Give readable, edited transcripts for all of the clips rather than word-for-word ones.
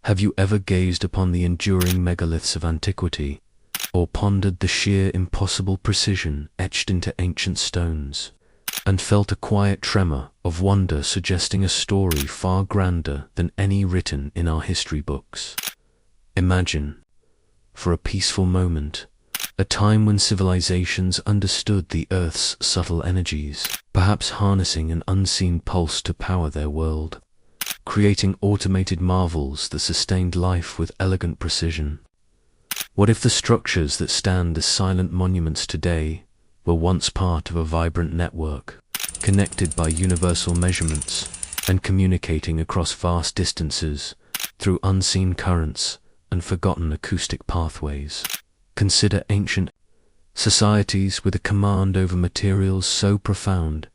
Have you ever gazed upon the enduring megaliths of antiquity, or pondered the sheer impossible precision etched into ancient stones, and felt a quiet tremor of wonder suggesting a story far grander than any written in our history books? Imagine, for a peaceful moment, a time when civilizations understood the Earth's subtle energies, perhaps harnessing an unseen pulse to power their world, creating automated marvels that sustained life with elegant precision. What if the structures that stand as silent monuments today were once part of a vibrant network, connected by universal measurements and communicating across vast distances through unseen currents and forgotten acoustic pathways? Consider ancient societies with a command over materials so profound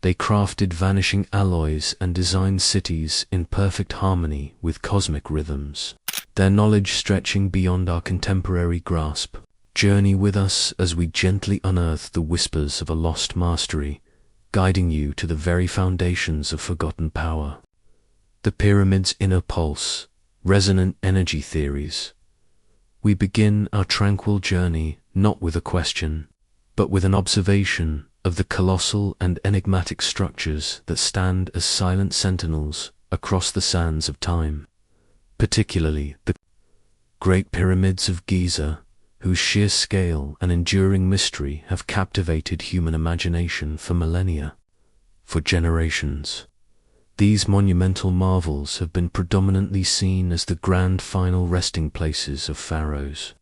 they crafted vanishing alloys and designed cities in perfect harmony with cosmic rhythms. Their knowledge stretching beyond our contemporary grasp. Journey with us as we gently unearth the whispers of a lost mastery, guiding you to the very foundations of forgotten power. The pyramid's inner pulse, resonant energy theories. We begin our tranquil journey not with a question, but with an observation of the colossal and enigmatic structures that stand as silent sentinels across the sands of time, particularly the Great Pyramids of Giza, whose sheer scale and enduring mystery have captivated human imagination for millennia, for generations. These monumental marvels have been predominantly seen as the grand final resting places of pharaohs,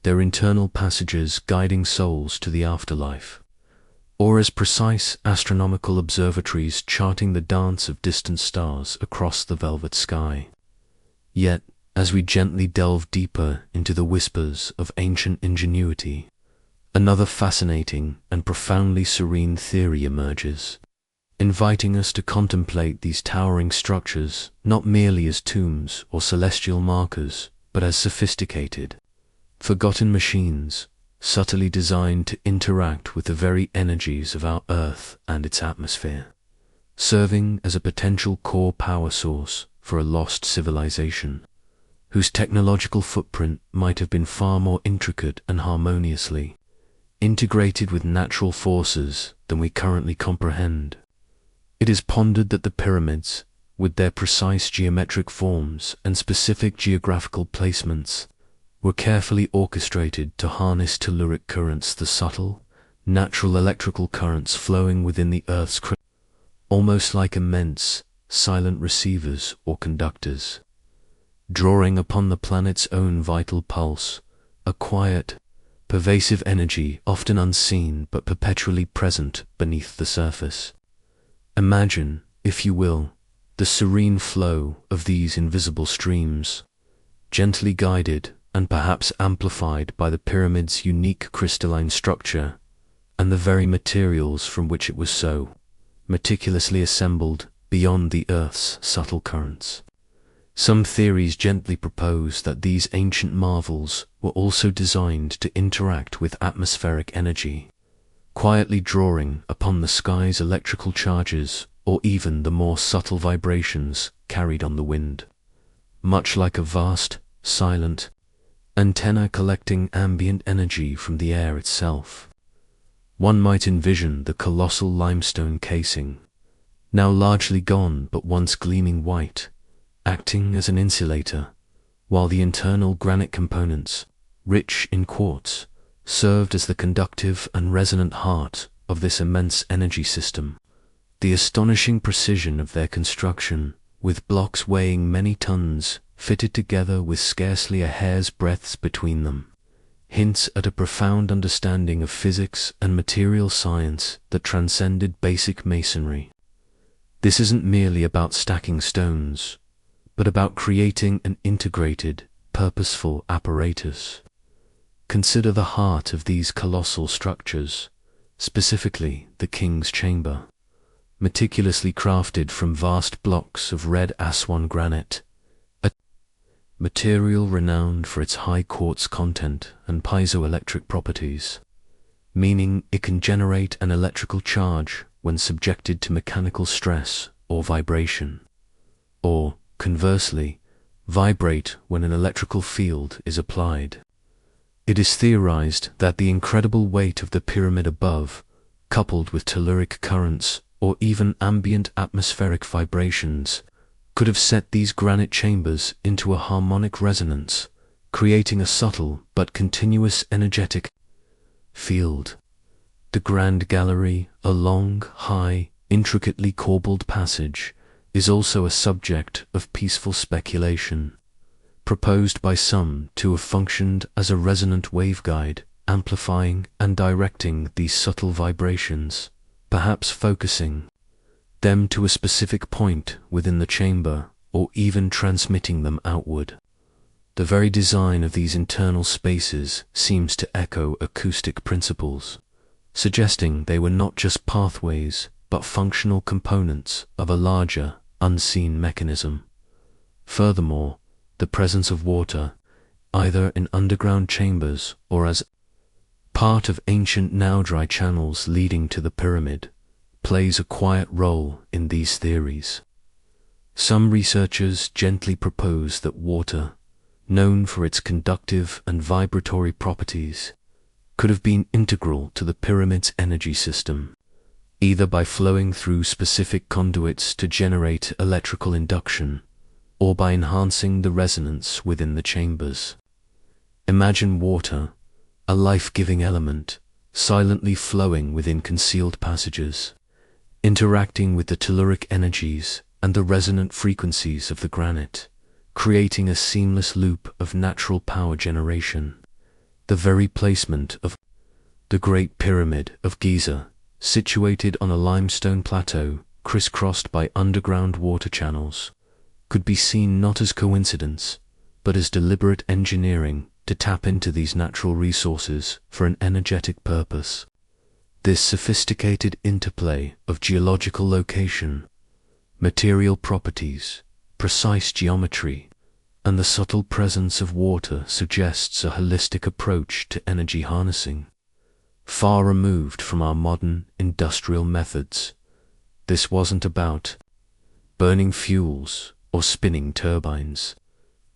their internal passages guiding souls to the afterlife, or as precise astronomical observatories charting the dance of distant stars across the velvet sky. Yet, as we gently delve deeper into the whispers of ancient ingenuity, another fascinating and profoundly serene theory emerges, inviting us to contemplate these towering structures not merely as tombs or celestial markers, but as sophisticated, forgotten machines, subtly designed to interact with the very energies of our Earth and its atmosphere, serving as a potential core power source for a lost civilization, whose technological footprint might have been far more intricate and harmoniously integrated with natural forces than we currently comprehend. It is pondered that the pyramids, with their precise geometric forms and specific geographical placements, were carefully orchestrated to harness telluric currents, the subtle, natural electrical currents flowing within the Earth's crust, almost like immense, silent receivers or conductors, drawing upon the planet's own vital pulse, a quiet, pervasive energy often unseen but perpetually present beneath the surface. Imagine, if you will, the serene flow of these invisible streams, gently guided and perhaps amplified by the pyramid's unique crystalline structure and the very materials from which it was so meticulously assembled beyond the Earth's subtle currents. Some theories gently propose that these ancient marvels were also designed to interact with atmospheric energy, quietly drawing upon the sky's electrical charges or even the more subtle vibrations carried on the wind, much like a vast, silent antenna collecting ambient energy from the air itself. One might envision the colossal limestone casing, now largely gone but once gleaming white, acting as an insulator, while the internal granite components, rich in quartz, served as the conductive and resonant heart of this immense energy system. The astonishing precision of their construction, with blocks weighing many tons fitted together with scarcely a hair's breadth between them, hints at a profound understanding of physics and material science that transcended basic masonry. This isn't merely about stacking stones, but about creating an integrated, purposeful apparatus. Consider the heart of these colossal structures, specifically the King's Chamber, meticulously crafted from vast blocks of red Aswan granite, a material renowned for its high quartz content and piezoelectric properties, meaning it can generate an electrical charge when subjected to mechanical stress or vibration, or, conversely, vibrate when an electrical field is applied. It is theorized that the incredible weight of the pyramid above, coupled with telluric currents or even ambient atmospheric vibrations, could have set these granite chambers into a harmonic resonance, creating a subtle but continuous energetic field. The Grand Gallery, a long, high, intricately corbelled passage, is also a subject of peaceful speculation, proposed by some to have functioned as a resonant waveguide, amplifying and directing these subtle vibrations, perhaps focusing them to a specific point within the chamber, or even transmitting them outward. The very design of these internal spaces seems to echo acoustic principles, suggesting they were not just pathways, but functional components of a larger, unseen mechanism. Furthermore, the presence of water, either in underground chambers or as part of ancient now dry channels leading to the pyramid, plays a quiet role in these theories. Some researchers gently propose that water, known for its conductive and vibratory properties, could have been integral to the pyramid's energy system, either by flowing through specific conduits to generate electrical induction, or by enhancing the resonance within the chambers. Imagine water, a life-giving element, silently flowing within concealed passages, interacting with the telluric energies and the resonant frequencies of the granite, creating a seamless loop of natural power generation. The very placement of the Great Pyramid of Giza, situated on a limestone plateau crisscrossed by underground water channels, could be seen not as coincidence, but as deliberate engineering to tap into these natural resources for an energetic purpose. This sophisticated interplay of geological location, material properties, precise geometry, and the subtle presence of water suggests a holistic approach to energy harnessing, far removed from our modern industrial methods. This wasn't about burning fuels or spinning turbines.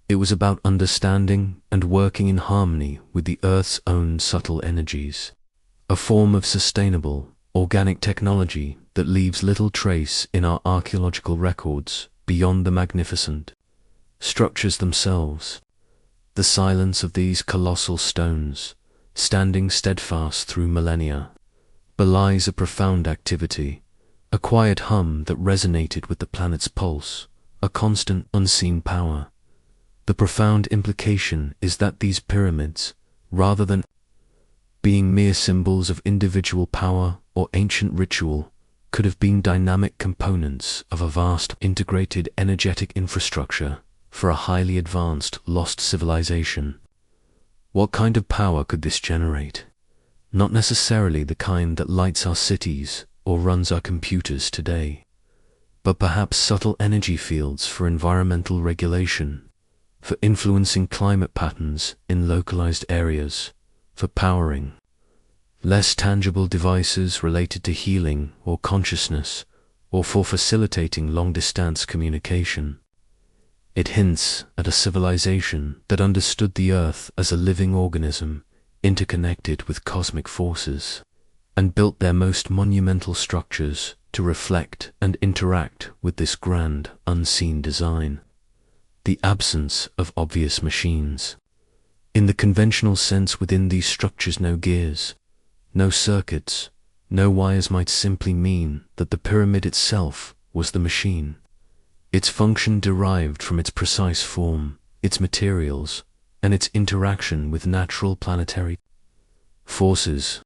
It was about understanding and working in harmony with the Earth's own subtle energies, a form of sustainable, organic technology that leaves little trace in our archaeological records beyond the magnificent structures themselves. The silence of these colossal stones, standing steadfast through millennia, belies a profound activity, a quiet hum that resonated with the planet's pulse, a constant unseen power. The profound implication is that these pyramids, rather than being mere symbols of individual power or ancient ritual, could have been dynamic components of a vast integrated energetic infrastructure for a highly advanced lost civilization. What kind of power could this generate? Not necessarily the kind that lights our cities or runs our computers today, but perhaps subtle energy fields for environmental regulation, for influencing climate patterns in localized areas, for powering less tangible devices related to healing or consciousness, or for facilitating long-distance communication. It hints at a civilization that understood the Earth as a living organism interconnected with cosmic forces, and built their most monumental structures to reflect and interact with this grand, unseen design. The absence of obvious machines. In the conventional sense, within these structures no gears, no circuits, no wires might simply mean that the pyramid itself was the machine. Its function derived from its precise form, its materials, and its interaction with natural planetary forces.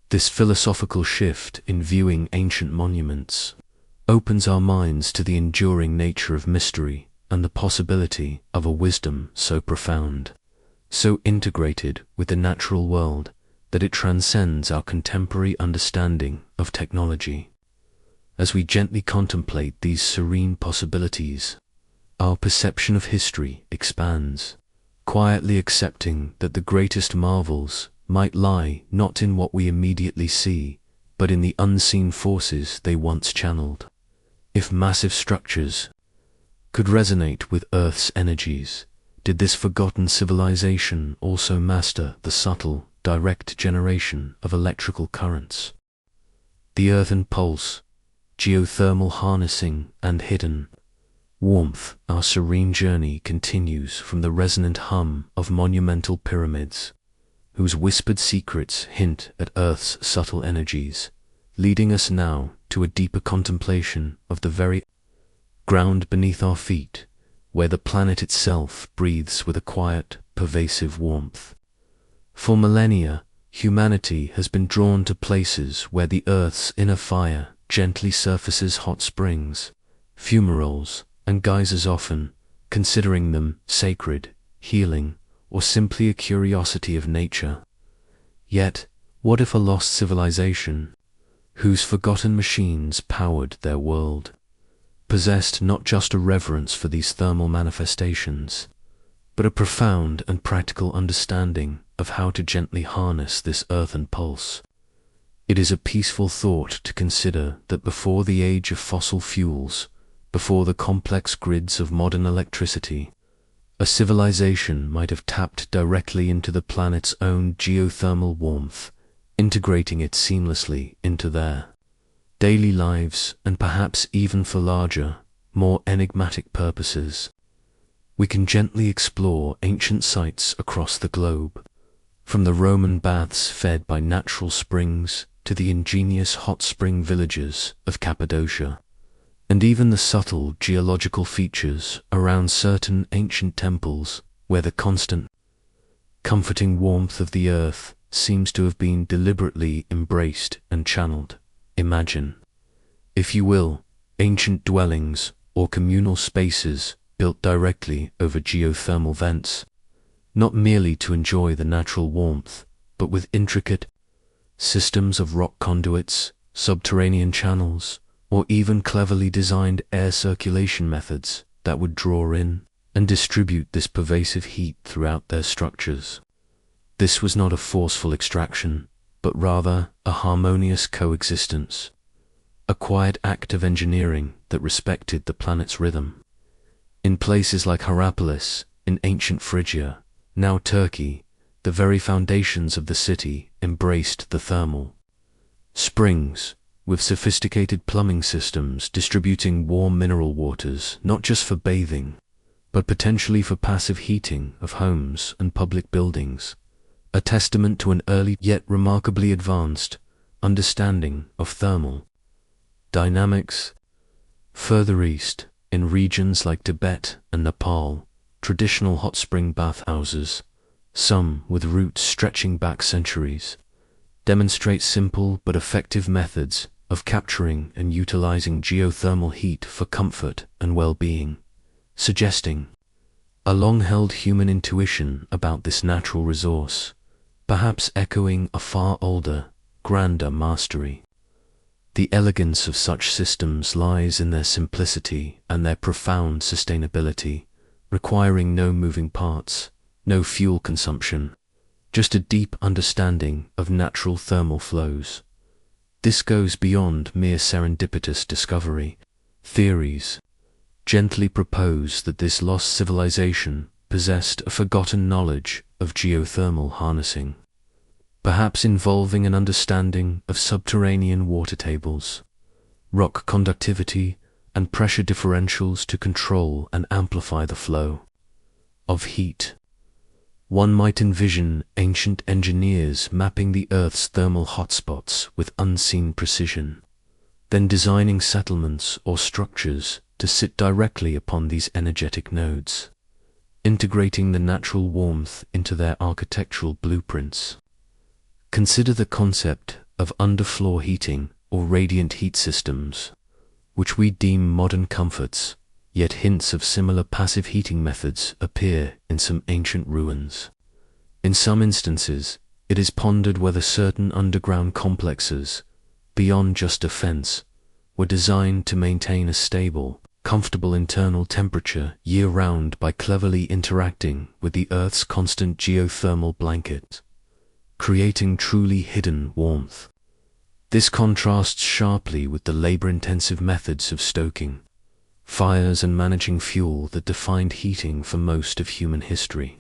This philosophical shift in viewing ancient monuments opens our minds to the enduring nature of mystery and the possibility of a wisdom so profound, so integrated with the natural world that it transcends our contemporary understanding of technology. As we gently contemplate these serene possibilities, our perception of history expands, quietly accepting that the greatest marvels might lie not in what we immediately see, but in the unseen forces they once channeled. If massive structures could resonate with Earth's energies. Did this forgotten civilization also master the subtle, direct generation of electrical currents? The earthen pulse, geothermal harnessing, and hidden warmth. Our serene journey continues from the resonant hum of monumental pyramids, whose whispered secrets hint at Earth's subtle energies, leading us now to a deeper contemplation of the very ground beneath our feet, where the planet itself breathes with a quiet, pervasive warmth. For millennia, humanity has been drawn to places where the Earth's inner fire gently surfaces hot springs, fumaroles, and geysers, often considering them sacred, healing, or simply a curiosity of nature. Yet, what if a lost civilization, whose forgotten machines powered their world, possessed not just a reverence for these thermal manifestations, but a profound and practical understanding of how to gently harness this earthen pulse? It is a peaceful thought to consider that before the age of fossil fuels, before the complex grids of modern electricity, a civilization might have tapped directly into the planet's own geothermal warmth, integrating it seamlessly into their daily lives, and perhaps even for larger, more enigmatic purposes. We can gently explore ancient sites across the globe, from the Roman baths fed by natural springs to the ingenious hot spring villages of Cappadocia, and even the subtle geological features around certain ancient temples where the constant, comforting warmth of the earth seems to have been deliberately embraced and channeled. Imagine, if you will, ancient dwellings or communal spaces built directly over geothermal vents, not merely to enjoy the natural warmth, but with intricate systems of rock conduits, subterranean channels, or even cleverly designed air circulation methods that would draw in and distribute this pervasive heat throughout their structures. This was not a forceful extraction, but rather a harmonious coexistence, a quiet act of engineering that respected the planet's rhythm. In places like Hierapolis, in ancient Phrygia, now Turkey, the very foundations of the city embraced the thermal springs, with sophisticated plumbing systems distributing warm mineral waters not just for bathing, but potentially for passive heating of homes and public buildings, a testament to an early yet remarkably advanced understanding of thermal dynamics. Further east, in regions like Tibet and Nepal, traditional hot spring bathhouses, some with roots stretching back centuries, demonstrate simple but effective methods of capturing and utilizing geothermal heat for comfort and well-being, suggesting a long-held human intuition about this natural resource, perhaps echoing a far older, grander mastery. The elegance of such systems lies in their simplicity and their profound sustainability, requiring no moving parts, no fuel consumption, just a deep understanding of natural thermal flows. This goes beyond mere serendipitous discovery. Theories gently propose that this lost civilization possessed a forgotten knowledge of geothermal harnessing, perhaps involving an understanding of subterranean water tables, rock conductivity, and pressure differentials to control and amplify the flow of heat. One might envision ancient engineers mapping the Earth's thermal hotspots with unseen precision, then designing settlements or structures to sit directly upon these energetic nodes, integrating the natural warmth into their architectural blueprints. Consider the concept of underfloor heating or radiant heat systems, which we deem modern comforts, yet hints of similar passive heating methods appear in some ancient ruins. In some instances, it is pondered whether certain underground complexes, beyond just defense, were designed to maintain a stable, comfortable internal temperature year-round by cleverly interacting with the Earth's constant geothermal blanket, creating truly hidden warmth. This contrasts sharply with the labor-intensive methods of stoking, fires and managing fuel that defined heating for most of human history.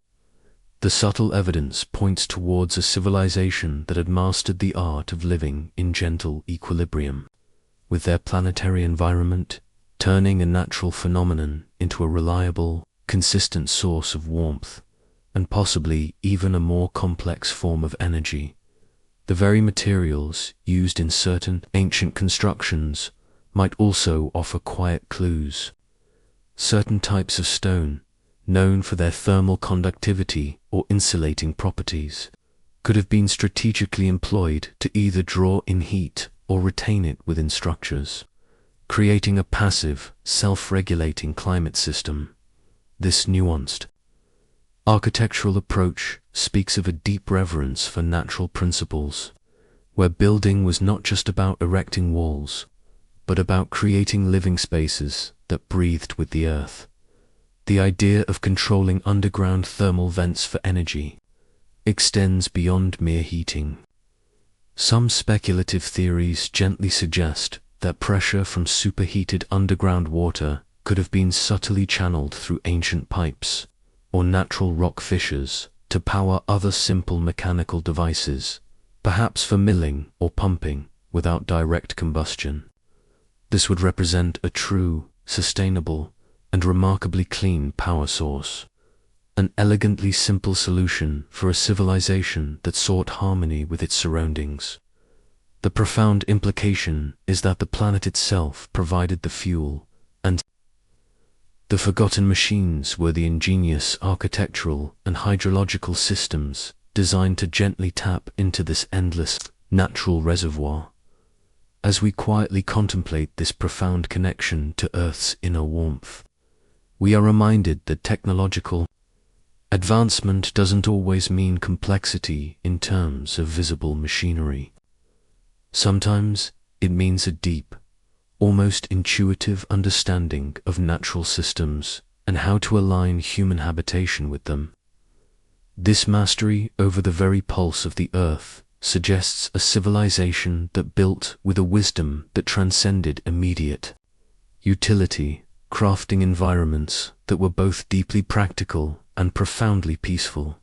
The subtle evidence points towards a civilization that had mastered the art of living in gentle equilibrium with their planetary environment, turning a natural phenomenon into a reliable, consistent source of warmth, and possibly even a more complex form of energy. The very materials used in certain ancient constructions might also offer quiet clues. Certain types of stone, known for their thermal conductivity or insulating properties, could have been strategically employed to either draw in heat or retain it within structures, creating a passive, self-regulating climate system. This nuanced architectural approach speaks of a deep reverence for natural principles, where building was not just about erecting walls, but about creating living spaces that breathed with the earth. The idea of controlling underground thermal vents for energy extends beyond mere heating. Some speculative theories gently suggest that pressure from superheated underground water could have been subtly channeled through ancient pipes or natural rock fissures to power other simple mechanical devices, perhaps for milling or pumping without direct combustion. This would represent a true, sustainable, and remarkably clean power source, an elegantly simple solution for a civilization that sought harmony with its surroundings. The profound implication is that the planet itself provided the fuel, and the forgotten machines were the ingenious architectural and hydrological systems designed to gently tap into this endless natural reservoir. As we quietly contemplate this profound connection to Earth's inner warmth, we are reminded that technological advancement doesn't always mean complexity in terms of visible machinery. Sometimes it means a deep, almost intuitive understanding of natural systems and how to align human habitation with them. This mastery over the very pulse of the earth suggests a civilization that built with a wisdom that transcended immediate utility, crafting environments that were both deeply practical and profoundly peaceful.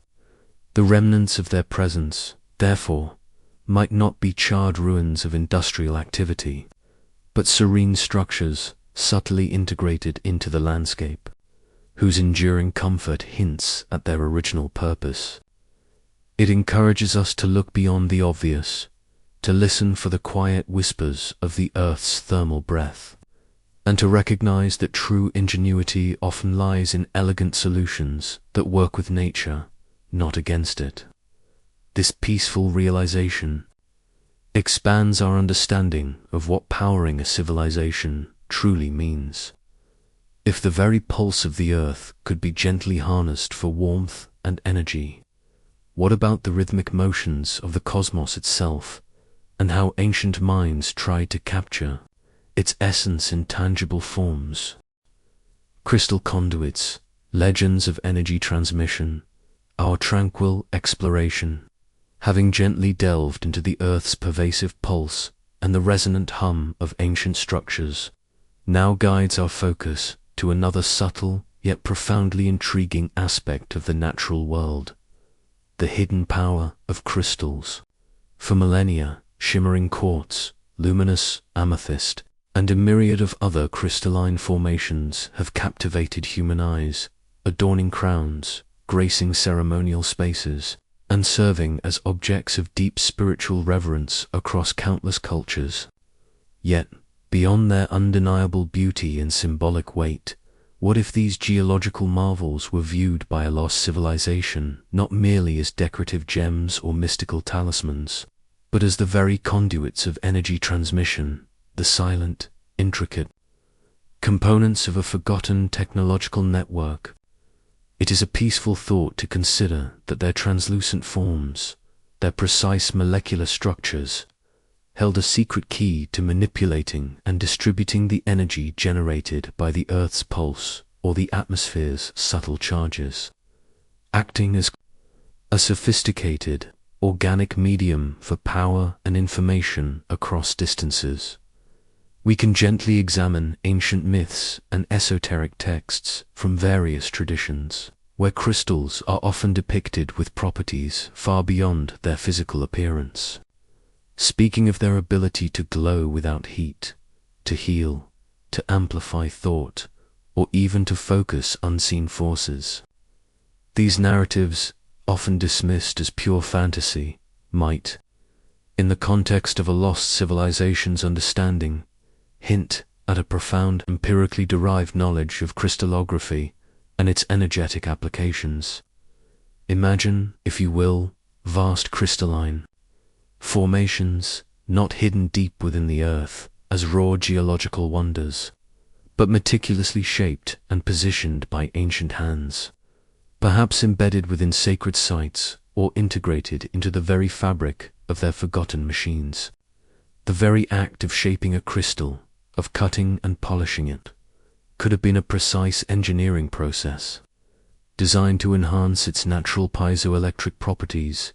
The remnants of their presence, therefore, might not be charred ruins of industrial activity, but serene structures subtly integrated into the landscape, whose enduring comfort hints at their original purpose. It encourages us to look beyond the obvious, to listen for the quiet whispers of the Earth's thermal breath, and to recognize that true ingenuity often lies in elegant solutions that work with nature, not against it. This peaceful realization expands our understanding of what powering a civilization truly means. If the very pulse of the earth could be gently harnessed for warmth and energy, what about the rhythmic motions of the cosmos itself, and how ancient minds tried to capture its essence in tangible forms? Crystal conduits, legends of energy transmission, our tranquil exploration, having gently delved into the earth's pervasive pulse and the resonant hum of ancient structures, now guides our focus to another subtle yet profoundly intriguing aspect of the natural world: the hidden power of crystals. For millennia, shimmering quartz, luminous amethyst, and a myriad of other crystalline formations have captivated human eyes, adorning crowns, gracing ceremonial spaces, and serving as objects of deep spiritual reverence across countless cultures. Yet, beyond their undeniable beauty and symbolic weight, what if these geological marvels were viewed by a lost civilization not merely as decorative gems or mystical talismans, but as the very conduits of energy transmission, the silent, intricate components of a forgotten technological network? It is a peaceful thought to consider that their translucent forms, their precise molecular structures, held a secret key to manipulating and distributing the energy generated by the Earth's pulse or the atmosphere's subtle charges, acting as a sophisticated, organic medium for power and information across distances. We can gently examine ancient myths and esoteric texts from various traditions, where crystals are often depicted with properties far beyond their physical appearance, speaking of their ability to glow without heat, to heal, to amplify thought, or even to focus unseen forces. These narratives, often dismissed as pure fantasy, might, in the context of a lost civilization's understanding, hint at a profound empirically derived knowledge of crystallography and its energetic applications. Imagine, if you will, vast crystalline formations not hidden deep within the earth as raw geological wonders, but meticulously shaped and positioned by ancient hands, perhaps embedded within sacred sites or integrated into the very fabric of their forgotten machines. The very act of shaping a crystal, of cutting and polishing it, could have been a precise engineering process, designed to enhance its natural piezoelectric properties,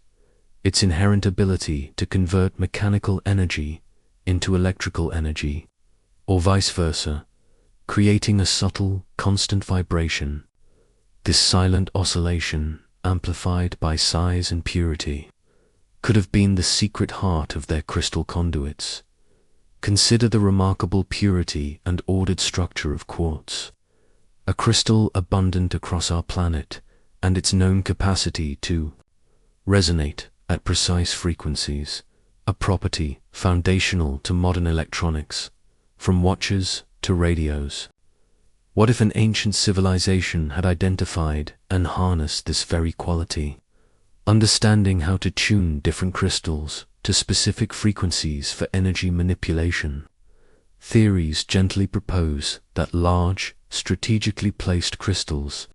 its inherent ability to convert mechanical energy into electrical energy, or vice versa, creating a subtle, constant vibration. This silent oscillation, amplified by size and purity, could have been the secret heart of their crystal conduits. Consider the remarkable purity and ordered structure of quartz, a crystal abundant across our planet, and its known capacity to resonate at precise frequencies, a property foundational to modern electronics, from watches to radios. What if an ancient civilization had identified and harnessed this very quality, understanding how to tune different crystals to specific frequencies for energy manipulation? Theories gently propose that large, strategically placed crystals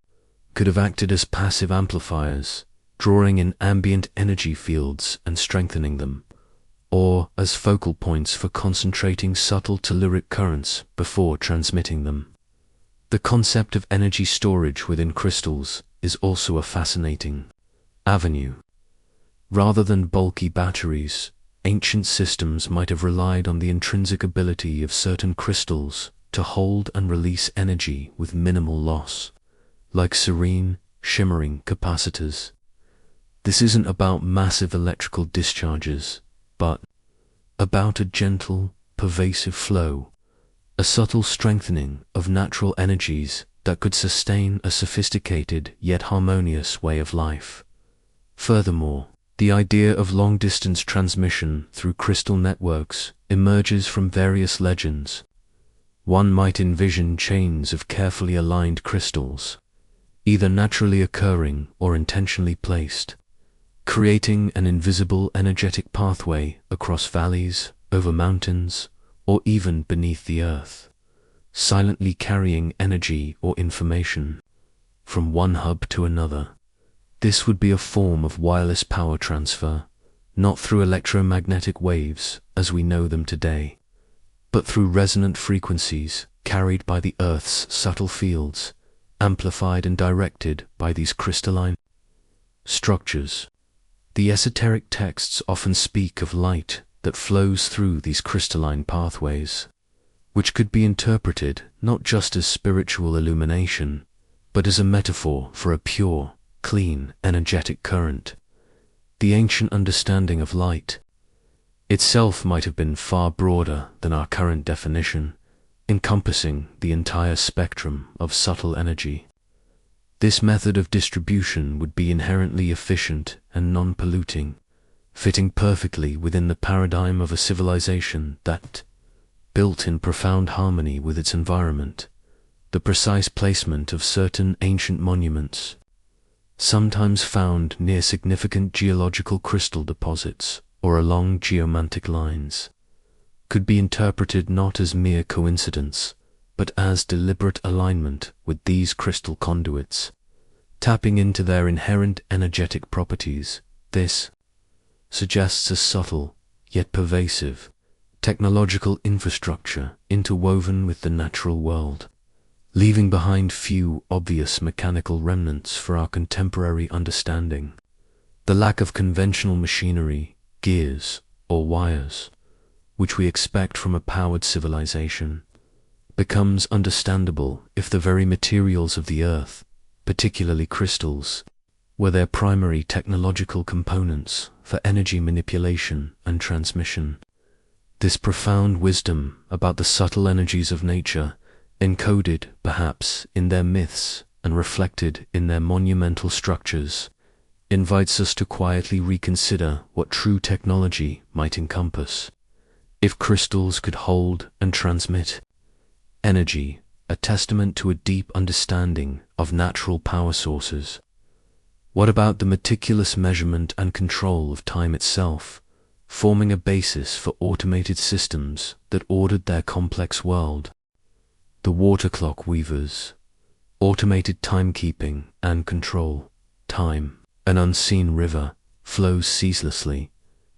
could have acted as passive amplifiers, drawing in ambient energy fields and strengthening them, or as focal points for concentrating subtle telluric currents before transmitting them. The concept of energy storage within crystals is also a fascinating avenue. Rather than bulky batteries, ancient systems might have relied on the intrinsic ability of certain crystals to hold and release energy with minimal loss, like serene, shimmering capacitors. This isn't about massive electrical discharges, but about a gentle, pervasive flow, a subtle strengthening of natural energies that could sustain a sophisticated yet harmonious way of life. Furthermore, the idea of long-distance transmission through crystal networks emerges from various legends. One might envision chains of carefully aligned crystals, either naturally occurring or intentionally placed, creating an invisible energetic pathway across valleys, over mountains, or even beneath the earth, silently carrying energy or information from one hub to another. This would be a form of wireless power transfer, not through electromagnetic waves as we know them today, but through resonant frequencies carried by the Earth's subtle fields, amplified and directed by these crystalline structures. The esoteric texts often speak of light that flows through these crystalline pathways, which could be interpreted not just as spiritual illumination, but as a metaphor for a pure, clean, energetic current. The ancient understanding of light itself might have been far broader than our current definition, encompassing the entire spectrum of subtle energy. This method of distribution would be inherently efficient and non-polluting, fitting perfectly within the paradigm of a civilization that built in profound harmony with its environment. The precise placement of certain ancient monuments, sometimes found near significant geological crystal deposits or along geomantic lines, could be interpreted not as mere coincidence, but as deliberate alignment with these crystal conduits, tapping into their inherent energetic properties. This suggests a subtle, yet pervasive, technological infrastructure interwoven with the natural world, leaving behind few obvious mechanical remnants for our contemporary understanding. The lack of conventional machinery, gears, or wires which we expect from a powered civilization, becomes understandable if the very materials of the earth, particularly crystals, were their primary technological components for energy manipulation and transmission. This profound wisdom about the subtle energies of nature, encoded, perhaps, in their myths and reflected in their monumental structures, invites us to quietly reconsider what true technology might encompass. If crystals could hold and transmit energy, a testament to a deep understanding of natural power sources, what about the meticulous measurement and control of time itself, forming a basis for automated systems that ordered their complex world? The water clock weavers, automated timekeeping and control. Time, an unseen river, flows ceaselessly,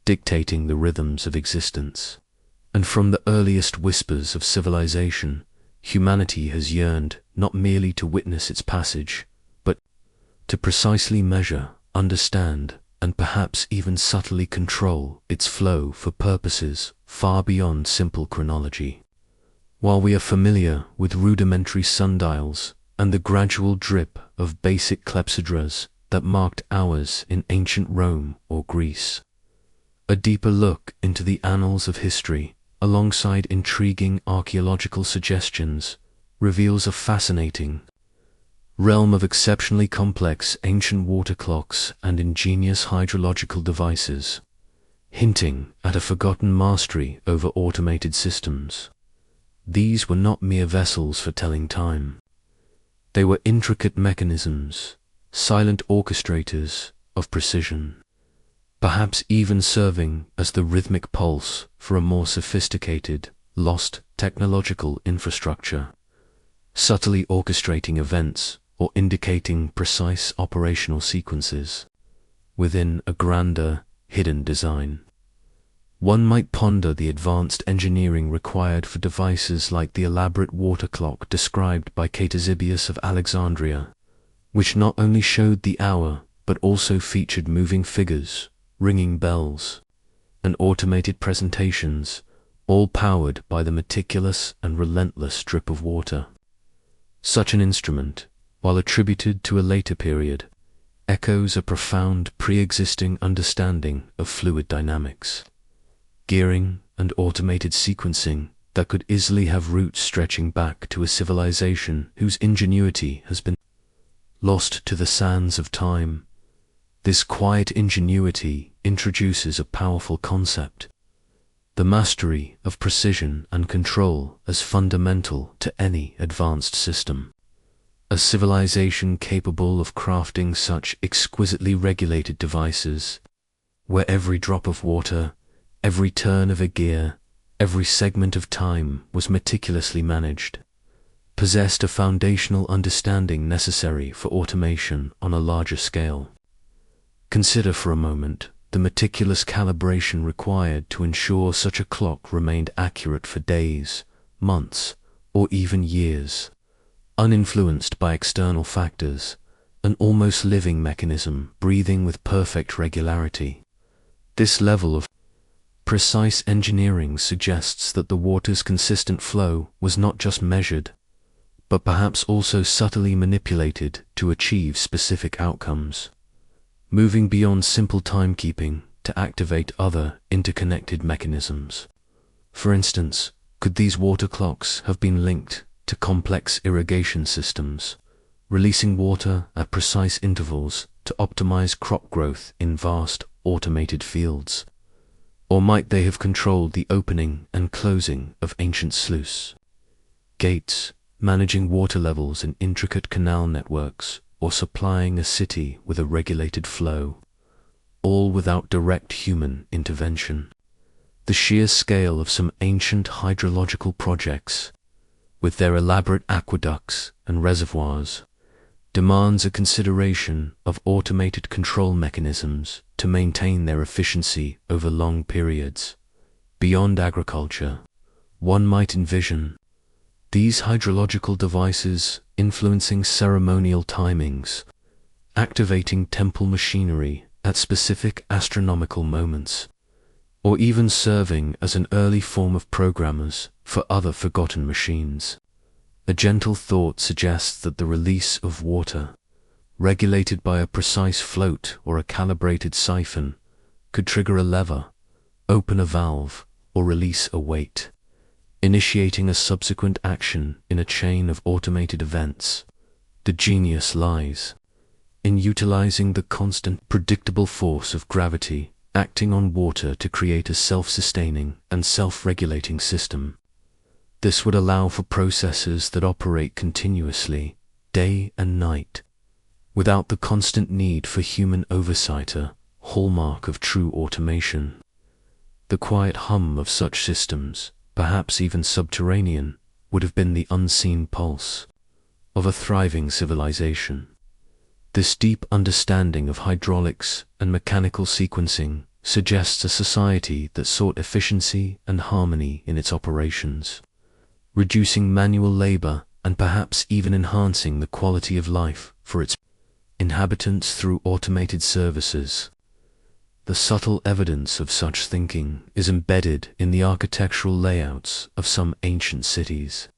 dictating the rhythms of existence. And from the earliest whispers of civilization, humanity has yearned not merely to witness its passage, but to precisely measure, understand, and perhaps even subtly control its flow for purposes far beyond simple chronology. While we are familiar with rudimentary sundials and the gradual drip of basic clepsydras that marked hours in ancient Rome or Greece, a deeper look into the annals of history, alongside intriguing archaeological suggestions, reveals a fascinating realm of exceptionally complex ancient water clocks and ingenious hydrological devices, hinting at a forgotten mastery over automated systems. These were not mere vessels for telling time. They were intricate mechanisms, silent orchestrators of precision, perhaps even serving as the rhythmic pulse for a more sophisticated, lost technological infrastructure, subtly orchestrating events or indicating precise operational sequences within a grander, hidden design. One might ponder the advanced engineering required for devices like the elaborate water clock described by Ctesibius of Alexandria, which not only showed the hour but also featured moving figures, ringing bells, and automated presentations, all powered by the meticulous and relentless drip of water. Such an instrument, while attributed to a later period, echoes a profound pre-existing understanding of fluid dynamics, gearing, and automated sequencing that could easily have roots stretching back to a civilization whose ingenuity has been lost to the sands of time. This quiet ingenuity introduces a powerful concept: the mastery of precision and control as fundamental to any advanced system. A civilization capable of crafting such exquisitely regulated devices, where every drop of water, every turn of a gear, every segment of time was meticulously managed, possessed a foundational understanding necessary for automation on a larger scale. Consider for a moment the meticulous calibration required to ensure such a clock remained accurate for days, months, or even years, uninfluenced by external factors, an almost living mechanism breathing with perfect regularity. This level of precise engineering suggests that the water's consistent flow was not just measured, but perhaps also subtly manipulated to achieve specific outcomes, moving beyond simple timekeeping to activate other interconnected mechanisms. For instance, could these water clocks have been linked to complex irrigation systems, releasing water at precise intervals to optimize crop growth in vast automated fields? Or might they have controlled the opening and closing of ancient sluice gates, managing water levels in intricate canal networks, or supplying a city with a regulated flow, all without direct human intervention? The sheer scale of some ancient hydrological projects, with their elaborate aqueducts and reservoirs, demands a consideration of automated control mechanisms to maintain their efficiency over long periods. Beyond agriculture, one might envision these hydrological devices influencing ceremonial timings, activating temple machinery at specific astronomical moments, or even serving as an early form of programmers for other forgotten machines. A gentle thought suggests that the release of water, regulated by a precise float or a calibrated siphon, could trigger a lever, open a valve, or release a weight, initiating a subsequent action in a chain of automated events. The genius lies in utilizing the constant, predictable force of gravity acting on water to create a self-sustaining and self-regulating system. This would allow for processes that operate continuously, day and night, without the constant need for human oversight, a hallmark of true automation. The quiet hum of such systems, perhaps even subterranean, would have been the unseen pulse of a thriving civilization. This deep understanding of hydraulics and mechanical sequencing suggests a society that sought efficiency and harmony in its operations, reducing manual labor and perhaps even enhancing the quality of life for its inhabitants through automated services. The subtle evidence of such thinking is embedded in the architectural layouts of some ancient cities,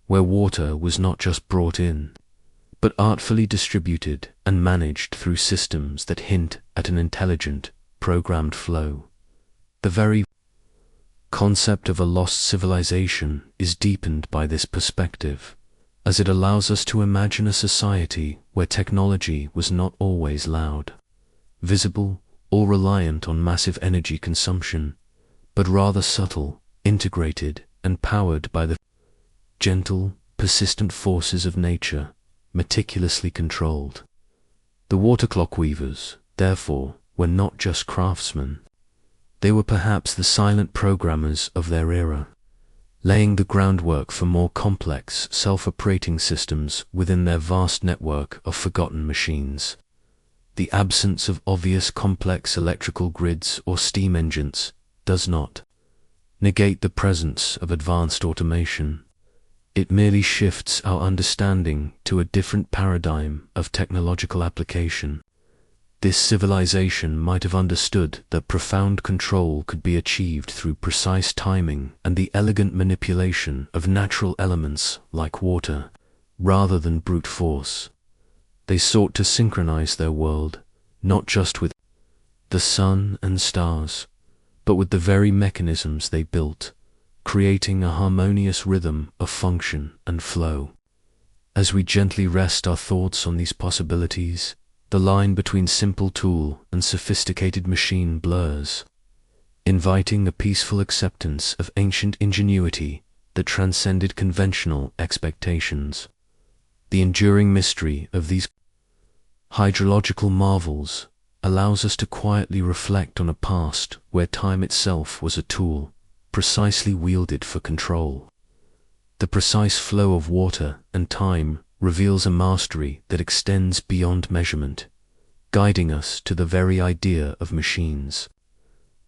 where water was not just brought in, but artfully distributed and managed through systems that hint at an intelligent, programmed flow. The very concept of a lost civilization is deepened by this perspective, as it allows us to imagine a society where technology was not always loud, visible, or reliant on massive energy consumption, but rather subtle, integrated, and powered by the gentle, persistent forces of nature, meticulously controlled. The water clock weavers, therefore, were not just craftsmen. They were perhaps the silent programmers of their era, laying the groundwork for more complex, self-operating systems within their vast network of forgotten machines. The absence of obvious complex electrical grids or steam engines does not negate the presence of advanced automation. It merely shifts our understanding to a different paradigm of technological application. This civilization might have understood that profound control could be achieved through precise timing and the elegant manipulation of natural elements like water, rather than brute force. They sought to synchronize their world, not just with the sun and stars, but with the very mechanisms they built, creating a harmonious rhythm of function and flow. As we gently rest our thoughts on these possibilities, the line between simple tool and sophisticated machine blurs, inviting a peaceful acceptance of ancient ingenuity that transcended conventional expectations. The enduring mystery of these hydrological marvels allows us to quietly reflect on a past where time itself was a tool, precisely wielded for control. The precise flow of water and time reveals a mastery that extends beyond measurement, guiding us to the very idea of machines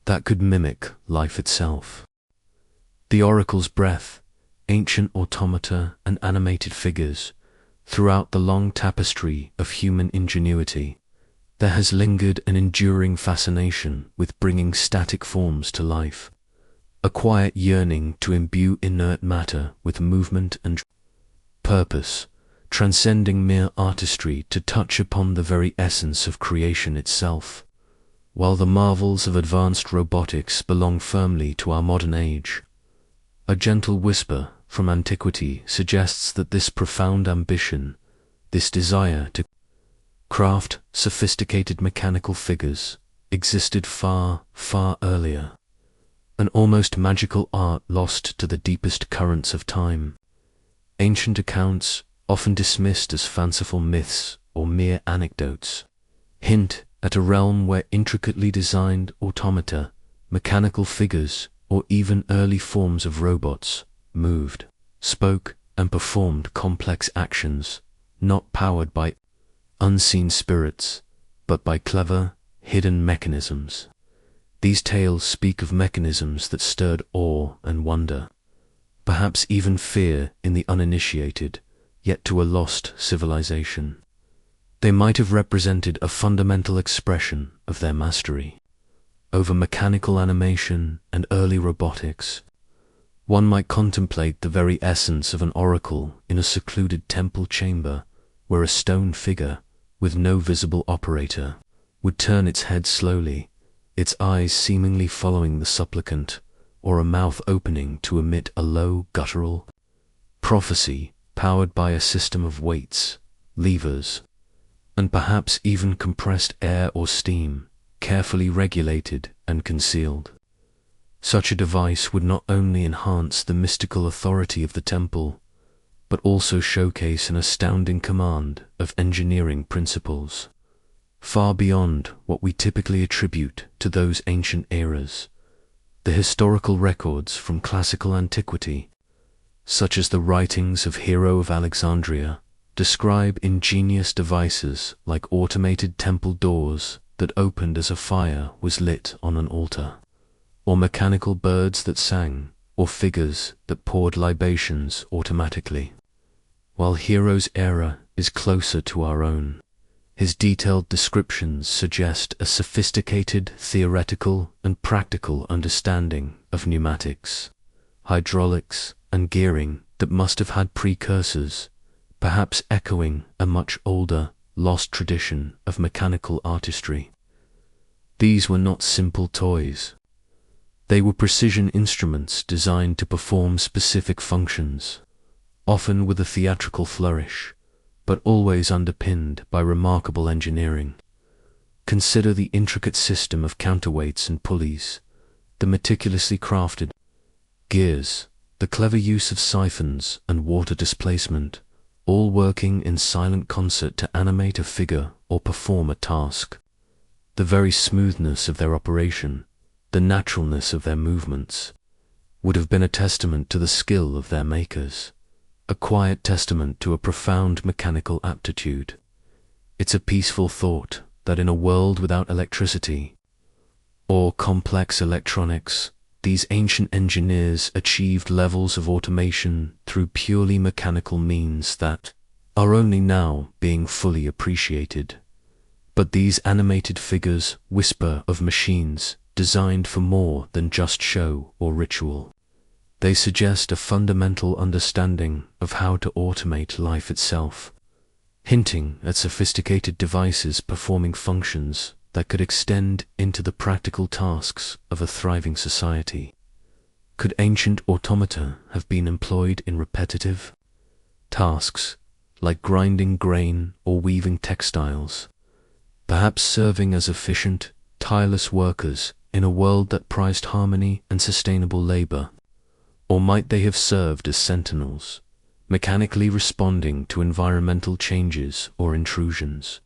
that could mimic life itself. The oracle's breath, ancient automata and animated figures, throughout the long tapestry of human ingenuity, there has lingered an enduring fascination with bringing static forms to life, a quiet yearning to imbue inert matter with movement and purpose, transcending mere artistry to touch upon the very essence of creation itself. While the marvels of advanced robotics belong firmly to our modern age, a gentle whisper from antiquity suggests that this profound ambition, this desire to craft sophisticated mechanical figures, existed far, far earlier, an almost magical art lost to the deepest currents of time. Ancient accounts, often dismissed as fanciful myths or mere anecdotes, hint at a realm where intricately designed automata, mechanical figures, or even early forms of robots moved, spoke, and performed complex actions, not powered by unseen spirits, but by clever, hidden mechanisms. These tales speak of mechanisms that stirred awe and wonder, perhaps even fear in the uninitiated, yet to a lost civilization. They might have represented a fundamental expression of their mastery, over mechanical animation and early robotics. One might contemplate the very essence of an oracle in a secluded temple chamber, where a stone figure, with no visible operator, would turn its head slowly, its eyes seemingly following the supplicant, or a mouth opening to emit a low guttural prophecy powered by a system of weights, levers, and perhaps even compressed air or steam, carefully regulated and concealed. Such a device would not only enhance the mystical authority of the temple, but also showcase an astounding command of engineering principles, far beyond what we typically attribute to those ancient eras. The historical records from classical antiquity, such as the writings of Hero of Alexandria, describe ingenious devices like automated temple doors that opened as a fire was lit on an altar, or mechanical birds that sang, or figures that poured libations automatically. While Hero's era is closer to our own, his detailed descriptions suggest a sophisticated theoretical and practical understanding of pneumatics, hydraulics, and gearing that must have had precursors, perhaps echoing a much older, lost tradition of mechanical artistry. These were not simple toys. They were precision instruments designed to perform specific functions, often with a theatrical flourish, but always underpinned by remarkable engineering. Consider the intricate system of counterweights and pulleys, the meticulously crafted gears, the clever use of siphons and water displacement, all working in silent concert to animate a figure or perform a task. The very smoothness of their operation, the naturalness of their movements, would have been a testament to the skill of their makers, a quiet testament to a profound mechanical aptitude. It's a peaceful thought that in a world without electricity or complex electronics, these ancient engineers achieved levels of automation through purely mechanical means that are only now being fully appreciated. But these animated figures whisper of machines designed for more than just show or ritual. They suggest a fundamental understanding of how to automate life itself, hinting at sophisticated devices performing functions that could extend into the practical tasks of a thriving society. Could ancient automata have been employed in repetitive tasks, like grinding grain or weaving textiles, perhaps serving as efficient, tireless workers in a world that prized harmony and sustainable labor? Or might they have served as sentinels, mechanically responding to environmental changes or intrusions,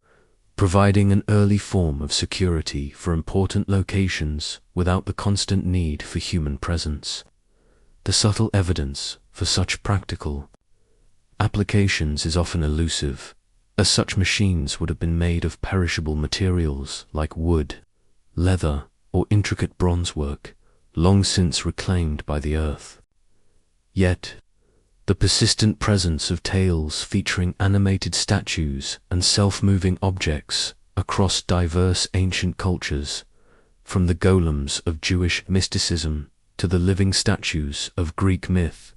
providing an early form of security for important locations without the constant need for human presence? The subtle evidence for such practical applications is often elusive, as such machines would have been made of perishable materials like wood, leather, or intricate bronze work, long since reclaimed by the earth. Yet, the persistent presence of tales featuring animated statues and self-moving objects across diverse ancient cultures, from the golems of Jewish mysticism to the living statues of Greek myth,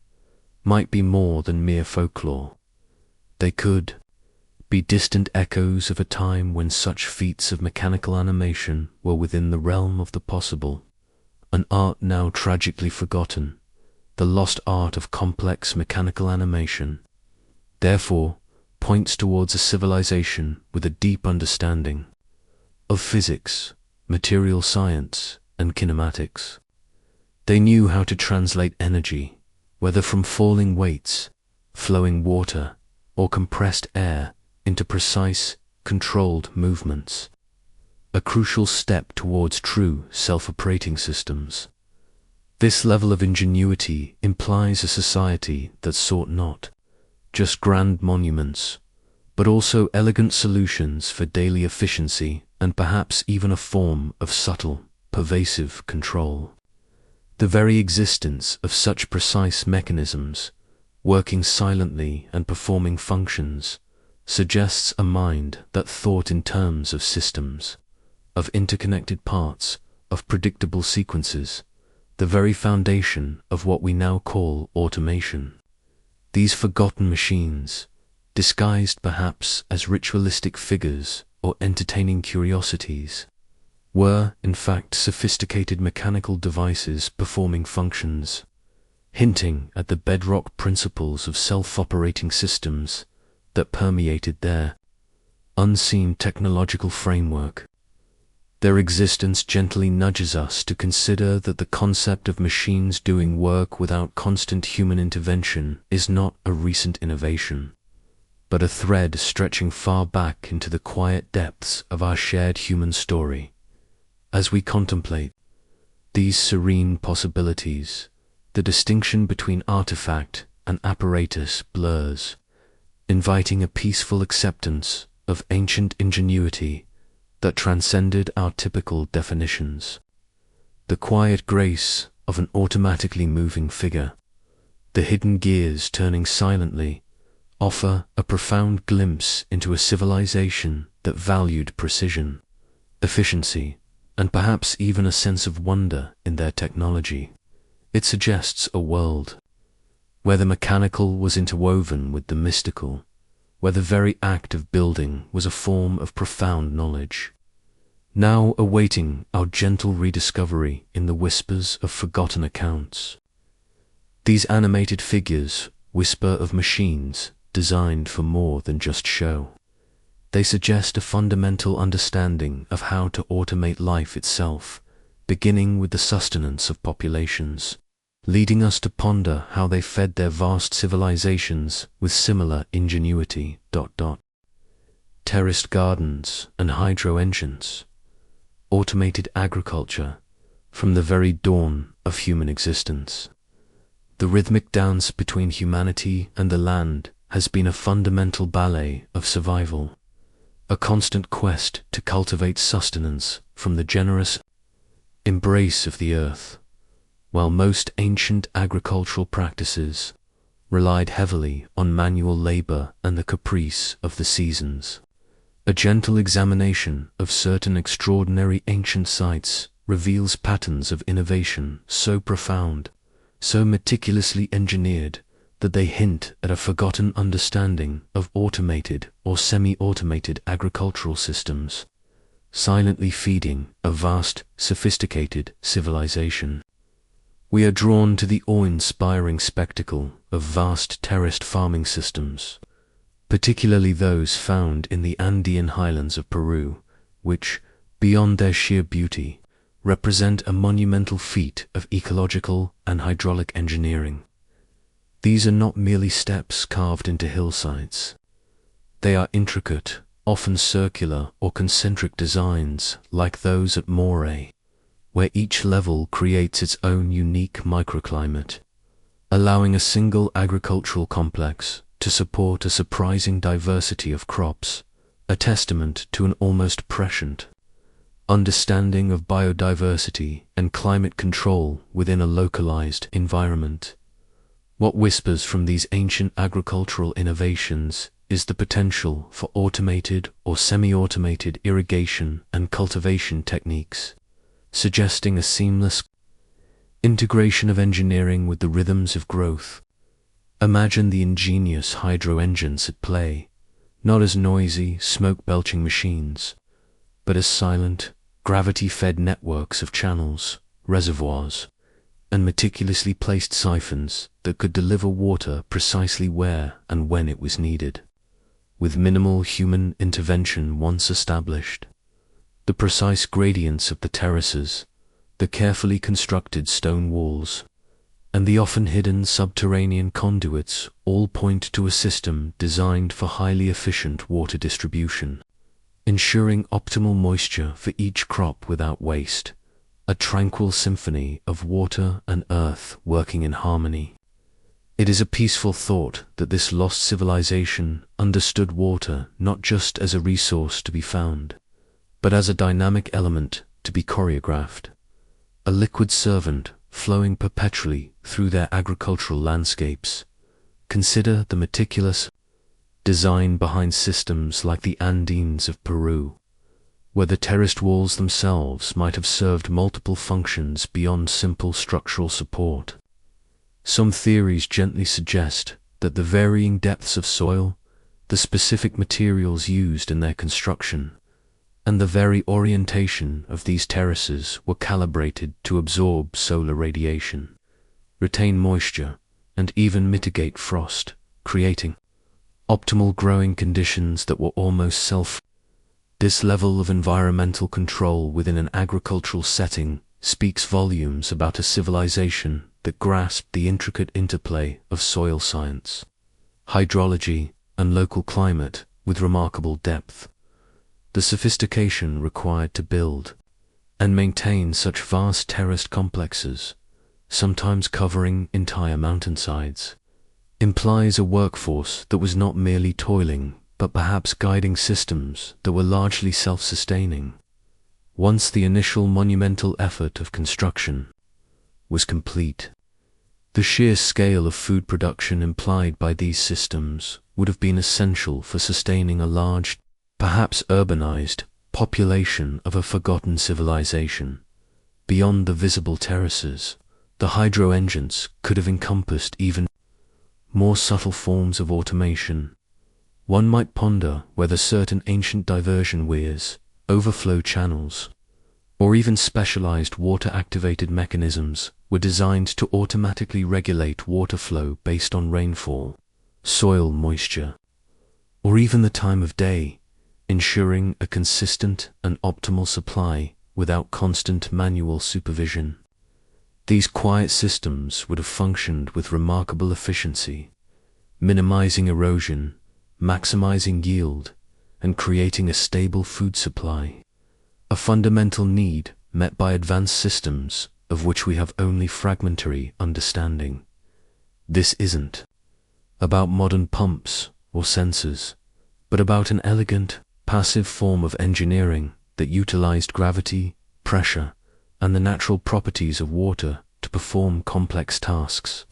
might be more than mere folklore. They could be distant echoes of a time when such feats of mechanical animation were within the realm of the possible, an art now tragically forgotten, the lost art of complex mechanical animation, therefore points towards a civilization with a deep understanding of physics, material science, and kinematics. They knew how to translate energy, whether from falling weights, flowing water, or compressed air, into precise, controlled movements, a crucial step towards true self-operating systems. This level of ingenuity implies a society that sought not just grand monuments, but also elegant solutions for daily efficiency and perhaps even a form of subtle, pervasive control. The very existence of such precise mechanisms, working silently and performing functions, suggests a mind that thought in terms of systems, of interconnected parts, of predictable sequences, the very foundation of what we now call automation. These forgotten machines, disguised perhaps as ritualistic figures or entertaining curiosities, were, in fact, sophisticated mechanical devices performing functions, hinting at the bedrock principles of self-operating systems that permeated their unseen technological framework. Their existence gently nudges us to consider that the concept of machines doing work without constant human intervention is not a recent innovation, but a thread stretching far back into the quiet depths of our shared human story. As we contemplate these serene possibilities, the distinction between artifact and apparatus blurs, inviting a peaceful acceptance of ancient ingenuity that transcended our typical definitions. The quiet grace of an automatically moving figure, the hidden gears turning silently, offer a profound glimpse into a civilization that valued precision, efficiency, and perhaps even a sense of wonder in their technology. It suggests a world where the mechanical was interwoven with the mystical, where the very act of building was a form of profound knowledge, now awaiting our gentle rediscovery in the whispers of forgotten accounts. These animated figures whisper of machines designed for more than just show. They suggest a fundamental understanding of how to automate life itself, beginning with the sustenance of populations, leading us to ponder how they fed their vast civilizations with similar ingenuity. Terraced gardens and hydro engines, automated agriculture from the very dawn of human existence. The rhythmic dance between humanity and the land has been a fundamental ballet of survival, a constant quest to cultivate sustenance from the generous embrace of the earth. While most ancient agricultural practices relied heavily on manual labor and the caprice of the seasons, a gentle examination of certain extraordinary ancient sites reveals patterns of innovation so profound, so meticulously engineered, that they hint at a forgotten understanding of automated or semi-automated agricultural systems, silently feeding a vast, sophisticated civilization. We are drawn to the awe-inspiring spectacle of vast terraced farming systems, particularly those found in the Andean highlands of Peru, which, beyond their sheer beauty, represent a monumental feat of ecological and hydraulic engineering. These are not merely steps carved into hillsides. They are intricate, often circular or concentric designs like those at Moray, where each level creates its own unique microclimate, allowing a single agricultural complex to support a surprising diversity of crops, a testament to an almost prescient understanding of biodiversity and climate control within a localized environment. What whispers from these ancient agricultural innovations is the potential for automated or semi-automated irrigation and cultivation techniques, suggesting a seamless integration of engineering with the rhythms of growth. Imagine the ingenious hydro engines at play, not as noisy, smoke-belching machines, but as silent, gravity-fed networks of channels, reservoirs, and meticulously placed siphons that could deliver water precisely where and when it was needed. With minimal human intervention once established, the precise gradients of the terraces, the carefully constructed stone walls, and the often hidden subterranean conduits all point to a system designed for highly efficient water distribution, ensuring optimal moisture for each crop without waste, a tranquil symphony of water and earth working in harmony. It is a peaceful thought that this lost civilization understood water not just as a resource to be found, but as a dynamic element to be choreographed, a liquid servant flowing perpetually through their agricultural landscapes. Consider the meticulous design behind systems like the Andes of Peru, where the terraced walls themselves might have served multiple functions beyond simple structural support. Some theories gently suggest that the varying depths of soil, the specific materials used in their construction, and the very orientation of these terraces were calibrated to absorb solar radiation, retain moisture, and even mitigate frost, creating optimal growing conditions that were almost self. This level of environmental control within an agricultural setting speaks volumes about a civilization that grasped the intricate interplay of soil science, hydrology, and local climate with remarkable depth. The sophistication required to build and maintain such vast terraced complexes, sometimes covering entire mountainsides, implies a workforce that was not merely toiling, but perhaps guiding systems that were largely self-sustaining. Once the initial monumental effort of construction was complete, the sheer scale of food production implied by these systems would have been essential for sustaining a large, perhaps urbanized, population of a forgotten civilization. Beyond the visible terraces, the hydro engines could have encompassed even more subtle forms of automation. One might ponder whether certain ancient diversion weirs, overflow channels, or even specialized water-activated mechanisms were designed to automatically regulate water flow based on rainfall, soil moisture, or even the time of day, ensuring a consistent and optimal supply without constant manual supervision. These quiet systems would have functioned with remarkable efficiency, minimizing erosion, maximizing yield, and creating a stable food supply, a fundamental need met by advanced systems of which we have only fragmentary understanding. This isn't about modern pumps or sensors, but about an elegant, passive form of engineering that utilized gravity, pressure, and the natural properties of water to perform complex tasks.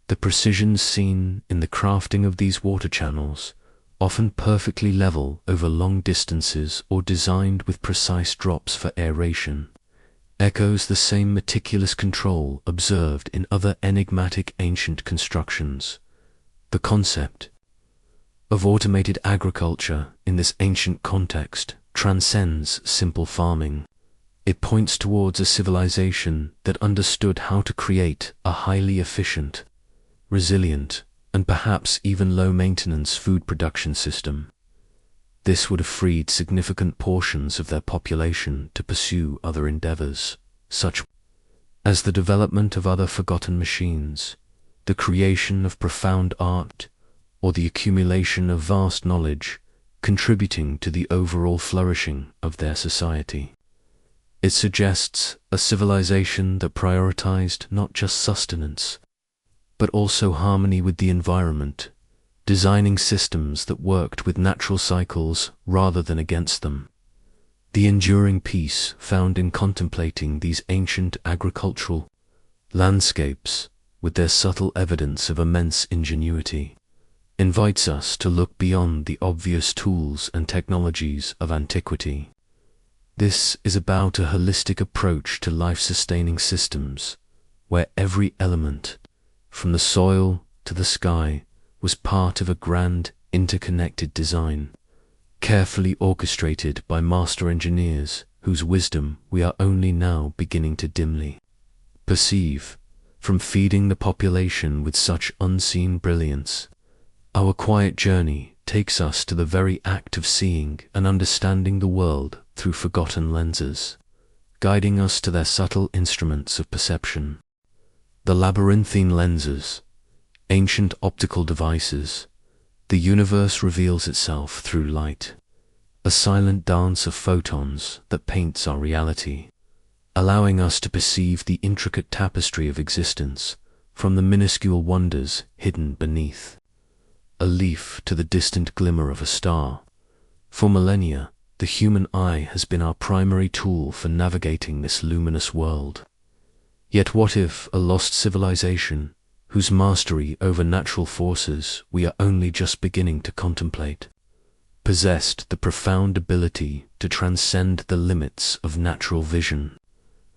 The precision seen in the crafting of these water channels, often perfectly level over long distances or designed with precise drops for aeration, echoes the same meticulous control observed in other enigmatic ancient constructions. The concept of automated agriculture in this ancient context transcends simple farming. It points towards a civilization that understood how to create a highly efficient, resilient, and perhaps even low-maintenance food production system. This would have freed significant portions of their population to pursue other endeavors, such as the development of other forgotten machines, the creation of profound art, or the accumulation of vast knowledge, contributing to the overall flourishing of their society. It suggests a civilization that prioritized not just sustenance, but also harmony with the environment, designing systems that worked with natural cycles rather than against them. The enduring peace found in contemplating these ancient agricultural landscapes, with their subtle evidence of immense ingenuity, invites us to look beyond the obvious tools and technologies of antiquity. This is about a holistic approach to life-sustaining systems, where every element, from the soil to the sky, was part of a grand, interconnected design, carefully orchestrated by master engineers whose wisdom we are only now beginning to dimly perceive. From feeding the population with such unseen brilliance, our quiet journey takes us to the very act of seeing and understanding the world through forgotten lenses, guiding us to their subtle instruments of perception. The labyrinthine lenses, ancient optical devices, the universe reveals itself through light, a silent dance of photons that paints our reality, allowing us to perceive the intricate tapestry of existence from the minuscule wonders hidden beneath. A leaf to the distant glimmer of a star. For millennia, the human eye has been our primary tool for navigating this luminous world. Yet what if a lost civilization, whose mastery over natural forces we are only just beginning to contemplate, possessed the profound ability to transcend the limits of natural vision.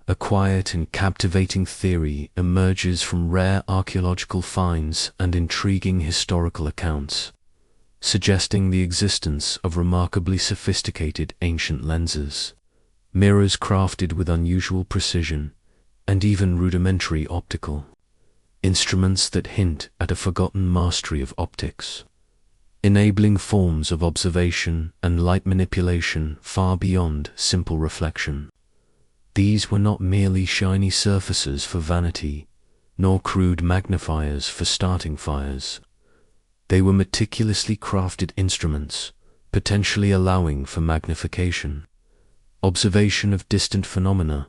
A quiet and captivating theory emerges from rare archaeological finds and intriguing historical accounts, suggesting the existence of remarkably sophisticated ancient lenses, mirrors crafted with unusual precision, and even rudimentary optical instruments that hint at a forgotten mastery of optics, enabling forms of observation and light manipulation far beyond simple reflection. These were not merely shiny surfaces for vanity, nor crude magnifiers for starting fires. They were meticulously crafted instruments, potentially allowing for magnification, observation of distant phenomena,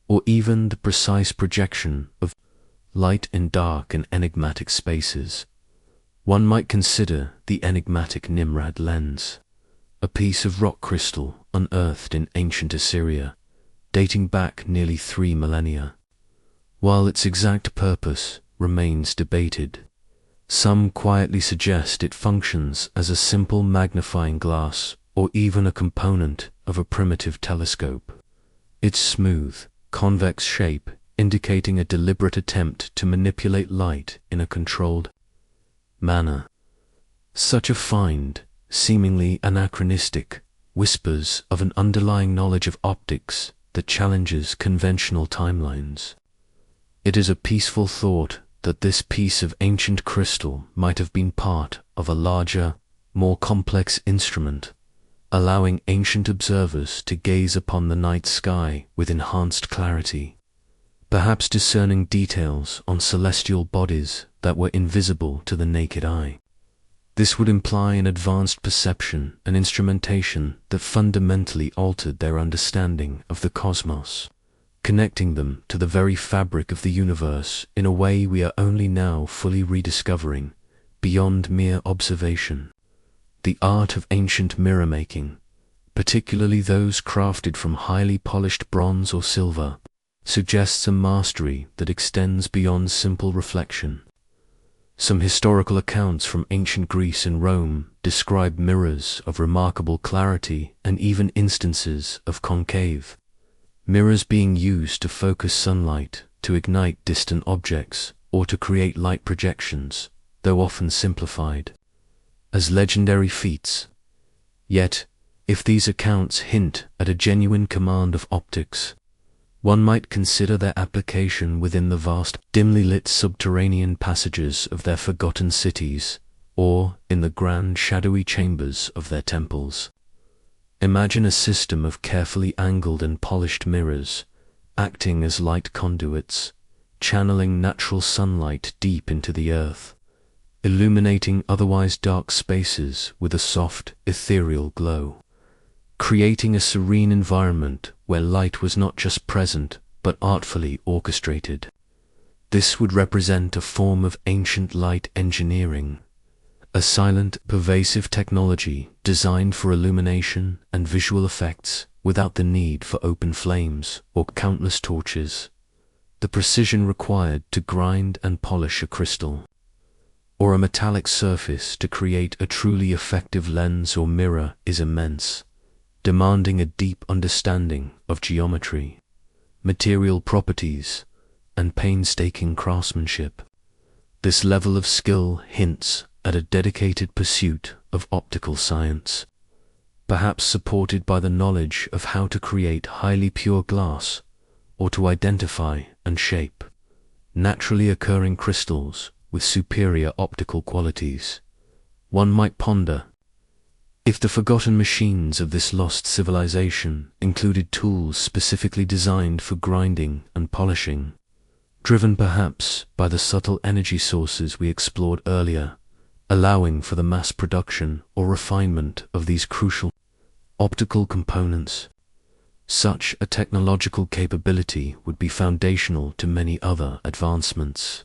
or even the precise projection of light in dark and enigmatic spaces. One might consider the enigmatic Nimrod lens, a piece of rock crystal unearthed in ancient Assyria, dating back nearly 3 millennia. While its exact purpose remains debated, some quietly suggest it functions as a simple magnifying glass or even a component of a primitive telescope, its smooth, convex shape indicating a deliberate attempt to manipulate light in a controlled manner. Such a find, seemingly anachronistic, whispers of an underlying knowledge of optics that challenges conventional timelines. It is a peaceful thought that this piece of ancient crystal might have been part of a larger, more complex instrument, allowing ancient observers to gaze upon the night sky with enhanced clarity, perhaps discerning details on celestial bodies that were invisible to the naked eye. This would imply an advanced perception and instrumentation that fundamentally altered their understanding of the cosmos, connecting them to the very fabric of the universe in a way we are only now fully rediscovering, beyond mere observation. The art of ancient mirror making, particularly those crafted from highly polished bronze or silver, suggests a mastery that extends beyond simple reflection. Some historical accounts from ancient Greece and Rome describe mirrors of remarkable clarity and even instances of concave mirrors being used to focus sunlight, to ignite distant objects, or to create light projections, though often simplified, as legendary feats. Yet, if these accounts hint at a genuine command of optics, one might consider their application within the vast, dimly lit subterranean passages of their forgotten cities, or in the grand shadowy chambers of their temples. Imagine a system of carefully angled and polished mirrors, acting as light conduits, channeling natural sunlight deep into the earth, illuminating otherwise dark spaces with a soft, ethereal glow, creating a serene environment where light was not just present, but artfully orchestrated. This would represent a form of ancient light engineering, a silent, pervasive technology designed for illumination and visual effects without the need for open flames or countless torches. The precision required to grind and polish a crystal, or a metallic surface to create a truly effective lens or mirror, is immense, demanding a deep understanding of geometry, material properties, and painstaking craftsmanship. This level of skill hints at a dedicated pursuit of optical science, perhaps supported by the knowledge of how to create highly pure glass, or to identify and shape naturally occurring crystals with superior optical qualities. One might ponder if the forgotten machines of this lost civilization included tools specifically designed for grinding and polishing, driven perhaps by the subtle energy sources we explored earlier, allowing for the mass production or refinement of these crucial optical components. Such a technological capability would be foundational to many other advancements,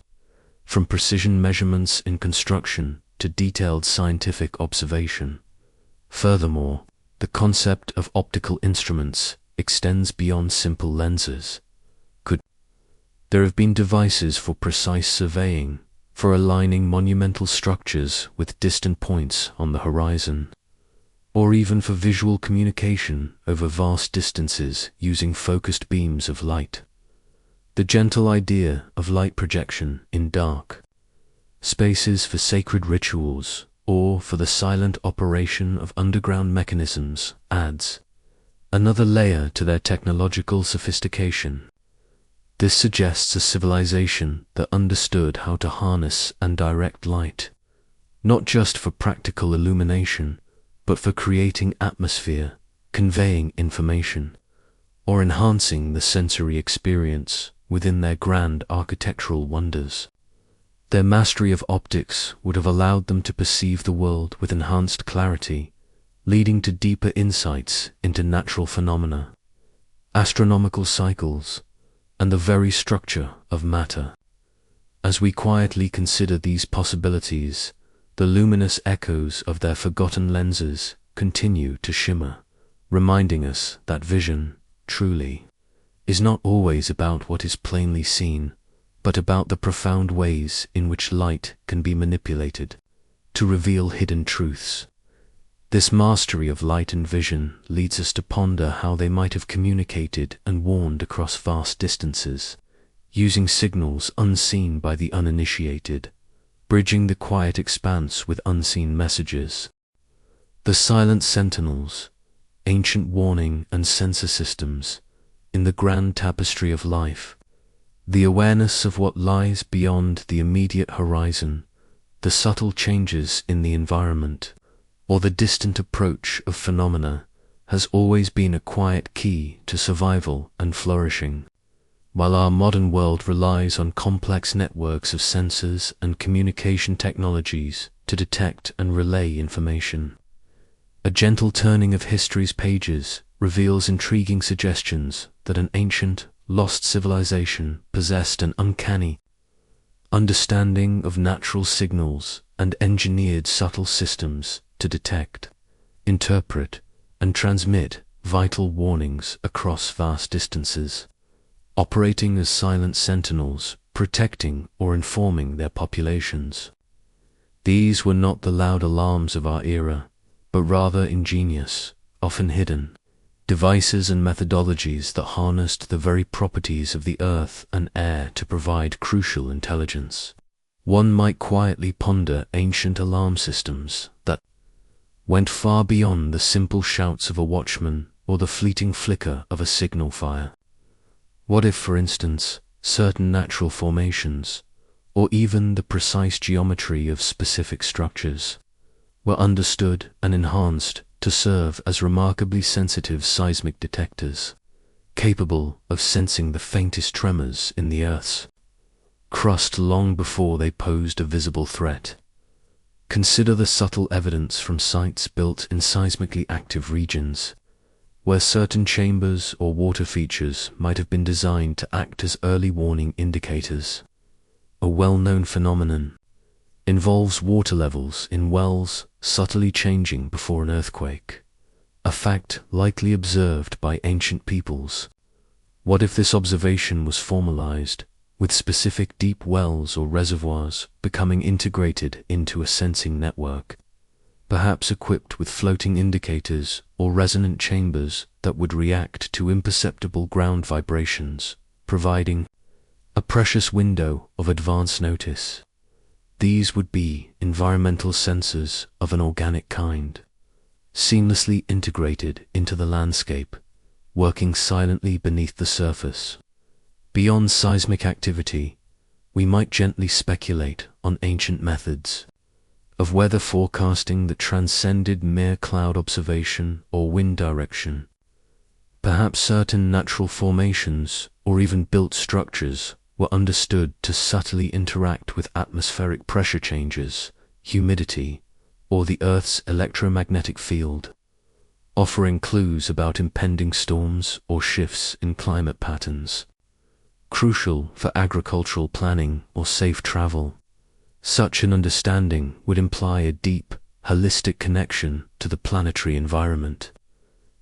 from precision measurements in construction to detailed scientific observation. Furthermore, the concept of optical instruments extends beyond simple lenses. There have been devices for precise surveying, for aligning monumental structures with distant points on the horizon. or even for visual communication over vast distances using focused beams of light. The gentle idea of light projection in dark spaces for sacred rituals or for the silent operation of underground mechanisms adds another layer to their technological sophistication. This suggests a civilization that understood how to harness and direct light, not just for practical illumination, but for creating atmosphere, conveying information, or enhancing the sensory experience within their grand architectural wonders. Their mastery of optics would have allowed them to perceive the world with enhanced clarity, leading to deeper insights into natural phenomena, astronomical cycles, and the very structure of matter. As we quietly consider these possibilities, the luminous echoes of their forgotten lenses continue to shimmer, reminding us that vision, truly, is not always about what is plainly seen, but about the profound ways in which light can be manipulated to reveal hidden truths. This mastery of light and vision leads us to ponder how they might have communicated and warned across vast distances, using signals unseen by the uninitiated, bridging the quiet expanse with unseen messages. The silent sentinels, ancient warning and sensor systems, in the grand tapestry of life, the awareness of what lies beyond the immediate horizon, the subtle changes in the environment, or the distant approach of phenomena, has always been a quiet key to survival and flourishing. While our modern world relies on complex networks of sensors and communication technologies to detect and relay information, a gentle turning of history's pages reveals intriguing suggestions that an ancient, lost civilization possessed an uncanny understanding of natural signals and engineered subtle systems to detect, interpret, and transmit vital warnings across vast distances, operating as silent sentinels, protecting or informing their populations. These were not the loud alarms of our era, but rather ingenious, often hidden, devices and methodologies that harnessed the very properties of the earth and air to provide crucial intelligence. One might quietly ponder ancient alarm systems that went far beyond the simple shouts of a watchman or the fleeting flicker of a signal fire. What if, for instance, certain natural formations, or even the precise geometry of specific structures, were understood and enhanced to serve as remarkably sensitive seismic detectors, capable of sensing the faintest tremors in the Earth's crust long before they posed a visible threat? Consider the subtle evidence from sites built in seismically active regions, where certain chambers or water features might have been designed to act as early warning indicators. A well-known phenomenon involves water levels in wells subtly changing before an earthquake, a fact likely observed by ancient peoples. What if this observation was formalized, with specific deep wells or reservoirs becoming integrated into a sensing network, perhaps equipped with floating indicators or resonant chambers that would react to imperceptible ground vibrations, providing a precious window of advance notice? These would be environmental sensors of an organic kind, seamlessly integrated into the landscape, working silently beneath the surface. Beyond seismic activity, we might gently speculate on ancient methods of weather forecasting that transcended mere cloud observation or wind direction. Perhaps certain natural formations or even built structures were understood to subtly interact with atmospheric pressure changes, humidity, or the Earth's electromagnetic field, offering clues about impending storms or shifts in climate patterns. Crucial for agricultural planning or safe travel, such an understanding would imply a deep, holistic connection to the planetary environment,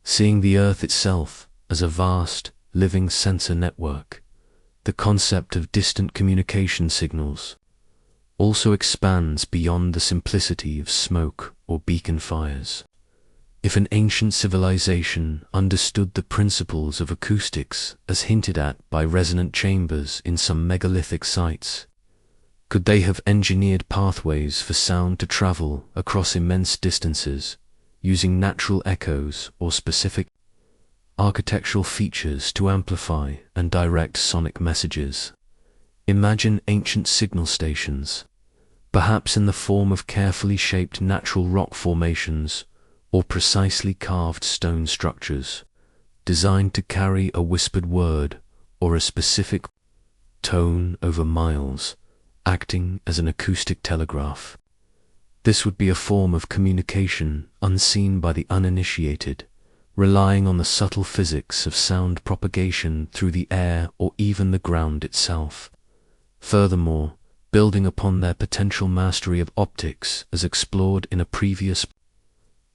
seeing the Earth itself as a vast, living sensor network. The concept of distant communication signals also expands beyond the simplicity of smoke or beacon fires. If an ancient civilization understood the principles of acoustics as hinted at by resonant chambers in some megalithic sites, could they have engineered pathways for sound to travel across immense distances, using natural echoes or specific architectural features to amplify and direct sonic messages? Imagine ancient signal stations, perhaps in the form of carefully shaped natural rock formations or precisely carved stone structures, designed to carry a whispered word or a specific tone over miles, acting as an acoustic telegraph. This would be a form of communication unseen by the uninitiated, relying on the subtle physics of sound propagation through the air or even the ground itself. Furthermore, building upon their potential mastery of optics as explored in a previous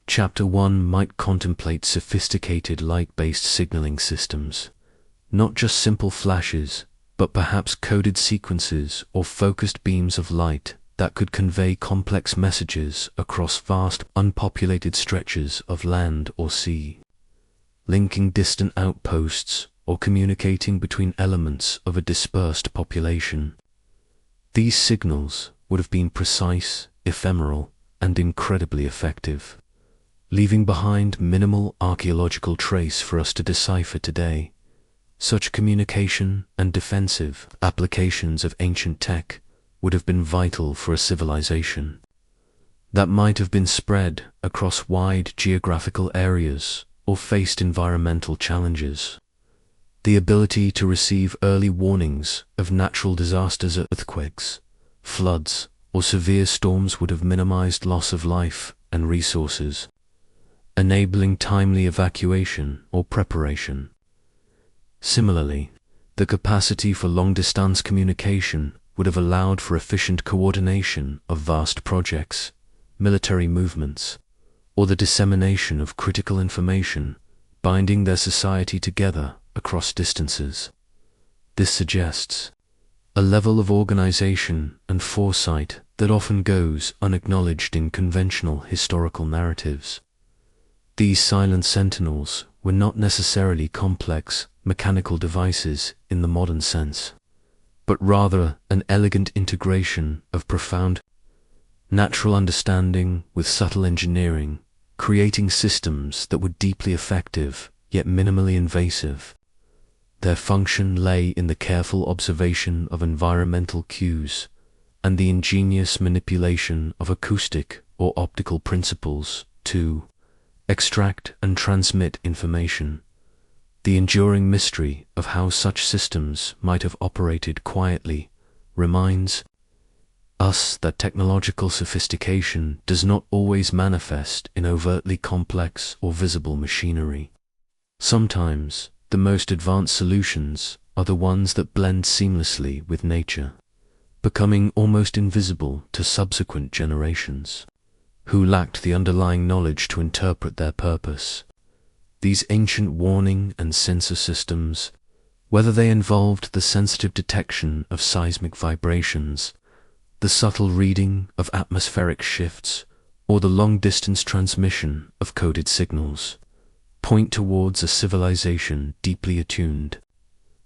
chapter, one might contemplate sophisticated light-based signaling systems, not just simple flashes, but perhaps coded sequences or focused beams of light that could convey complex messages across vast, unpopulated stretches of land or sea, linking distant outposts or communicating between elements of a dispersed population. These signals would have been precise, ephemeral, and incredibly effective, leaving behind minimal archaeological trace for us to decipher today. Such communication and defensive applications of ancient tech would have been vital for a civilization that might have been spread across wide geographical areas or faced environmental challenges. The ability to receive early warnings of natural disasters, earthquakes, floods, or severe storms would have minimized loss of life and resources, enabling timely evacuation or preparation. Similarly, the capacity for long-distance communication would have allowed for efficient coordination of vast projects, military movements, or the dissemination of critical information, binding their society together across distances. This suggests a level of organization and foresight that often goes unacknowledged in conventional historical narratives. These silent sentinels were not necessarily complex mechanical devices in the modern sense, but rather an elegant integration of profound natural understanding with subtle engineering, creating systems that were deeply effective yet minimally invasive. Their function lay in the careful observation of environmental cues and the ingenious manipulation of acoustic or optical principles to extract and transmit information. The enduring mystery of how such systems might have operated quietly reminds us that technological sophistication does not always manifest in overtly complex or visible machinery. Sometimes, the most advanced solutions are the ones that blend seamlessly with nature, becoming almost invisible to subsequent generations, who lacked the underlying knowledge to interpret their purpose. These ancient warning and sensor systems, whether they involved the sensitive detection of seismic vibrations, the subtle reading of atmospheric shifts, or the long-distance transmission of coded signals, point towards a civilization deeply attuned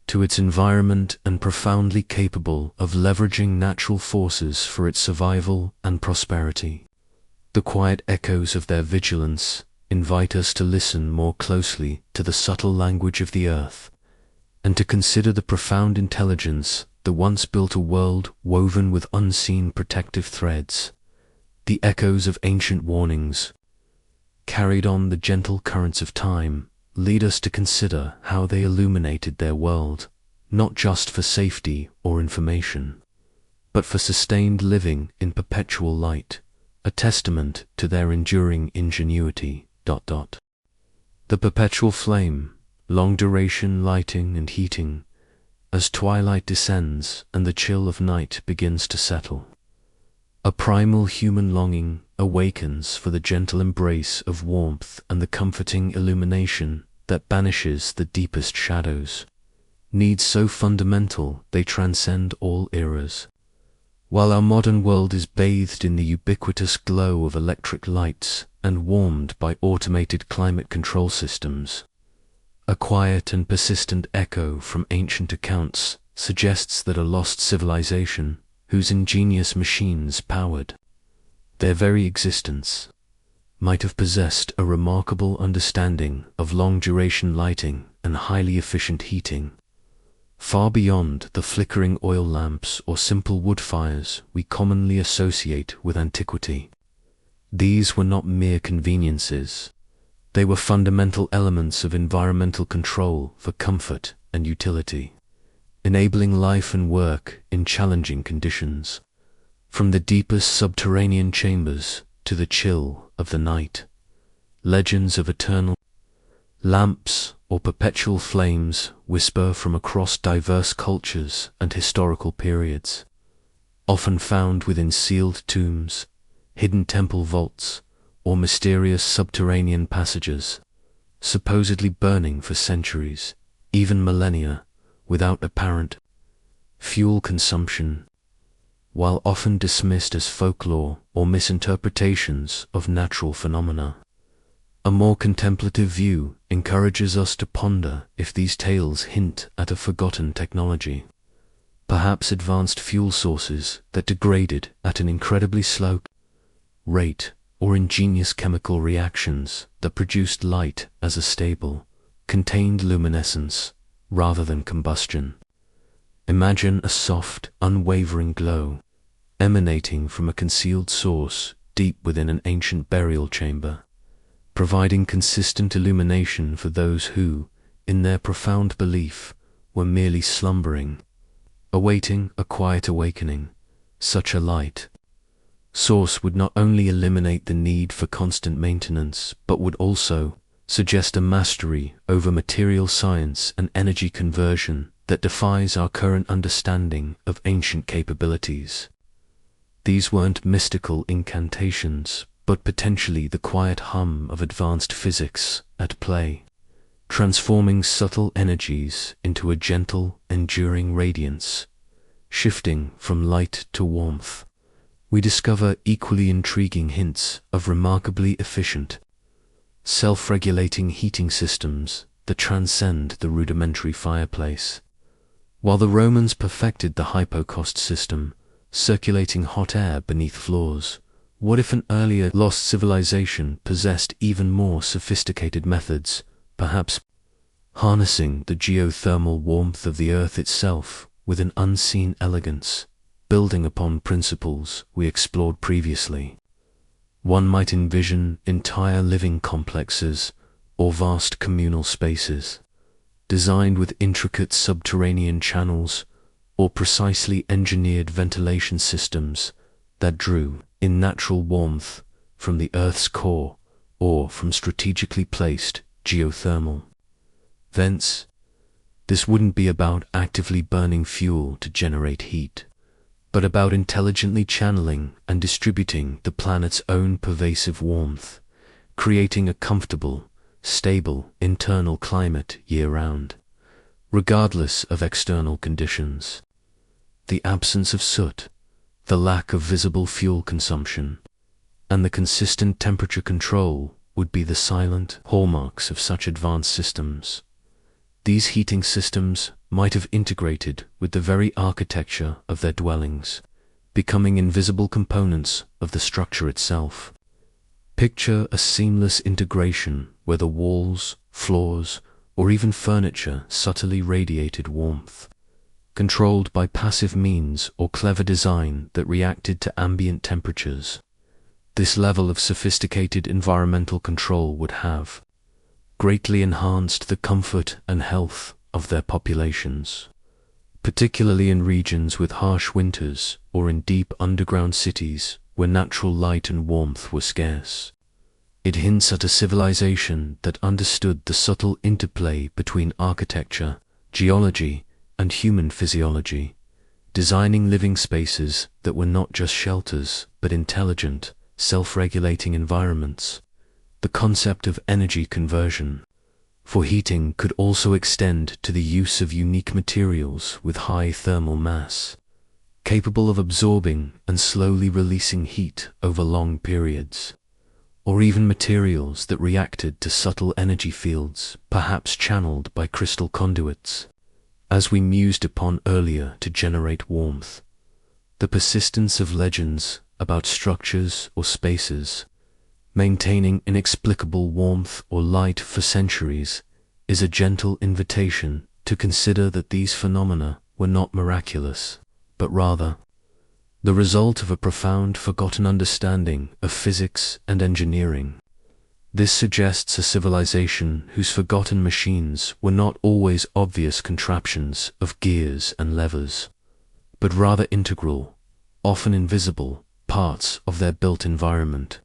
to its environment and profoundly capable of leveraging natural forces for its survival and prosperity. The quiet echoes of their vigilance invite us to listen more closely to the subtle language of the earth, and to consider the profound intelligence that once built a world woven with unseen protective threads. The echoes of ancient warnings, carried on the gentle currents of time, lead us to consider how they illuminated their world, not just for safety or information, but for sustained living in perpetual light, a testament to their enduring ingenuity. The perpetual flame, long-duration lighting and heating, as twilight descends and the chill of night begins to settle. A primal human longing awakens for the gentle embrace of warmth and the comforting illumination that banishes the deepest shadows. Needs so fundamental they transcend all eras. While our modern world is bathed in the ubiquitous glow of electric lights and warmed by automated climate control systems, a quiet and persistent echo from ancient accounts suggests that a lost civilization, whose ingenious machines powered their very existence, might have possessed a remarkable understanding of long-duration lighting and highly efficient heating, far beyond the flickering oil lamps or simple wood fires we commonly associate with antiquity. These were not mere conveniences. They were fundamental elements of environmental control for comfort and utility, enabling life and work in challenging conditions. From the deepest subterranean chambers to the chill of the night, legends of eternal lamps or perpetual flames whisper from across diverse cultures and historical periods, often found within sealed tombs, hidden temple vaults, or mysterious subterranean passages, supposedly burning for centuries, even millennia, without apparent fuel consumption. While often dismissed as folklore or misinterpretations of natural phenomena, a more contemplative view encourages us to ponder if these tales hint at a forgotten technology, perhaps advanced fuel sources that degraded at an incredibly slow rate, or ingenious chemical reactions that produced light as a stable, contained luminescence rather than combustion. Imagine a soft, unwavering glow emanating from a concealed source deep within an ancient burial chamber, providing consistent illumination for those who, in their profound belief, were merely slumbering, awaiting a quiet awakening. Such a light source would not only eliminate the need for constant maintenance, but would also suggest a mastery over material science and energy conversion that defies our current understanding of ancient capabilities. These weren't mystical incantations, but potentially the quiet hum of advanced physics at play, transforming subtle energies into a gentle, enduring radiance. Shifting from light to warmth, we discover equally intriguing hints of remarkably efficient, self-regulating heating systems that transcend the rudimentary fireplace. While the Romans perfected the hypocaust system, circulating hot air beneath floors, what if an earlier lost civilization possessed even more sophisticated methods, perhaps harnessing the geothermal warmth of the earth itself with an unseen elegance, building upon principles we explored previously? One might envision entire living complexes or vast communal spaces, designed with intricate subterranean channels or precisely engineered ventilation systems that drew in natural warmth from the Earth's core or from strategically placed geothermal vents. This wouldn't be about actively burning fuel to generate heat, but about intelligently channeling and distributing the planet's own pervasive warmth, creating a comfortable, stable internal climate year-round, regardless of external conditions. The absence of soot, the lack of visible fuel consumption, and the consistent temperature control would be the silent hallmarks of such advanced systems. These heating systems might have integrated with the very architecture of their dwellings, becoming invisible components of the structure itself. Picture a seamless integration where the walls, floors, or even furniture subtly radiated warmth, controlled by passive means or clever design that reacted to ambient temperatures. This level of sophisticated environmental control would have greatly enhanced the comfort and health of their populations, particularly in regions with harsh winters or in deep underground cities where natural light and warmth were scarce. It hints at a civilization that understood the subtle interplay between architecture, geology, and human physiology, designing living spaces that were not just shelters, but intelligent, self-regulating environments. The concept of energy conversion for heating could also extend to the use of unique materials with high thermal mass, capable of absorbing and slowly releasing heat over long periods, or even materials that reacted to subtle energy fields, perhaps channeled by crystal conduits, as we mused upon earlier, to generate warmth. The persistence of legends about structures or spaces maintaining inexplicable warmth or light for centuries is a gentle invitation to consider that these phenomena were not miraculous, but rather the result of a profound forgotten understanding of physics and engineering. This suggests a civilization whose forgotten machines were not always obvious contraptions of gears and levers, but rather integral, often invisible, parts of their built environment,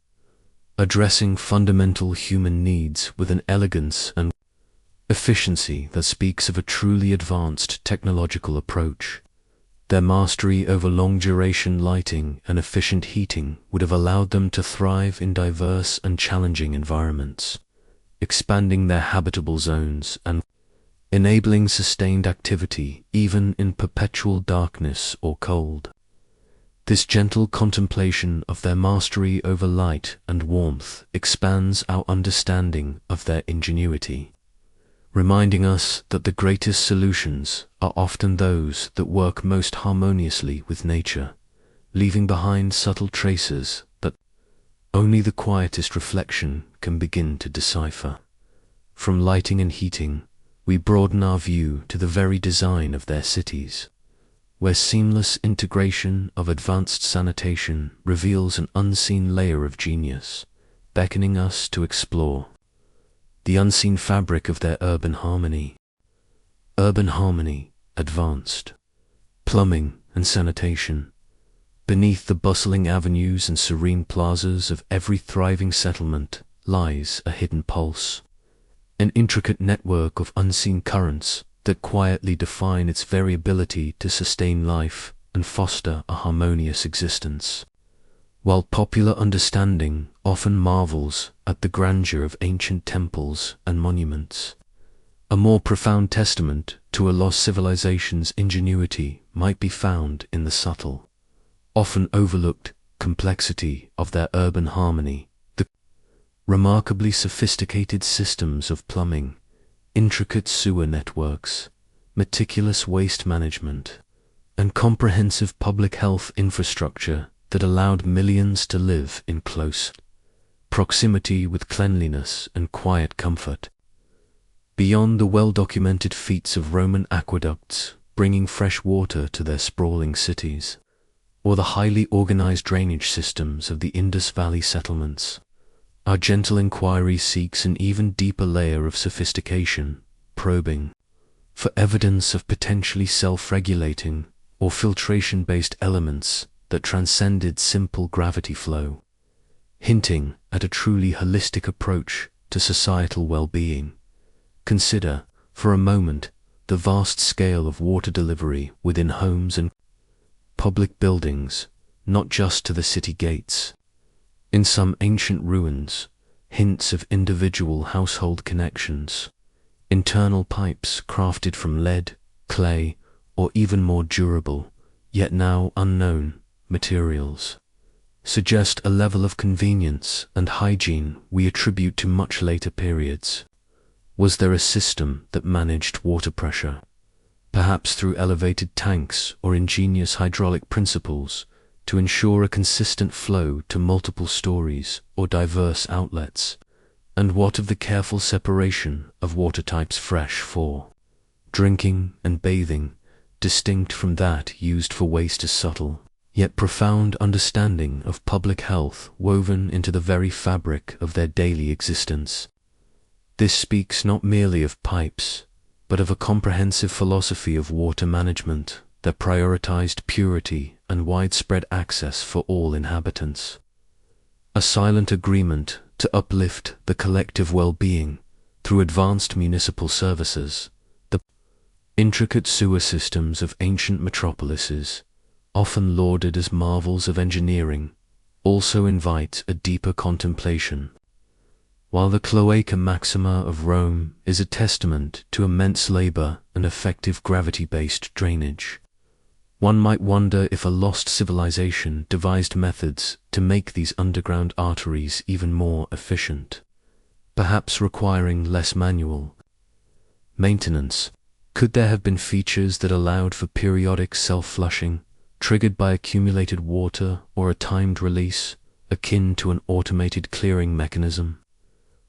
addressing fundamental human needs with an elegance and efficiency that speaks of a truly advanced technological approach. Their mastery over long-duration lighting and efficient heating would have allowed them to thrive in diverse and challenging environments, expanding their habitable zones and enabling sustained activity even in perpetual darkness or cold. This gentle contemplation of their mastery over light and warmth expands our understanding of their ingenuity, reminding us that the greatest solutions are often those that work most harmoniously with nature, leaving behind subtle traces that only the quietest reflection can begin to decipher. From lighting and heating, we broaden our view to the very design of their cities, where seamless integration of advanced sanitation reveals an unseen layer of genius, beckoning us to explore the unseen fabric of their urban harmony. Urban harmony, advanced plumbing and sanitation. Beneath the bustling avenues and serene plazas of every thriving settlement lies a hidden pulse, an intricate network of unseen currents that quietly define its very ability to sustain life and foster a harmonious existence. While popular understanding often marvels at the grandeur of ancient temples and monuments, a more profound testament to a lost civilization's ingenuity might be found in the subtle, often overlooked complexity of their urban harmony, the remarkably sophisticated systems of plumbing, intricate sewer networks, meticulous waste management, and comprehensive public health infrastructure that allowed millions to live in close proximity with cleanliness and quiet comfort. Beyond the well-documented feats of Roman aqueducts bringing fresh water to their sprawling cities, or the highly organized drainage systems of the Indus Valley settlements, our gentle inquiry seeks an even deeper layer of sophistication, probing for evidence of potentially self-regulating or filtration-based elements that transcended simple gravity flow, hinting at a truly holistic approach to societal well-being. Consider, for a moment, the vast scale of water delivery within homes and public buildings, not just to the city gates. In some ancient ruins, hints of individual household connections, internal pipes crafted from lead, clay, or even more durable, yet now unknown, materials, suggest a level of convenience and hygiene we attribute to much later periods. Was there a system that managed water pressure, perhaps through elevated tanks or ingenious hydraulic principles, to ensure a consistent flow to multiple stories or diverse outlets? And what of the careful separation of water types fresh for drinking and bathing, distinct from that used for waste? A subtle, yet profound understanding of public health woven into the very fabric of their daily existence. This speaks not merely of pipes, but of a comprehensive philosophy of water management that prioritized purity and widespread access for all inhabitants. A silent agreement to uplift the collective well-being through advanced municipal services. The intricate sewer systems of ancient metropolises, often lauded as marvels of engineering, also invite a deeper contemplation. While the Cloaca Maxima of Rome is a testament to immense labor and effective gravity-based drainage, One might wonder if a lost civilization devised methods to make these underground arteries even more efficient, perhaps requiring less manual maintenance. Could there have been features that allowed for periodic self-flushing, triggered by accumulated water or a timed release, akin to an automated clearing mechanism?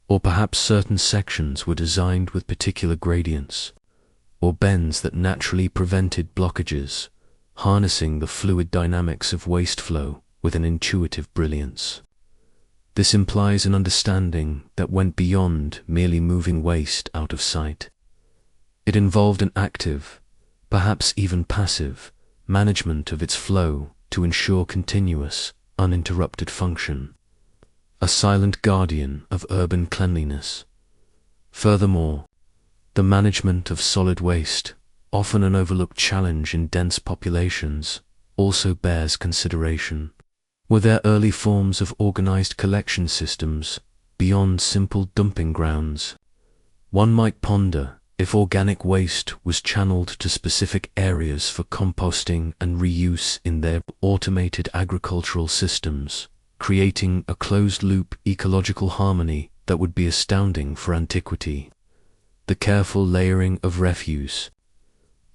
Or perhaps certain sections were designed with particular gradients, or bends that naturally prevented blockages, harnessing the fluid dynamics of waste flow with an intuitive brilliance. This implies an understanding that went beyond merely moving waste out of sight. It involved an active, perhaps even passive, management of its flow to ensure continuous, uninterrupted function, a silent guardian of urban cleanliness. Furthermore, the management of solid waste, often an overlooked challenge in dense populations, also bears consideration. Were there early forms of organized collection systems beyond simple dumping grounds? One might ponder if organic waste was channeled to specific areas for composting and reuse in their automated agricultural systems, creating a closed-loop ecological harmony that would be astounding for antiquity. The careful layering of refuse,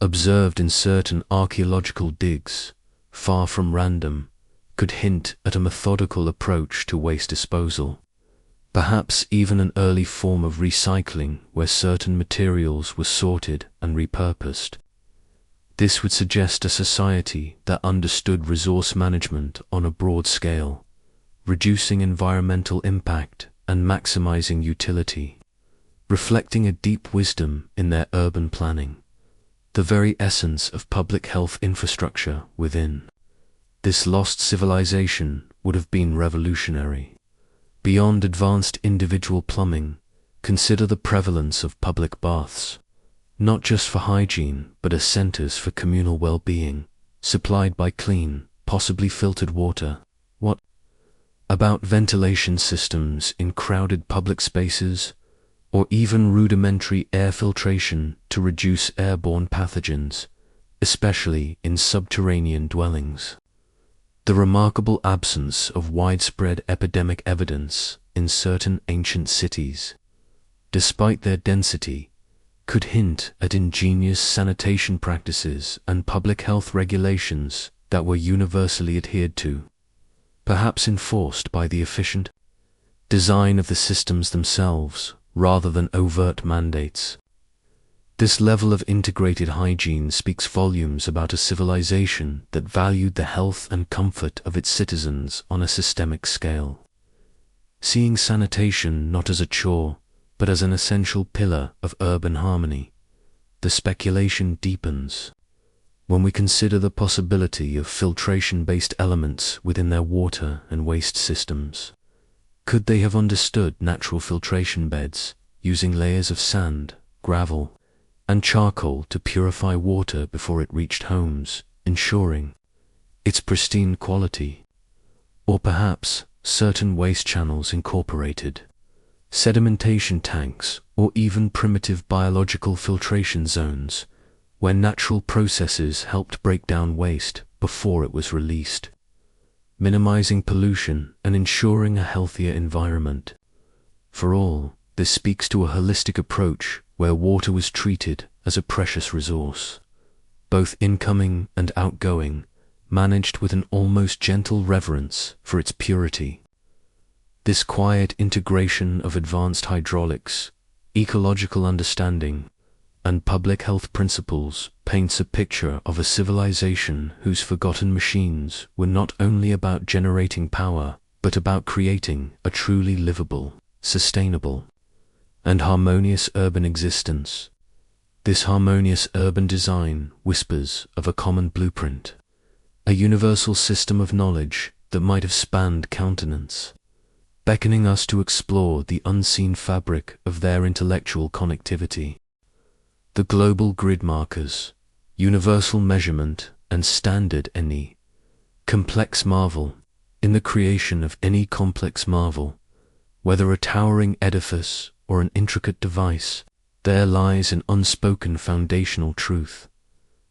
observed in certain archaeological digs, far from random, could hint at a methodical approach to waste disposal. Perhaps even an early form of recycling where certain materials were sorted and repurposed. This would suggest a society that understood resource management on a broad scale, reducing environmental impact and maximizing utility, reflecting a deep wisdom in their urban planning, the very essence of public health infrastructure within. This lost civilization would have been revolutionary. Beyond advanced individual plumbing, consider the prevalence of public baths, not just for hygiene, but as centers for communal well-being, supplied by clean, possibly filtered water. What about ventilation systems in crowded public spaces, or even rudimentary air filtration to reduce airborne pathogens, especially in subterranean dwellings? The remarkable absence of widespread epidemic evidence in certain ancient cities, despite their density, could hint at ingenious sanitation practices and public health regulations that were universally adhered to, perhaps enforced by the efficient design of the systems themselves rather than overt mandates. This level of integrated hygiene speaks volumes about a civilization that valued the health and comfort of its citizens on a systemic scale. Seeing sanitation not as a chore, but as an essential pillar of urban harmony, the speculation deepens. When we consider the possibility of filtration-based elements within their water and waste systems, could they have understood natural filtration beds, using layers of sand, gravel, and charcoal to purify water before it reached homes, ensuring its pristine quality? Or perhaps certain waste channels incorporated sedimentation tanks or even primitive biological filtration zones where natural processes helped break down waste before it was released, minimizing pollution and ensuring a healthier environment. For all, this speaks to a holistic approach where water was treated as a precious resource, both incoming and outgoing, managed with an almost gentle reverence for its purity. This quiet integration of advanced hydraulics, ecological understanding, and public health principles paints a picture of a civilization whose forgotten machines were not only about generating power, but about creating a truly livable, sustainable, and harmonious urban existence. This harmonious urban design whispers of a common blueprint, a universal system of knowledge that might have spanned continents, beckoning us to explore the unseen fabric of their intellectual connectivity. The global grid markers, universal measurement, and standard any complex marvel. In the creation of any complex marvel, whether a towering edifice or an intricate device, there lies an unspoken foundational truth.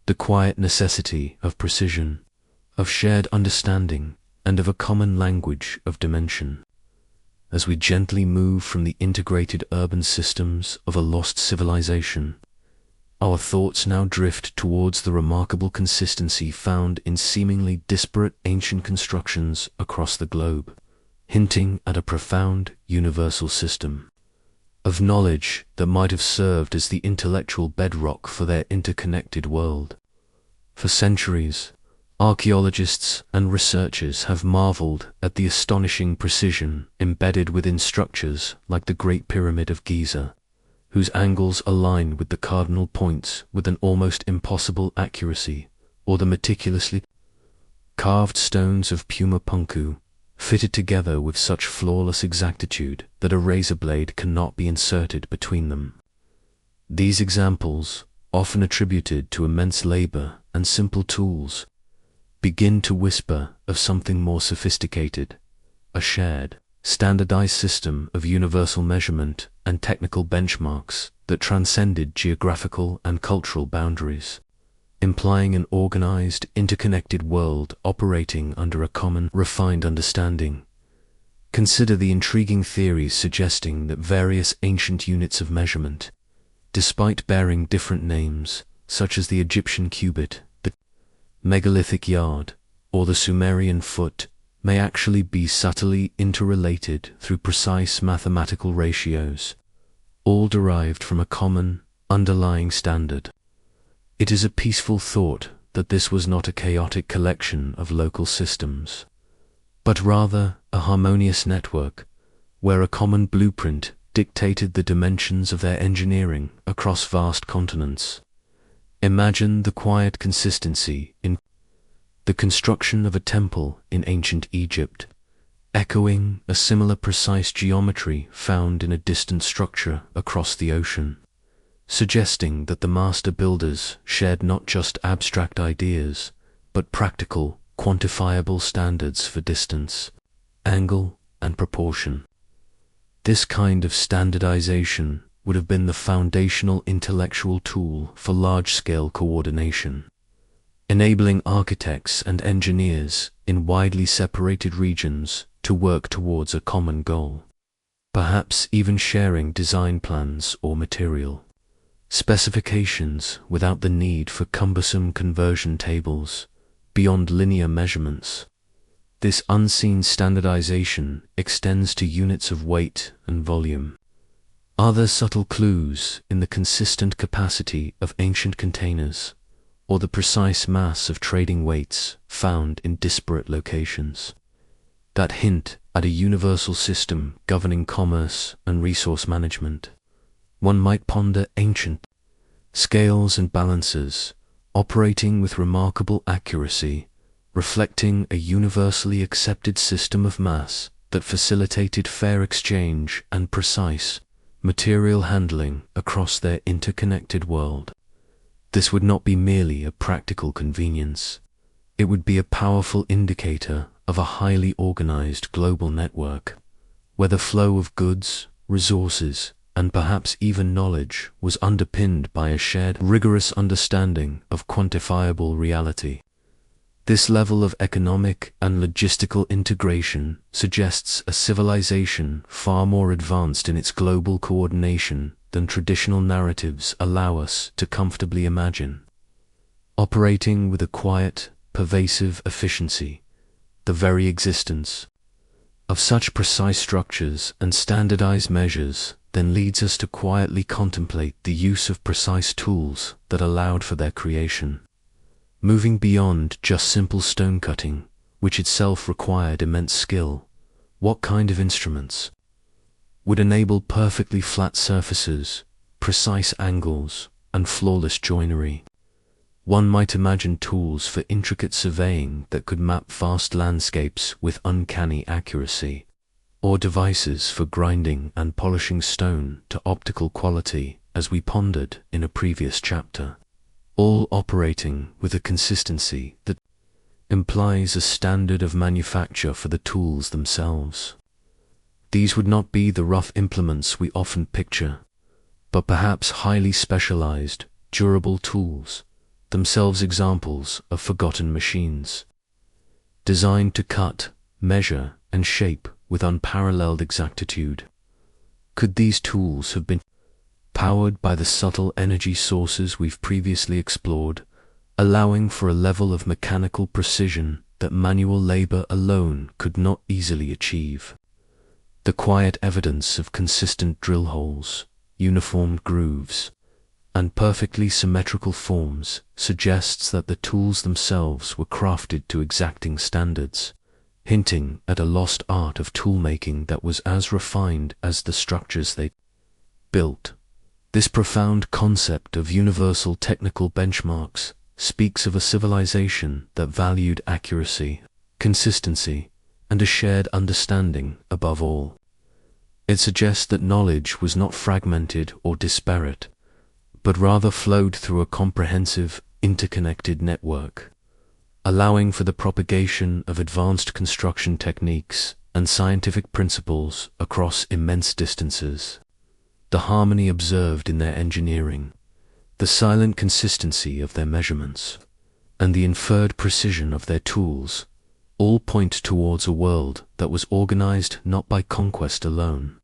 the quiet necessity of precision, of shared understanding, and of a common language of dimension. As we gently move from the integrated urban systems of a lost civilization, our thoughts now drift towards the remarkable consistency found in seemingly disparate ancient constructions across the globe, hinting at a profound universal system of knowledge that might have served as the intellectual bedrock for their interconnected world. For centuries, archaeologists and researchers have marveled at the astonishing precision embedded within structures like the Great Pyramid of Giza, whose angles align with the cardinal points with an almost impossible accuracy, or the meticulously carved stones of Puma Punku, fitted together with such flawless exactitude that a razor blade cannot be inserted between them. These examples, often attributed to immense labor and simple tools, begin to whisper of something more sophisticated, a shared, standardized system of universal measurement and technical benchmarks that transcended geographical and cultural boundaries, implying an organized, interconnected world operating under a common, refined understanding. Consider the intriguing theories suggesting that various ancient units of measurement, despite bearing different names, such as the Egyptian cubit, the megalithic yard, or the Sumerian foot, may actually be subtly interrelated through precise mathematical ratios, all derived from a common, underlying standard. It is a peaceful thought that this was not a chaotic collection of local systems, but rather a harmonious network, where a common blueprint dictated the dimensions of their engineering across vast continents. Imagine the quiet consistency in the construction of a temple in ancient Egypt, echoing a similar precise geometry found in a distant structure across the ocean, suggesting that the master builders shared not just abstract ideas, but practical, quantifiable standards for distance, angle, and proportion. This kind of standardization would have been the foundational intellectual tool for large-scale coordination, enabling architects and engineers in widely separated regions to work towards a common goal, perhaps even sharing design plans or material specifications without the need for cumbersome conversion tables beyond linear measurements. This unseen standardization extends to units of weight and volume. Are there subtle clues in the consistent capacity of ancient containers, or the precise mass of trading weights found in disparate locations, that hint at a universal system governing commerce and resource management? One might ponder ancient scales and balances, operating with remarkable accuracy, reflecting a universally accepted system of mass that facilitated fair exchange and precise material handling across their interconnected world. This would not be merely a practical convenience. It would be a powerful indicator of a highly organized global network, where the flow of goods, resources, and perhaps even knowledge was underpinned by a shared, rigorous understanding of quantifiable reality. This level of economic and logistical integration suggests a civilization far more advanced in its global coordination than traditional narratives allow us to comfortably imagine. Operating with a quiet, pervasive efficiency, the very existence of such precise structures and standardized measures then leads us to quietly contemplate the use of precise tools that allowed for their creation. Moving beyond just simple stone cutting, which itself required immense skill, what kind of instruments would enable perfectly flat surfaces, precise angles, and flawless joinery? One might imagine tools for intricate surveying that could map vast landscapes with uncanny accuracy, or devices for grinding and polishing stone to optical quality, as we pondered in a previous chapter, all operating with a consistency that implies a standard of manufacture for the tools themselves. These would not be the rough implements we often picture, but perhaps highly specialized, durable tools themselves examples of forgotten machines, designed to cut, measure, and shape with unparalleled exactitude. Could these tools have been powered by the subtle energy sources we've previously explored, allowing for a level of mechanical precision that manual labor alone could not easily achieve? The quiet evidence of consistent drill holes, uniformed grooves, and perfectly symmetrical forms suggests that the tools themselves were crafted to exacting standards, hinting at a lost art of toolmaking that was as refined as the structures they built. This profound concept of universal technical benchmarks speaks of a civilization that valued accuracy, consistency, and a shared understanding above all. It suggests that knowledge was not fragmented or disparate, but rather flowed through a comprehensive, interconnected network, allowing for the propagation of advanced construction techniques and scientific principles across immense distances. The harmony observed in their engineering, the silent consistency of their measurements, and the inferred precision of their tools all point towards a world that was organized not by conquest alone,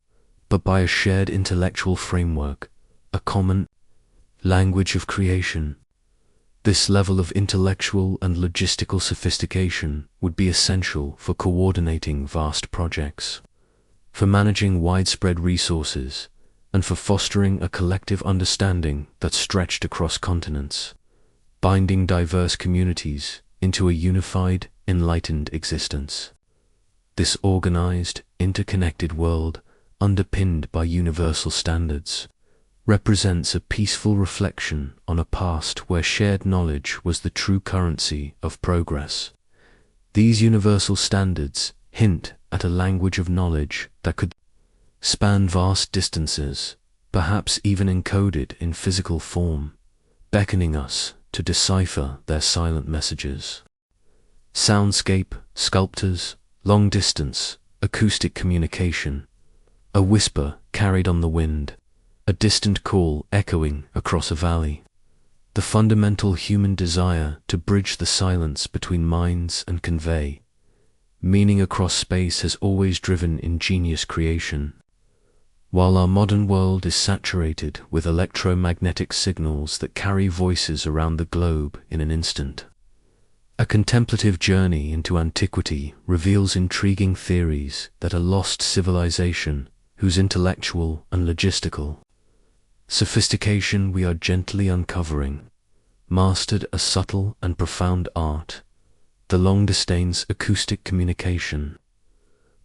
but by a shared intellectual framework, a common language of creation. This level of intellectual and logistical sophistication would be essential for coordinating vast projects, for managing widespread resources, and for fostering a collective understanding that stretched across continents, binding diverse communities into a unified, enlightened existence. This organized, interconnected world, underpinned by universal standards, represents a peaceful reflection on a past where shared knowledge was the true currency of progress. These universal standards hint at a language of knowledge that could span vast distances, perhaps even encoded in physical form, beckoning us to decipher their silent messages. Soundscape, sculptors, long-distance, acoustic communication, a whisper carried on the wind, a distant call echoing across a valley. The fundamental human desire to bridge the silence between minds and convey meaning across space has always driven ingenious creation. While our modern world is saturated with electromagnetic signals that carry voices around the globe in an instant, a contemplative journey into antiquity reveals intriguing theories that a lost civilization, whose intellectual and logistical sophistication we are gently uncovering, mastered a subtle and profound art, the long-distance acoustic communication,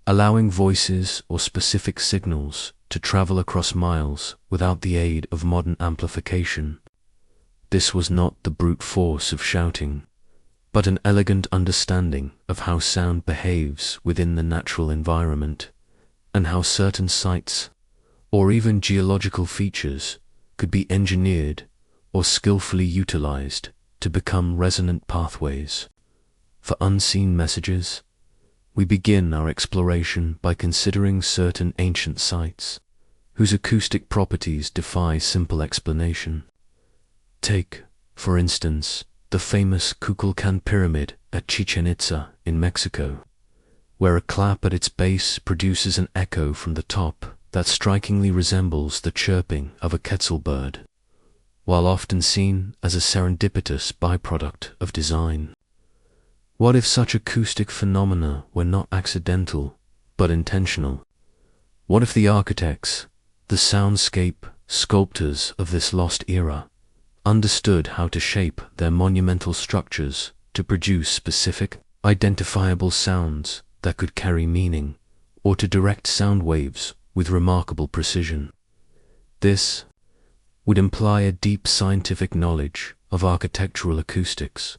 allowing voices or specific signals to travel across miles without the aid of modern amplification. This was not the brute force of shouting, but an elegant understanding of how sound behaves within the natural environment, and how certain sights, or even geological features, could be engineered or skillfully utilized to become resonant pathways for unseen messages. We begin our exploration by considering certain ancient sites whose acoustic properties defy simple explanation. Take, for instance, the famous Kukulkan Pyramid at Chichen Itza in Mexico, where a clap at its base produces an echo from the top that strikingly resembles the chirping of a quetzal bird, while often seen as a serendipitous byproduct of design. What if such acoustic phenomena were not accidental, but intentional? What if the architects, the soundscape sculptors of this lost era, understood how to shape their monumental structures to produce specific, identifiable sounds that could carry meaning, or to direct sound waves with remarkable precision? This would imply a deep scientific knowledge of architectural acoustics,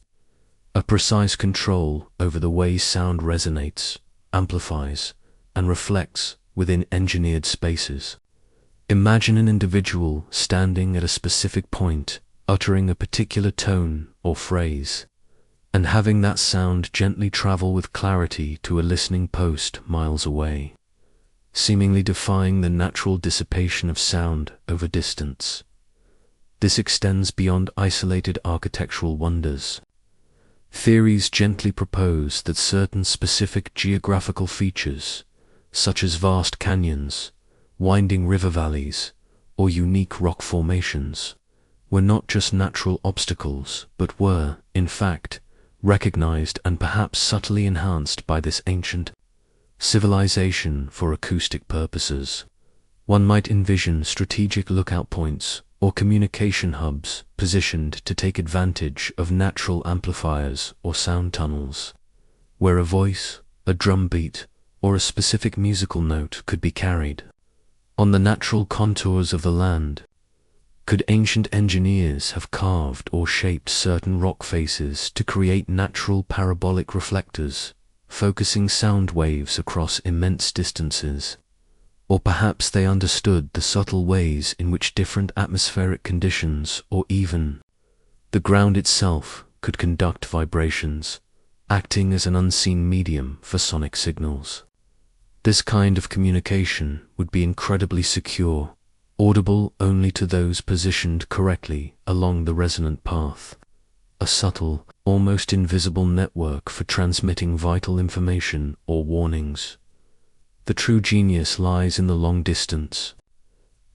a precise control over the way sound resonates, amplifies, and reflects within engineered spaces. Imagine an individual standing at a specific point, uttering a particular tone or phrase, and having that sound gently travel with clarity to a listening post miles away, seemingly defying the natural dissipation of sound over distance. This extends beyond isolated architectural wonders. Theories gently propose that certain specific geographical features, such as vast canyons, winding river valleys, or unique rock formations, were not just natural obstacles, but were, in fact, recognized and perhaps subtly enhanced by this ancient civilization for acoustic purposes. One might envision strategic lookout points or communication hubs positioned to take advantage of natural amplifiers or sound tunnels, where a voice, a drum beat, or a specific musical note could be carried. On the natural contours of the land, could ancient engineers have carved or shaped certain rock faces to create natural parabolic reflectors, focusing sound waves across immense distances? Or perhaps they understood the subtle ways in which different atmospheric conditions, or even the ground itself, could conduct vibrations, acting as an unseen medium for sonic signals. This kind of communication would be incredibly secure, audible only to those positioned correctly along the resonant path, a subtle, almost invisible network for transmitting vital information or warnings. The true genius lies in the long-distance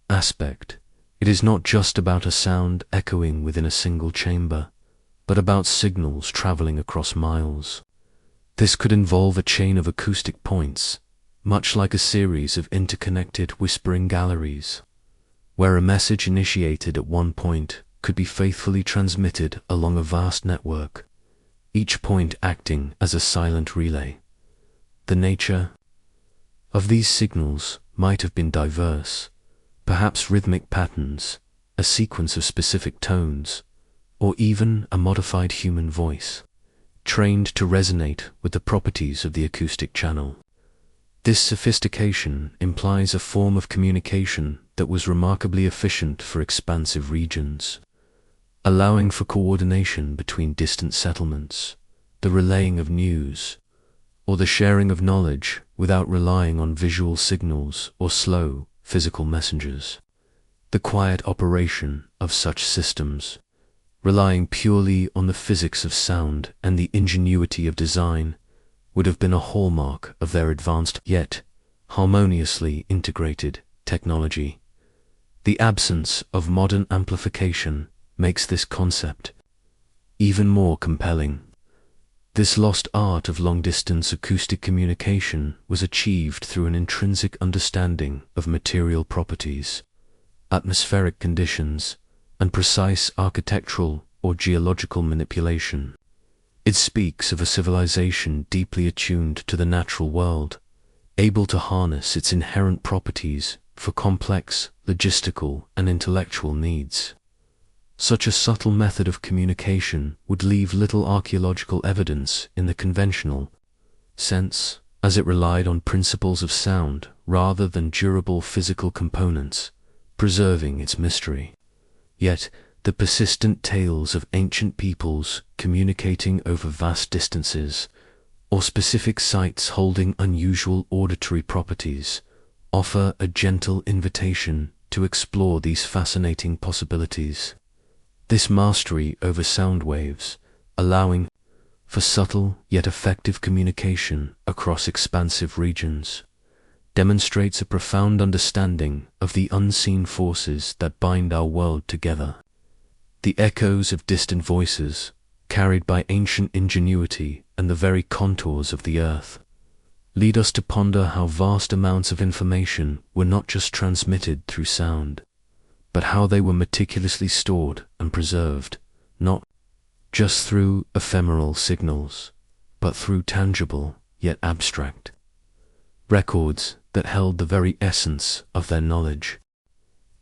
aspect. It is not just about a sound echoing within a single chamber, but about signals traveling across miles. This could involve a chain of acoustic points, much like a series of interconnected whispering galleries, where a message initiated at one point could be faithfully transmitted along a vast network, each point acting as a silent relay. The nature of these signals might have been diverse, perhaps rhythmic patterns, a sequence of specific tones, or even a modified human voice, trained to resonate with the properties of the acoustic channel. This sophistication implies a form of communication that was remarkably efficient for expansive regions, allowing for coordination between distant settlements, the relaying of news, or the sharing of knowledge without relying on visual signals or slow, physical messengers. The quiet operation of such systems, relying purely on the physics of sound and the ingenuity of design, would have been a hallmark of their advanced yet harmoniously integrated technology. The absence of modern amplification makes this concept even more compelling. This lost art of long-distance acoustic communication was achieved through an intrinsic understanding of material properties, atmospheric conditions, and precise architectural or geological manipulation. It speaks of a civilization deeply attuned to the natural world, able to harness its inherent properties for complex, logistical, and intellectual needs. Such a subtle method of communication would leave little archaeological evidence in the conventional sense, as it relied on principles of sound rather than durable physical components, preserving its mystery. Yet, the persistent tales of ancient peoples communicating over vast distances, or specific sites holding unusual auditory properties, offer a gentle invitation to explore these fascinating possibilities. This mastery over sound waves, allowing for subtle yet effective communication across expansive regions, demonstrates a profound understanding of the unseen forces that bind our world together. The echoes of distant voices, carried by ancient ingenuity and the very contours of the earth, lead us to ponder how vast amounts of information were not just transmitted through sound, but how they were meticulously stored and preserved, not just through ephemeral signals, but through tangible yet abstract records that held the very essence of their knowledge.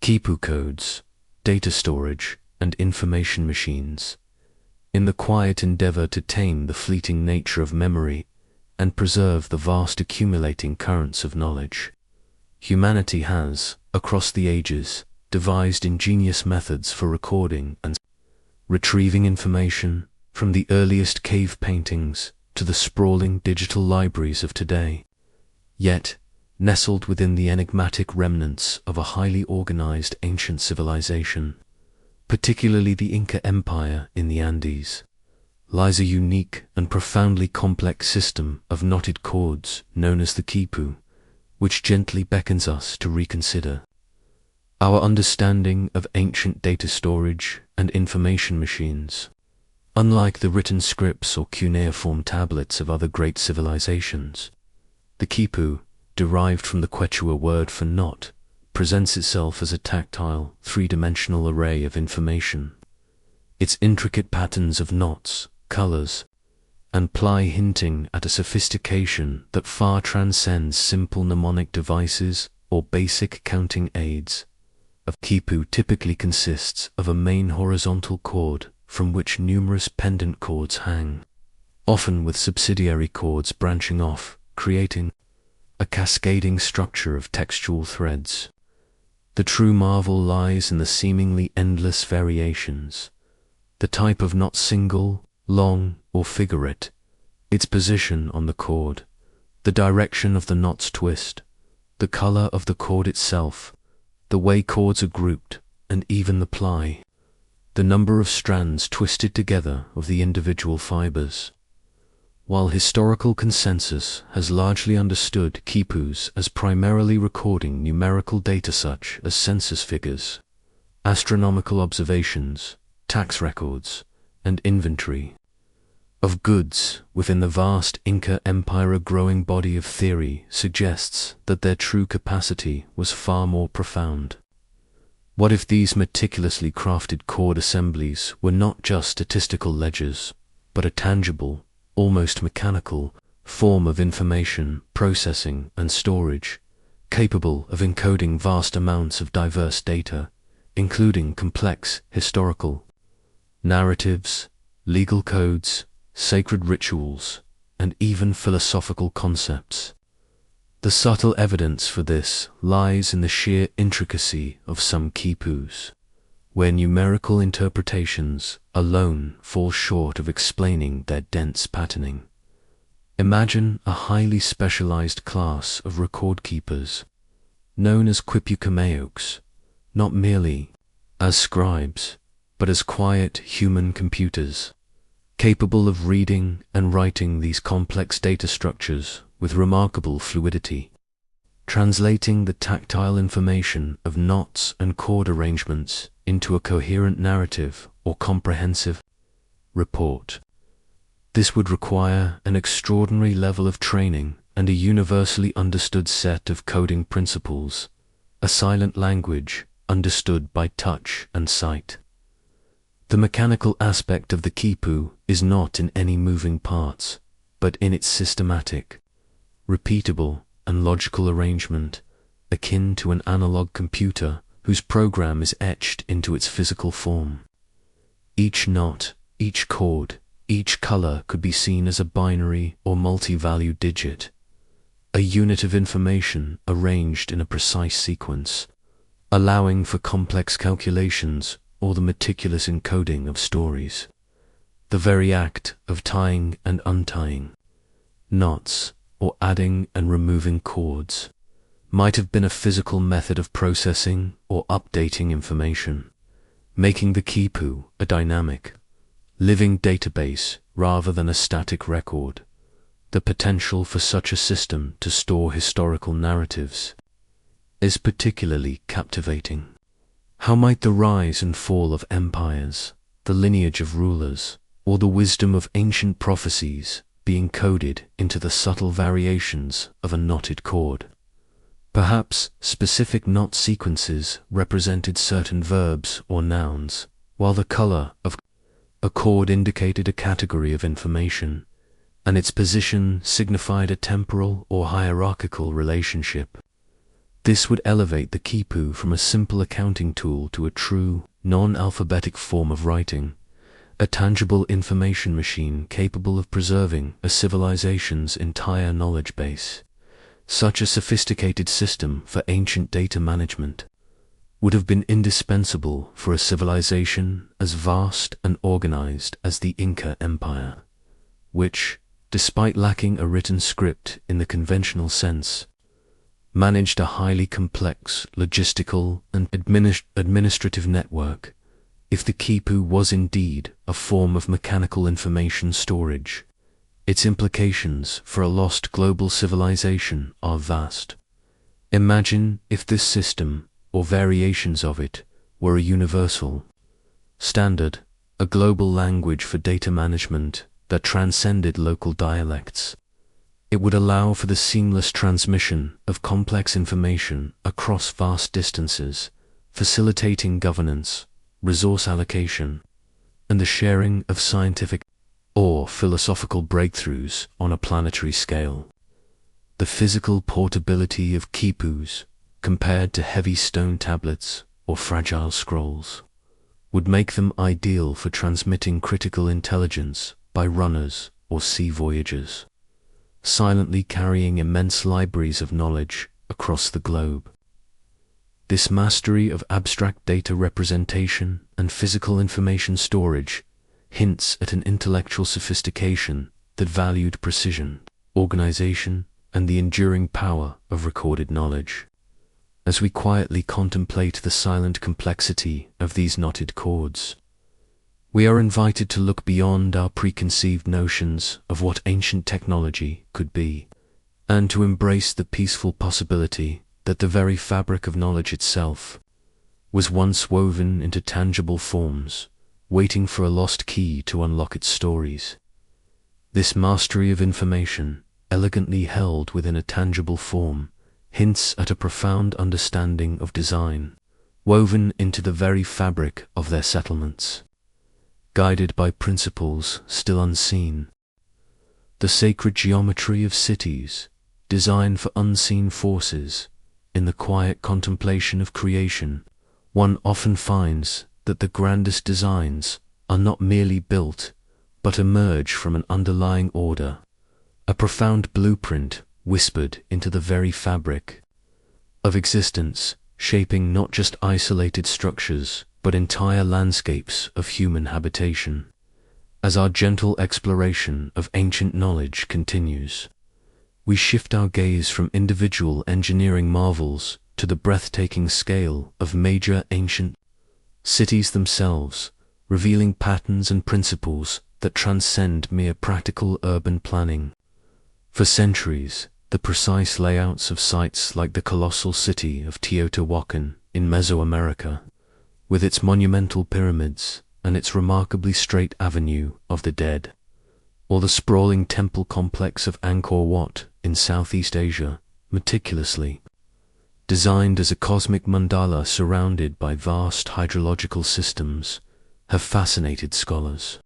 Quipu codes, data storage, and information machines, in the quiet endeavor to tame the fleeting nature of memory and preserve the vast accumulating currents of knowledge. Humanity has, across the ages, devised ingenious methods for recording and retrieving information, from the earliest cave paintings to the sprawling digital libraries of today. Yet, nestled within the enigmatic remnants of a highly organized ancient civilization, particularly the Inca Empire in the Andes, lies a unique and profoundly complex system of knotted chords known as the quipu, which gently beckons us to reconsider our understanding of ancient data storage and information machines. Unlike the written scripts or cuneiform tablets of other great civilizations, the quipu, derived from the Quechua word for knot, presents itself as a tactile, three-dimensional array of information. Its intricate patterns of knots, colors, and ply hinting at a sophistication that far transcends simple mnemonic devices or basic counting aids. A quipu typically consists of a main horizontal chord from which numerous pendant chords hang, often with subsidiary chords branching off, creating a cascading structure of textual threads. The true marvel lies in the seemingly endless variations. The type of knot, single, long, or figurate, its position on the chord, the direction of the knot's twist, the color of the chord itself, the way chords are grouped, and even the ply, the number of strands twisted together of the individual fibers. While historical consensus has largely understood quipus as primarily recording numerical data such as census figures, astronomical observations, tax records, and inventory of goods within the vast Inca Empire, a growing body of theory suggests that their true capacity was far more profound. What if these meticulously crafted chord assemblies were not just statistical ledgers, but a tangible, almost mechanical, form of information processing and storage, capable of encoding vast amounts of diverse data, including complex historical narratives, legal codes, sacred rituals, and even philosophical concepts? The subtle evidence for this lies in the sheer intricacy of some quipus, where numerical interpretations alone fall short of explaining their dense patterning. Imagine a highly specialized class of record keepers, known as quipucameocs, not merely as scribes, but as quiet human computers, capable of reading and writing these complex data structures with remarkable fluidity, translating the tactile information of knots and chord arrangements into a coherent narrative or comprehensive report. This would require an extraordinary level of training and a universally understood set of coding principles, a silent language understood by touch and sight. The mechanical aspect of the quipu is not in any moving parts, but in its systematic, repeatable, and logical arrangement, akin to an analog computer whose program is etched into its physical form. Each knot, each chord, each color could be seen as a binary or multi-value digit, a unit of information arranged in a precise sequence, allowing for complex calculations or the meticulous encoding of stories. The very act of tying and untying knots, or adding and removing chords, might have been a physical method of processing or updating information, making the quipu a dynamic, living database rather than a static record. The potential for such a system to store historical narratives is particularly captivating. How might the rise and fall of empires, the lineage of rulers, or the wisdom of ancient prophecies be encoded into the subtle variations of a knotted chord? Perhaps specific knot sequences represented certain verbs or nouns, while the color of a chord indicated a category of information, and its position signified a temporal or hierarchical relationship. This would elevate the quipu from a simple accounting tool to a true, non-alphabetic form of writing, a tangible information machine capable of preserving a civilization's entire knowledge base. Such a sophisticated system for ancient data management would have been indispensable for a civilization as vast and organized as the Inca Empire, which, despite lacking a written script in the conventional sense, managed a highly complex logistical and administrative network If the quipu was indeed a form of mechanical information storage, its implications for a lost global civilization are vast. Imagine if this system, or variations of it, were a universal standard, a global language for data management that transcended local dialects. It would allow for the seamless transmission of complex information across vast distances, facilitating governance, resource allocation, and the sharing of scientific or philosophical breakthroughs on a planetary scale. The physical portability of quipus, compared to heavy stone tablets or fragile scrolls, would make them ideal for transmitting critical intelligence by runners or sea voyagers, silently carrying immense libraries of knowledge across the globe. This mastery of abstract data representation and physical information storage hints at an intellectual sophistication that valued precision, organization, and the enduring power of recorded knowledge. As we quietly contemplate the silent complexity of these knotted cords, we are invited to look beyond our preconceived notions of what ancient technology could be, and to embrace the peaceful possibility that the very fabric of knowledge itself was once woven into tangible forms, waiting for a lost key to unlock its stories. This mastery of information, elegantly held within a tangible form, hints at a profound understanding of design, woven into the very fabric of their settlements, guided by principles still unseen. The sacred geometry of cities, designed for unseen forces. In the quiet contemplation of creation, one often finds that the grandest designs are not merely built, but emerge from an underlying order, a profound blueprint whispered into the very fabric of existence, shaping not just isolated structures, but entire landscapes of human habitation. As our gentle exploration of ancient knowledge continues, we shift our gaze from individual engineering marvels to the breathtaking scale of major ancient cities themselves, revealing patterns and principles that transcend mere practical urban planning. For centuries, the precise layouts of sites like the colossal city of Teotihuacan in Mesoamerica, with its monumental pyramids and its remarkably straight avenue of the dead, or the sprawling temple complex of Angkor Wat in Southeast Asia, meticulously designed as a cosmic mandala surrounded by vast hydrological systems, have fascinated scholars.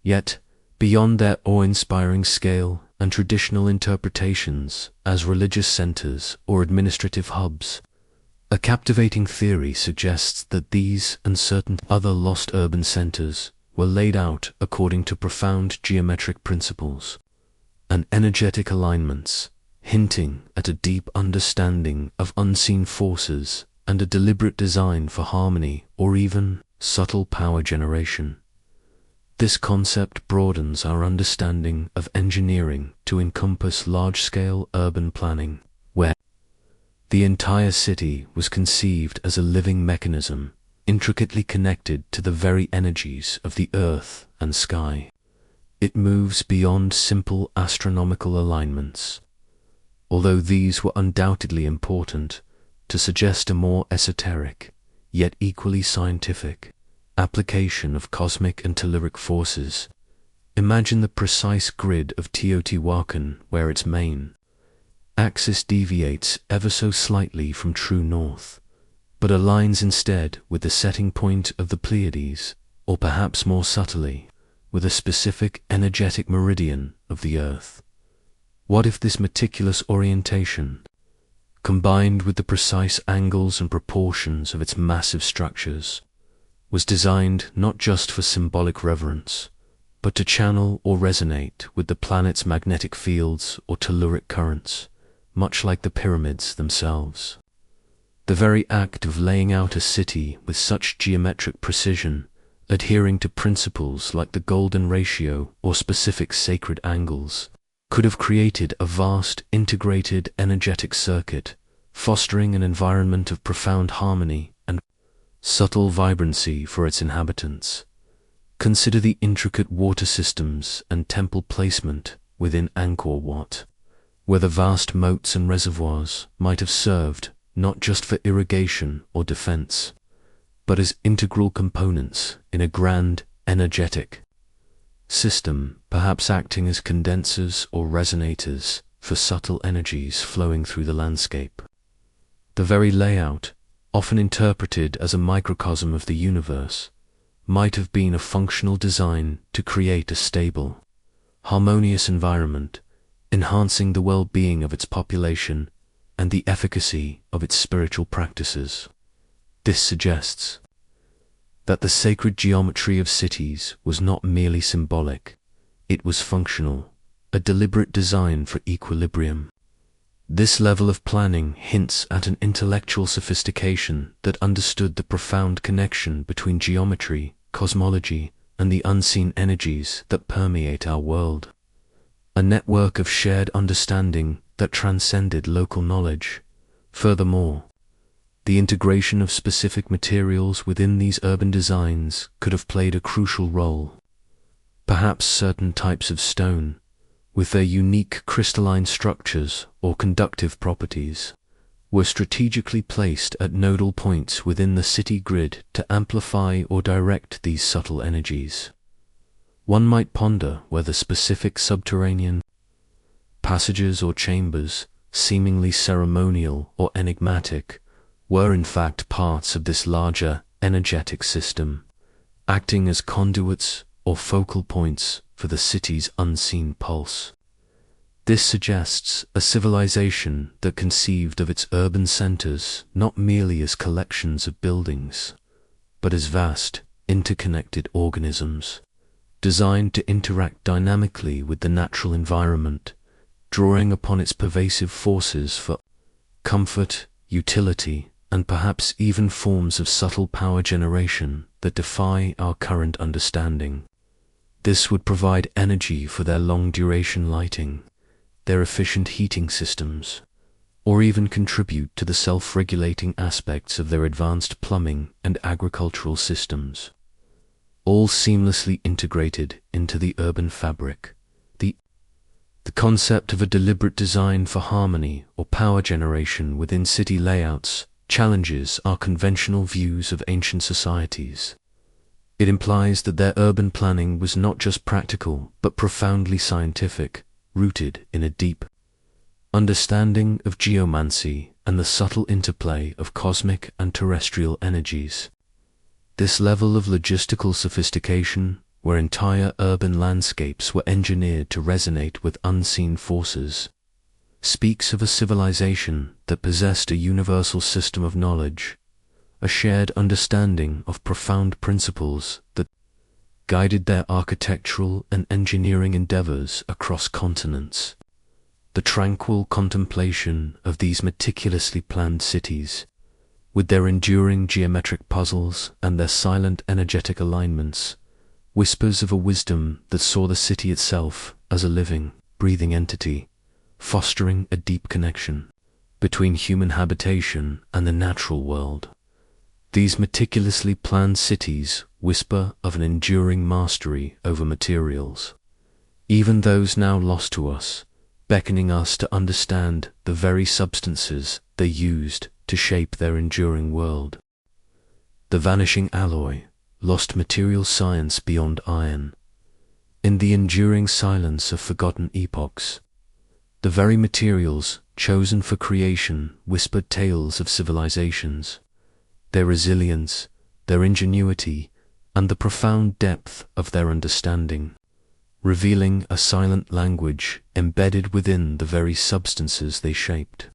Yet, beyond their awe-inspiring scale and traditional interpretations as religious centers or administrative hubs, a captivating theory suggests that these and certain other lost urban centers were laid out according to profound geometric principles and energetic alignments, hinting at a deep understanding of unseen forces and a deliberate design for harmony or even subtle power generation. This concept broadens our understanding of engineering to encompass large-scale urban planning, where the entire city was conceived as a living mechanism, intricately connected to the very energies of the earth and sky. It moves beyond simple astronomical alignments, although these were undoubtedly important, to suggest a more esoteric, yet equally scientific, application of cosmic and telluric forces. Imagine the precise grid of Teotihuacan where its main axis deviates ever so slightly from true north, but aligns instead with the setting point of the Pleiades, or perhaps more subtly, with a specific energetic meridian of the Earth. What if this meticulous orientation, combined with the precise angles and proportions of its massive structures, was designed not just for symbolic reverence, but to channel or resonate with the planet's magnetic fields or telluric currents, much like the pyramids themselves? The very act of laying out a city with such geometric precision, adhering to principles like the golden ratio or specific sacred angles, could have created a vast, integrated energetic circuit, fostering an environment of profound harmony and subtle vibrancy for its inhabitants. Consider the intricate water systems and temple placement within Angkor Wat, where the vast moats and reservoirs might have served not just for irrigation or defense, but as integral components in a grand, energetic system, perhaps acting as condensers or resonators for subtle energies flowing through the landscape. The very layout, often interpreted as a microcosm of the universe, might have been a functional design to create a stable, harmonious environment, enhancing the well-being of its population and the efficacy of its spiritual practices. This suggests that the sacred geometry of cities was not merely symbolic, it was functional, a deliberate design for equilibrium. This level of planning hints at an intellectual sophistication that understood the profound connection between geometry, cosmology, and the unseen energies that permeate our world. A network of shared understanding that transcended local knowledge. Furthermore, the integration of specific materials within these urban designs could have played a crucial role. Perhaps certain types of stone, with their unique crystalline structures or conductive properties, were strategically placed at nodal points within the city grid to amplify or direct these subtle energies. One might ponder whether specific subterranean passages or chambers, seemingly ceremonial or enigmatic, were in fact parts of this larger, energetic system, acting as conduits or focal points for the city's unseen pulse. This suggests a civilization that conceived of its urban centers not merely as collections of buildings, but as vast, interconnected organisms, designed to interact dynamically with the natural environment, drawing upon its pervasive forces for comfort, utility, and perhaps even forms of subtle power generation that defy our current understanding. This would provide energy for their long-duration lighting, their efficient heating systems, or even contribute to the self-regulating aspects of their advanced plumbing and agricultural systems, all seamlessly integrated into the urban fabric. The concept of a deliberate design for harmony or power generation within city layouts challenges our conventional views of ancient societies. It implies that their urban planning was not just practical but profoundly scientific, rooted in a deep understanding of geomancy and the subtle interplay of cosmic and terrestrial energies. This level of logistical sophistication, where entire urban landscapes were engineered to resonate with unseen forces, speaks of a civilization that possessed a universal system of knowledge, a shared understanding of profound principles that guided their architectural and engineering endeavors across continents. The tranquil contemplation of these meticulously planned cities, with their enduring geometric puzzles and their silent energetic alignments, whispers of a wisdom that saw the city itself as a living, breathing entity, fostering a deep connection between human habitation and the natural world. These meticulously planned cities whisper of an enduring mastery over materials, even those now lost to us, beckoning us to understand the very substances they used to shape their enduring world. The vanishing alloy, lost material science beyond iron. In the enduring silence of forgotten epochs, the very materials chosen for creation whispered tales of civilizations, their resilience, their ingenuity, and the profound depth of their understanding, revealing a silent language embedded within the very substances they shaped.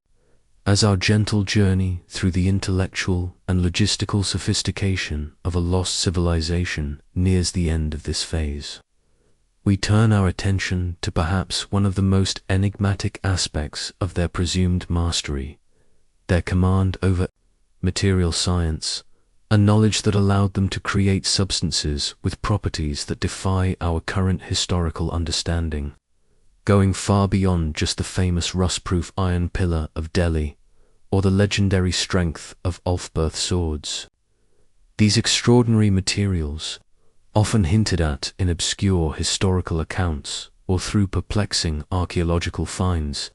As our gentle journey through the intellectual and logistical sophistication of a lost civilization nears the end of this phase, we turn our attention to perhaps one of the most enigmatic aspects of their presumed mastery, their command over material science, a knowledge that allowed them to create substances with properties that defy our current historical understanding, going far beyond just the famous rust-proof iron pillar of Delhi or the legendary strength of Ulfberth swords. These extraordinary materials, often hinted at in obscure historical accounts or through perplexing archaeological finds,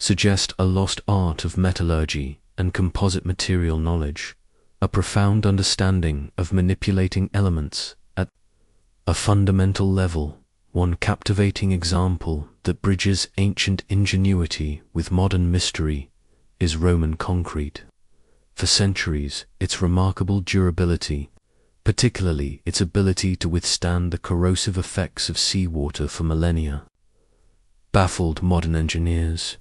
suggest a lost art of metallurgy and composite material knowledge, a profound understanding of manipulating elements at a fundamental level. One captivating example that bridges ancient ingenuity with modern mystery is Roman concrete. For centuries, its remarkable durability, particularly its ability to withstand the corrosive effects of seawater for millennia, baffled modern engineers.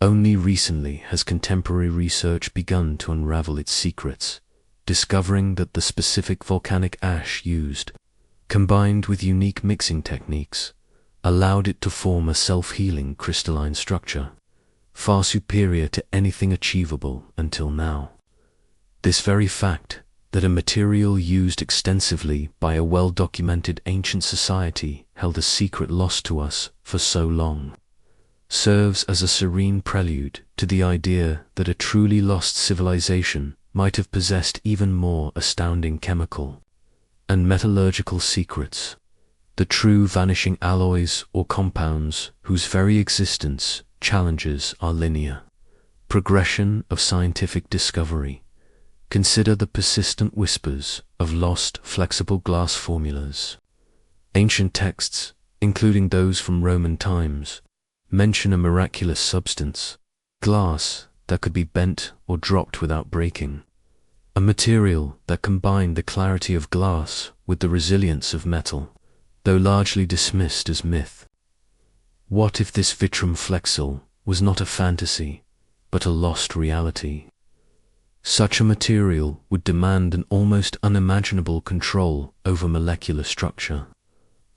Only recently has contemporary research begun to unravel its secrets, discovering that the specific volcanic ash used, combined with unique mixing techniques, allowed it to form a self-healing crystalline structure, far superior to anything achievable until now. This very fact, that a material used extensively by a well-documented ancient society held a secret lost to us for so long, serves as a serene prelude to the idea that a truly lost civilization might have possessed even more astounding chemical and metallurgical secrets, the true vanishing alloys or compounds whose very existence challenges our linear progression of scientific discovery. Consider the persistent whispers of lost flexible glass formulas. Ancient texts, including those from Roman times, mention a miraculous substance, glass, that could be bent or dropped without breaking, a material that combined the clarity of glass with the resilience of metal, though largely dismissed as myth. What if this vitrum flexile was not a fantasy, but a lost reality? Such a material would demand an almost unimaginable control over molecular structure,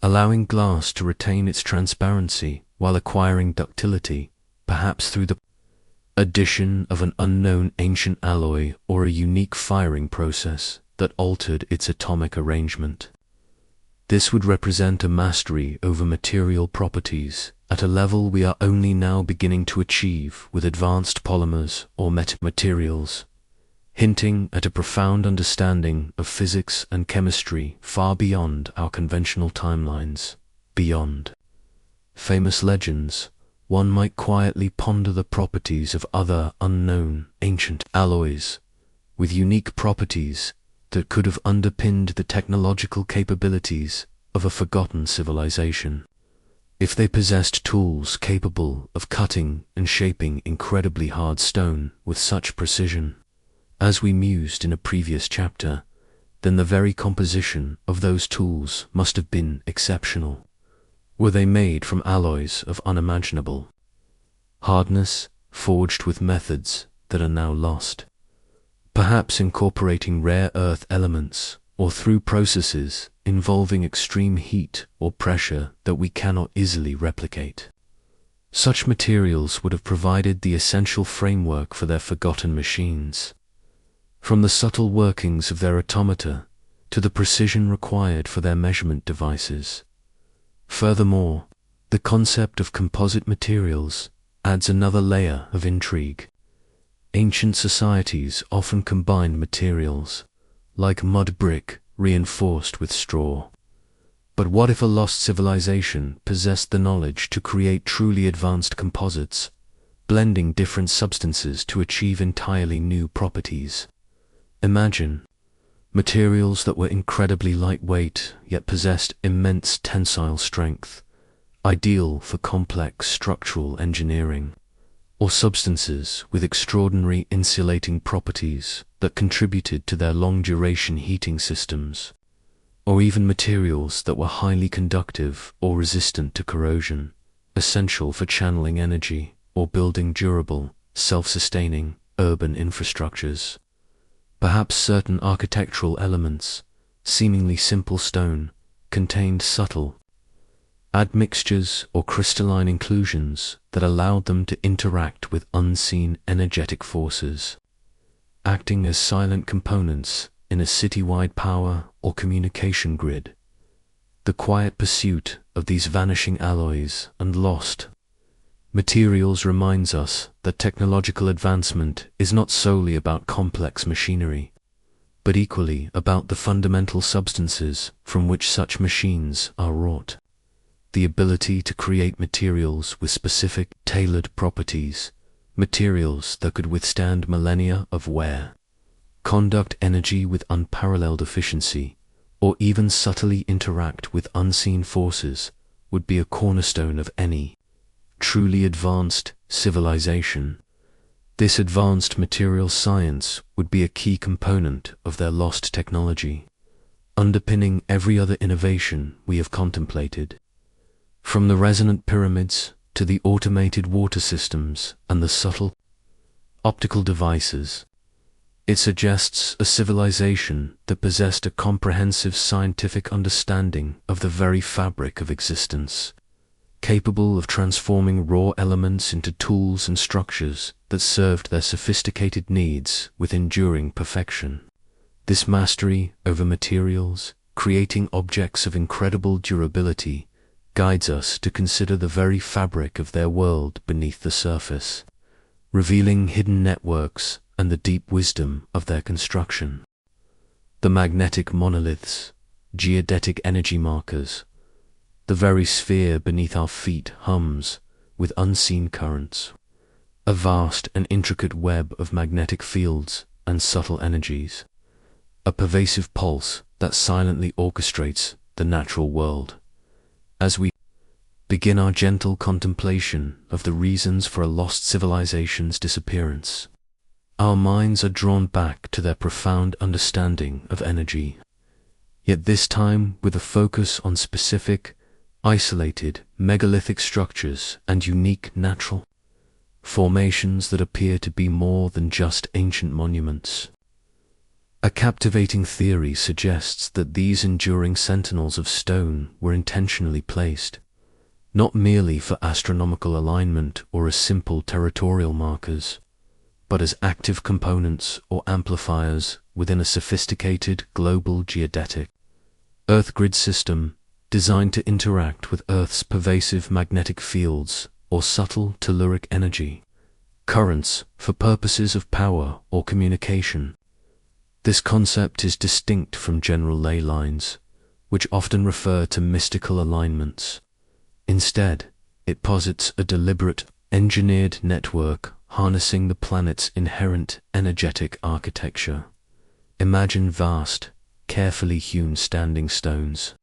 allowing glass to retain its transparency while acquiring ductility, perhaps through the addition of an unknown ancient alloy or a unique firing process that altered its atomic arrangement. This would represent a mastery over material properties at a level we are only now beginning to achieve with advanced polymers or metamaterials, hinting at a profound understanding of physics and chemistry far beyond our conventional timelines. Beyond famous legends, one might quietly ponder the properties of other unknown ancient alloys, with unique properties that could have underpinned the technological capabilities of a forgotten civilization. If they possessed tools capable of cutting and shaping incredibly hard stone with such precision, as we mused in a previous chapter, then the very composition of those tools must have been exceptional. Were they made from alloys of unimaginable hardness, forged with methods that are now lost, perhaps incorporating rare earth elements, or through processes involving extreme heat or pressure that we cannot easily replicate? Such materials would have provided the essential framework for their forgotten machines, from the subtle workings of their automata to the precision required for their measurement devices. Furthermore, the concept of composite materials adds another layer of intrigue. Ancient societies often combined materials, like mud brick reinforced with straw. But what if a lost civilization possessed the knowledge to create truly advanced composites, blending different substances to achieve entirely new properties? Imagine materials that were incredibly lightweight yet possessed immense tensile strength, ideal for complex structural engineering, or substances with extraordinary insulating properties that contributed to their long-duration heating systems, or even materials that were highly conductive or resistant to corrosion, essential for channeling energy or building durable, self-sustaining urban infrastructures. Perhaps certain architectural elements, seemingly simple stone, contained subtle admixtures or crystalline inclusions that allowed them to interact with unseen energetic forces, acting as silent components in a citywide power or communication grid. The quiet pursuit of these vanishing alloys and lost materials reminds us that technological advancement is not solely about complex machinery, but equally about the fundamental substances from which such machines are wrought. The ability to create materials with specific, tailored properties, materials that could withstand millennia of wear, conduct energy with unparalleled efficiency, or even subtly interact with unseen forces, would be a cornerstone of any truly advanced civilization. This advanced material science would be a key component of their lost technology, underpinning every other innovation we have contemplated. From the resonant pyramids to the automated water systems and the subtle optical devices, it suggests a civilization that possessed a comprehensive scientific understanding of the very fabric of existence, capable of transforming raw elements into tools and structures that served their sophisticated needs with enduring perfection. This mastery over materials, creating objects of incredible durability, guides us to consider the very fabric of their world beneath the surface, revealing hidden networks and the deep wisdom of their construction. The magnetic monoliths, geodetic energy markers, the very sphere beneath our feet hums with unseen currents, a vast and intricate web of magnetic fields and subtle energies, a pervasive pulse that silently orchestrates the natural world. As we begin our gentle contemplation of the reasons for a lost civilization's disappearance, our minds are drawn back to their profound understanding of energy, yet this time with a focus on specific, isolated, megalithic structures and unique natural formations that appear to be more than just ancient monuments. A captivating theory suggests that these enduring sentinels of stone were intentionally placed, not merely for astronomical alignment or as simple territorial markers, but as active components or amplifiers within a sophisticated global geodetic Earth grid system designed to interact with Earth's pervasive magnetic fields or subtle telluric energy currents for purposes of power or communication. This concept is distinct from general ley lines, which often refer to mystical alignments. Instead, it posits a deliberate, engineered network harnessing the planet's inherent energetic architecture. Imagine vast, carefully hewn standing stones,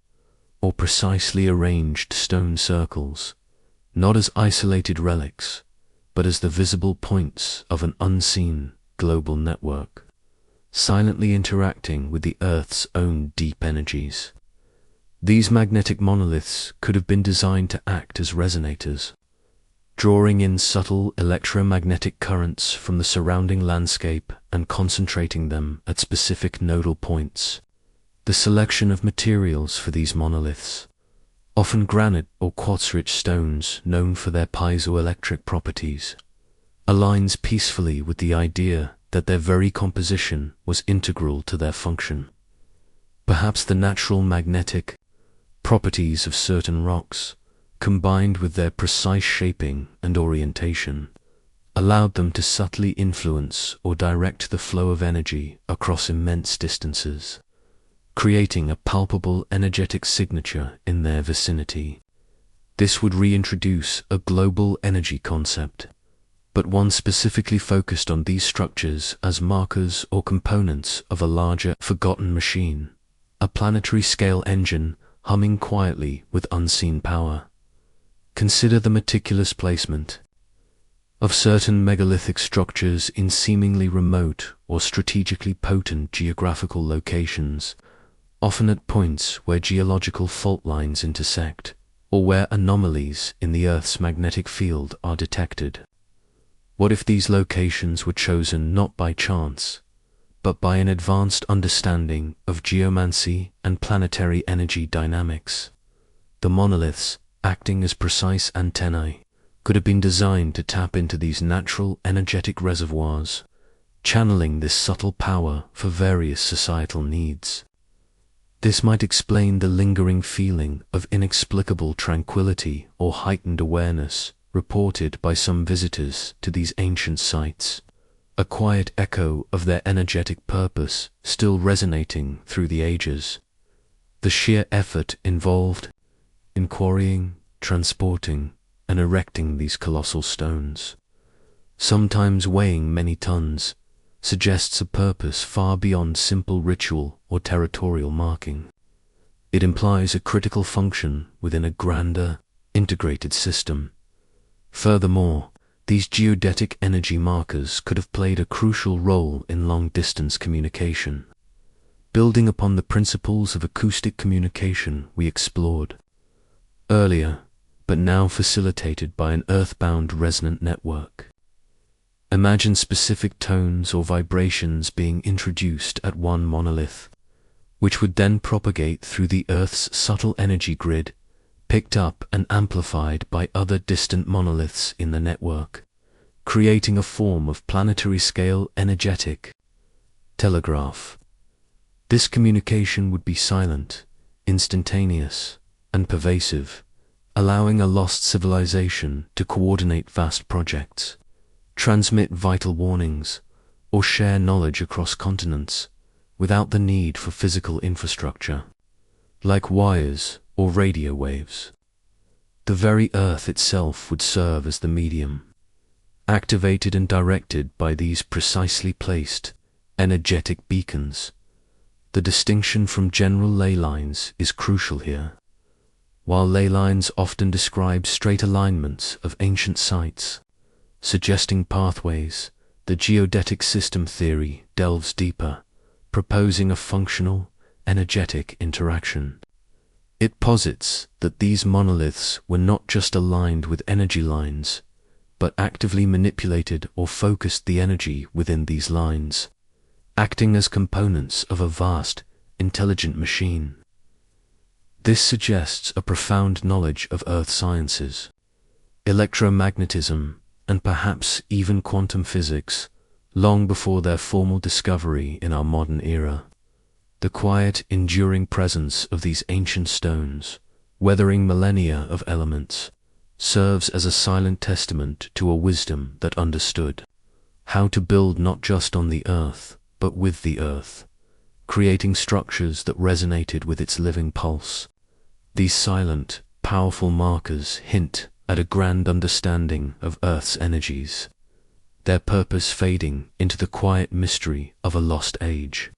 or precisely arranged stone circles, not as isolated relics, but as the visible points of an unseen global network, silently interacting with the Earth's own deep energies. These magnetic monoliths could have been designed to act as resonators, drawing in subtle electromagnetic currents from the surrounding landscape and concentrating them at specific nodal points. The selection of materials for these monoliths, often granite or quartz-rich stones known for their piezoelectric properties, aligns peacefully with the idea that their very composition was integral to their function. Perhaps the natural magnetic properties of certain rocks, combined with their precise shaping and orientation, allowed them to subtly influence or direct the flow of energy across immense distances, creating a palpable energetic signature in their vicinity. This would reintroduce a global energy concept, but one specifically focused on these structures as markers or components of a larger, forgotten machine, a planetary-scale engine humming quietly with unseen power. Consider the meticulous placement of certain megalithic structures in seemingly remote or strategically potent geographical locations, often at points where geological fault lines intersect, or where anomalies in the Earth's magnetic field are detected. What if these locations were chosen not by chance, but by an advanced understanding of geomancy and planetary energy dynamics? The monoliths, acting as precise antennae, could have been designed to tap into these natural energetic reservoirs, channeling this subtle power for various societal needs. This might explain the lingering feeling of inexplicable tranquility or heightened awareness reported by some visitors to these ancient sites, a quiet echo of their energetic purpose still resonating through the ages. The sheer effort involved in quarrying, transporting, and erecting these colossal stones, sometimes weighing many tons, suggests a purpose far beyond simple ritual or territorial marking. It implies a critical function within a grander, integrated system. Furthermore, these geodetic energy markers could have played a crucial role in long-distance communication, building upon the principles of acoustic communication we explored earlier, but now facilitated by an earthbound resonant network. Imagine specific tones or vibrations being introduced at one monolith, which would then propagate through the Earth's subtle energy grid, picked up and amplified by other distant monoliths in the network, creating a form of planetary-scale energetic telegraph. This communication would be silent, instantaneous, and pervasive, allowing a lost civilization to coordinate vast projects, transmit vital warnings, or share knowledge across continents without the need for physical infrastructure, like wires or radio waves. The very Earth itself would serve as the medium, activated and directed by these precisely placed, energetic beacons. The distinction from general ley lines is crucial here. While ley lines often describe straight alignments of ancient sites, suggesting pathways, the geodetic system theory delves deeper, proposing a functional, energetic interaction. It posits that these monoliths were not just aligned with energy lines, but actively manipulated or focused the energy within these lines, acting as components of a vast, intelligent machine. This suggests a profound knowledge of earth sciences, electromagnetism, and perhaps even quantum physics, long before their formal discovery in our modern era. The quiet, enduring presence of these ancient stones, weathering millennia of elements, serves as a silent testament to a wisdom that understood how to build not just on the earth, but with the earth, creating structures that resonated with its living pulse. These silent, powerful markers hint at a grand understanding of Earth's energies, their purpose fading into the quiet mystery of a lost age.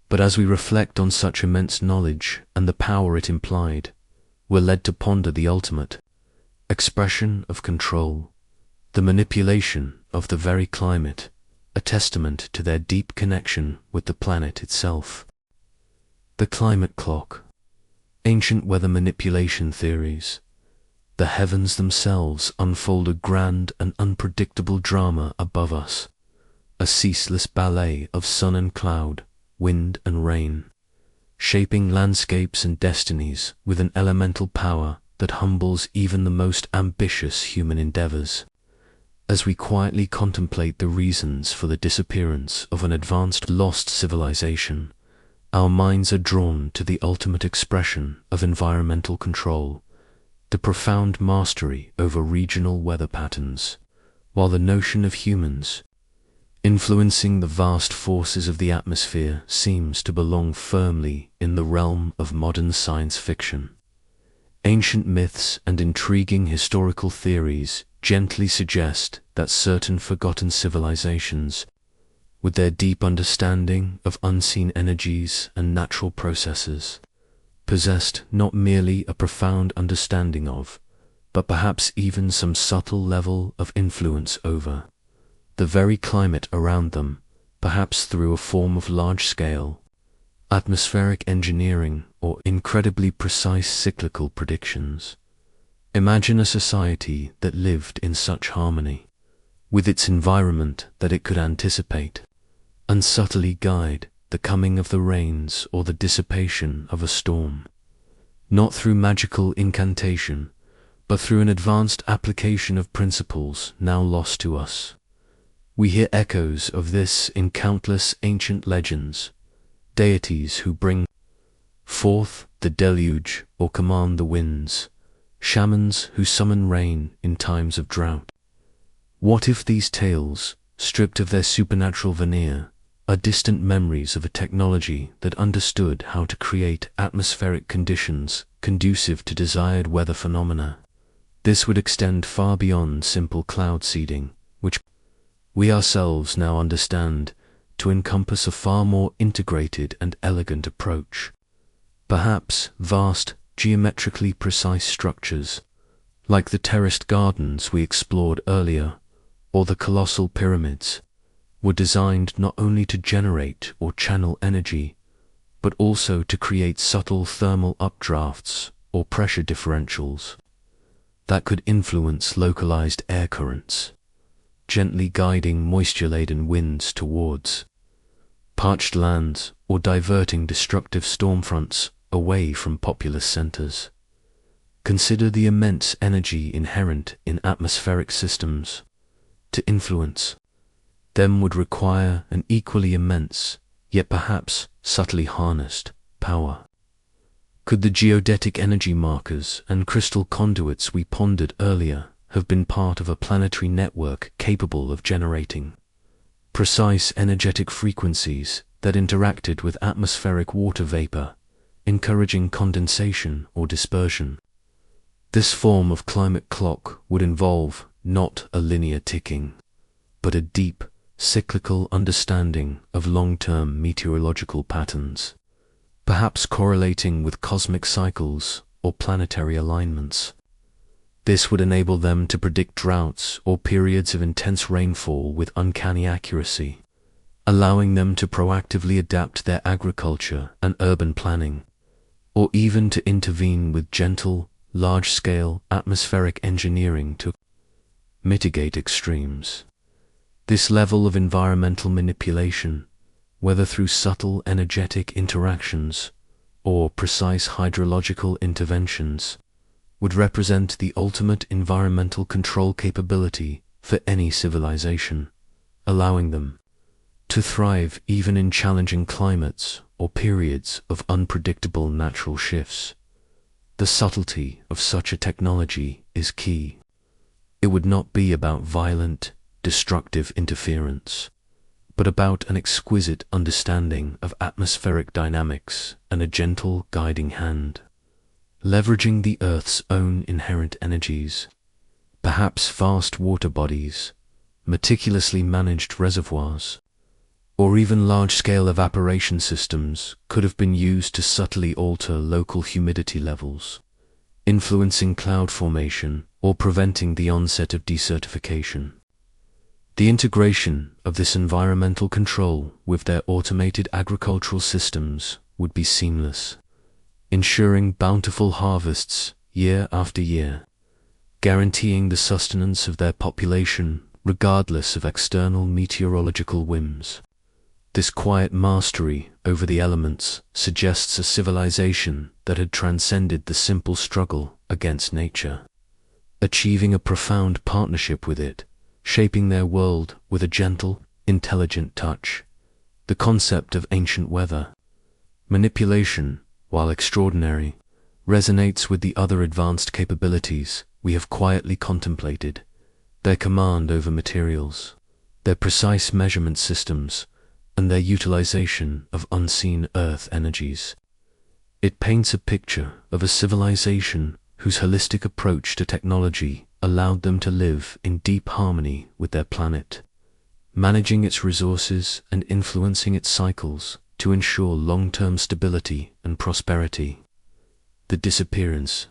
But as we reflect on such immense knowledge and the power it implied, we're led to ponder the ultimate expression of control, the manipulation of the very climate, a testament to their deep connection with the planet itself. The climate clock, ancient weather manipulation theories, the heavens themselves unfold a grand and unpredictable drama above us, a ceaseless ballet of sun and cloud, wind and rain, shaping landscapes and destinies with an elemental power that humbles even the most ambitious human endeavors. As we quietly contemplate the reasons for the disappearance of an advanced lost civilization, our minds are drawn to the ultimate expression of environmental control, the profound mastery over regional weather patterns, while the notion of humans influencing the vast forces of the atmosphere seems to belong firmly in the realm of modern science fiction. Ancient myths and intriguing historical theories gently suggest that certain forgotten civilizations, with their deep understanding of unseen energies and natural processes, possessed not merely a profound understanding of, but perhaps even some subtle level of influence over, the very climate around them, perhaps through a form of large-scale, atmospheric engineering or incredibly precise cyclical predictions. Imagine a society that lived in such harmony with its environment that it could anticipate and subtly guide the coming of the rains or the dissipation of a storm, not through magical incantation, but through an advanced application of principles now lost to us. We hear echoes of this in countless ancient legends, deities who bring forth the deluge or command the winds, shamans who summon rain in times of drought. What if these tales, stripped of their supernatural veneer, are distant memories of a technology that understood how to create atmospheric conditions conducive to desired weather phenomena. This would extend far beyond simple cloud seeding, which we ourselves now understand to encompass a far more integrated and elegant approach. Perhaps vast, geometrically precise structures, like the terraced gardens we explored earlier, or the colossal pyramids, were designed not only to generate or channel energy, but also to create subtle thermal updrafts or pressure differentials that could influence localized air currents, gently guiding moisture-laden winds towards parched lands or diverting destructive storm fronts away from populous centers. Consider the immense energy inherent in atmospheric systems. To influence them would require an equally immense, yet perhaps subtly harnessed, power. Could the geodetic energy markers and crystal conduits we pondered earlier have been part of a planetary network capable of generating precise energetic frequencies that interacted with atmospheric water vapor, encouraging condensation or dispersion? This form of climate clock would involve not a linear ticking, but a deep, cyclical understanding of long-term meteorological patterns, perhaps correlating with cosmic cycles or planetary alignments. This would enable them to predict droughts or periods of intense rainfall with uncanny accuracy, allowing them to proactively adapt their agriculture and urban planning, or even to intervene with gentle, large-scale atmospheric engineering to mitigate extremes. This level of environmental manipulation, whether through subtle energetic interactions or precise hydrological interventions, would represent the ultimate environmental control capability for any civilization, allowing them to thrive even in challenging climates or periods of unpredictable natural shifts. The subtlety of such a technology is key. It would not be about violent, destructive interference, but about an exquisite understanding of atmospheric dynamics and a gentle guiding hand. Leveraging the Earth's own inherent energies, perhaps vast water bodies, meticulously managed reservoirs, or even large-scale evaporation systems could have been used to subtly alter local humidity levels, influencing cloud formation or preventing the onset of desertification. The integration of this environmental control with their automated agricultural systems would be seamless, ensuring bountiful harvests year after year, guaranteeing the sustenance of their population regardless of external meteorological whims. This quiet mastery over the elements suggests a civilization that had transcended the simple struggle against nature, achieving a profound partnership with it, shaping their world with a gentle, intelligent touch. The concept of ancient weather manipulation, while extraordinary, resonates with the other advanced capabilities we have quietly contemplated: their command over materials, their precise measurement systems, and their utilization of unseen Earth energies. It paints a picture of a civilization whose holistic approach to technology allowed them to live in deep harmony with their planet, managing its resources and influencing its cycles to ensure long-term stability and prosperity. The disappearance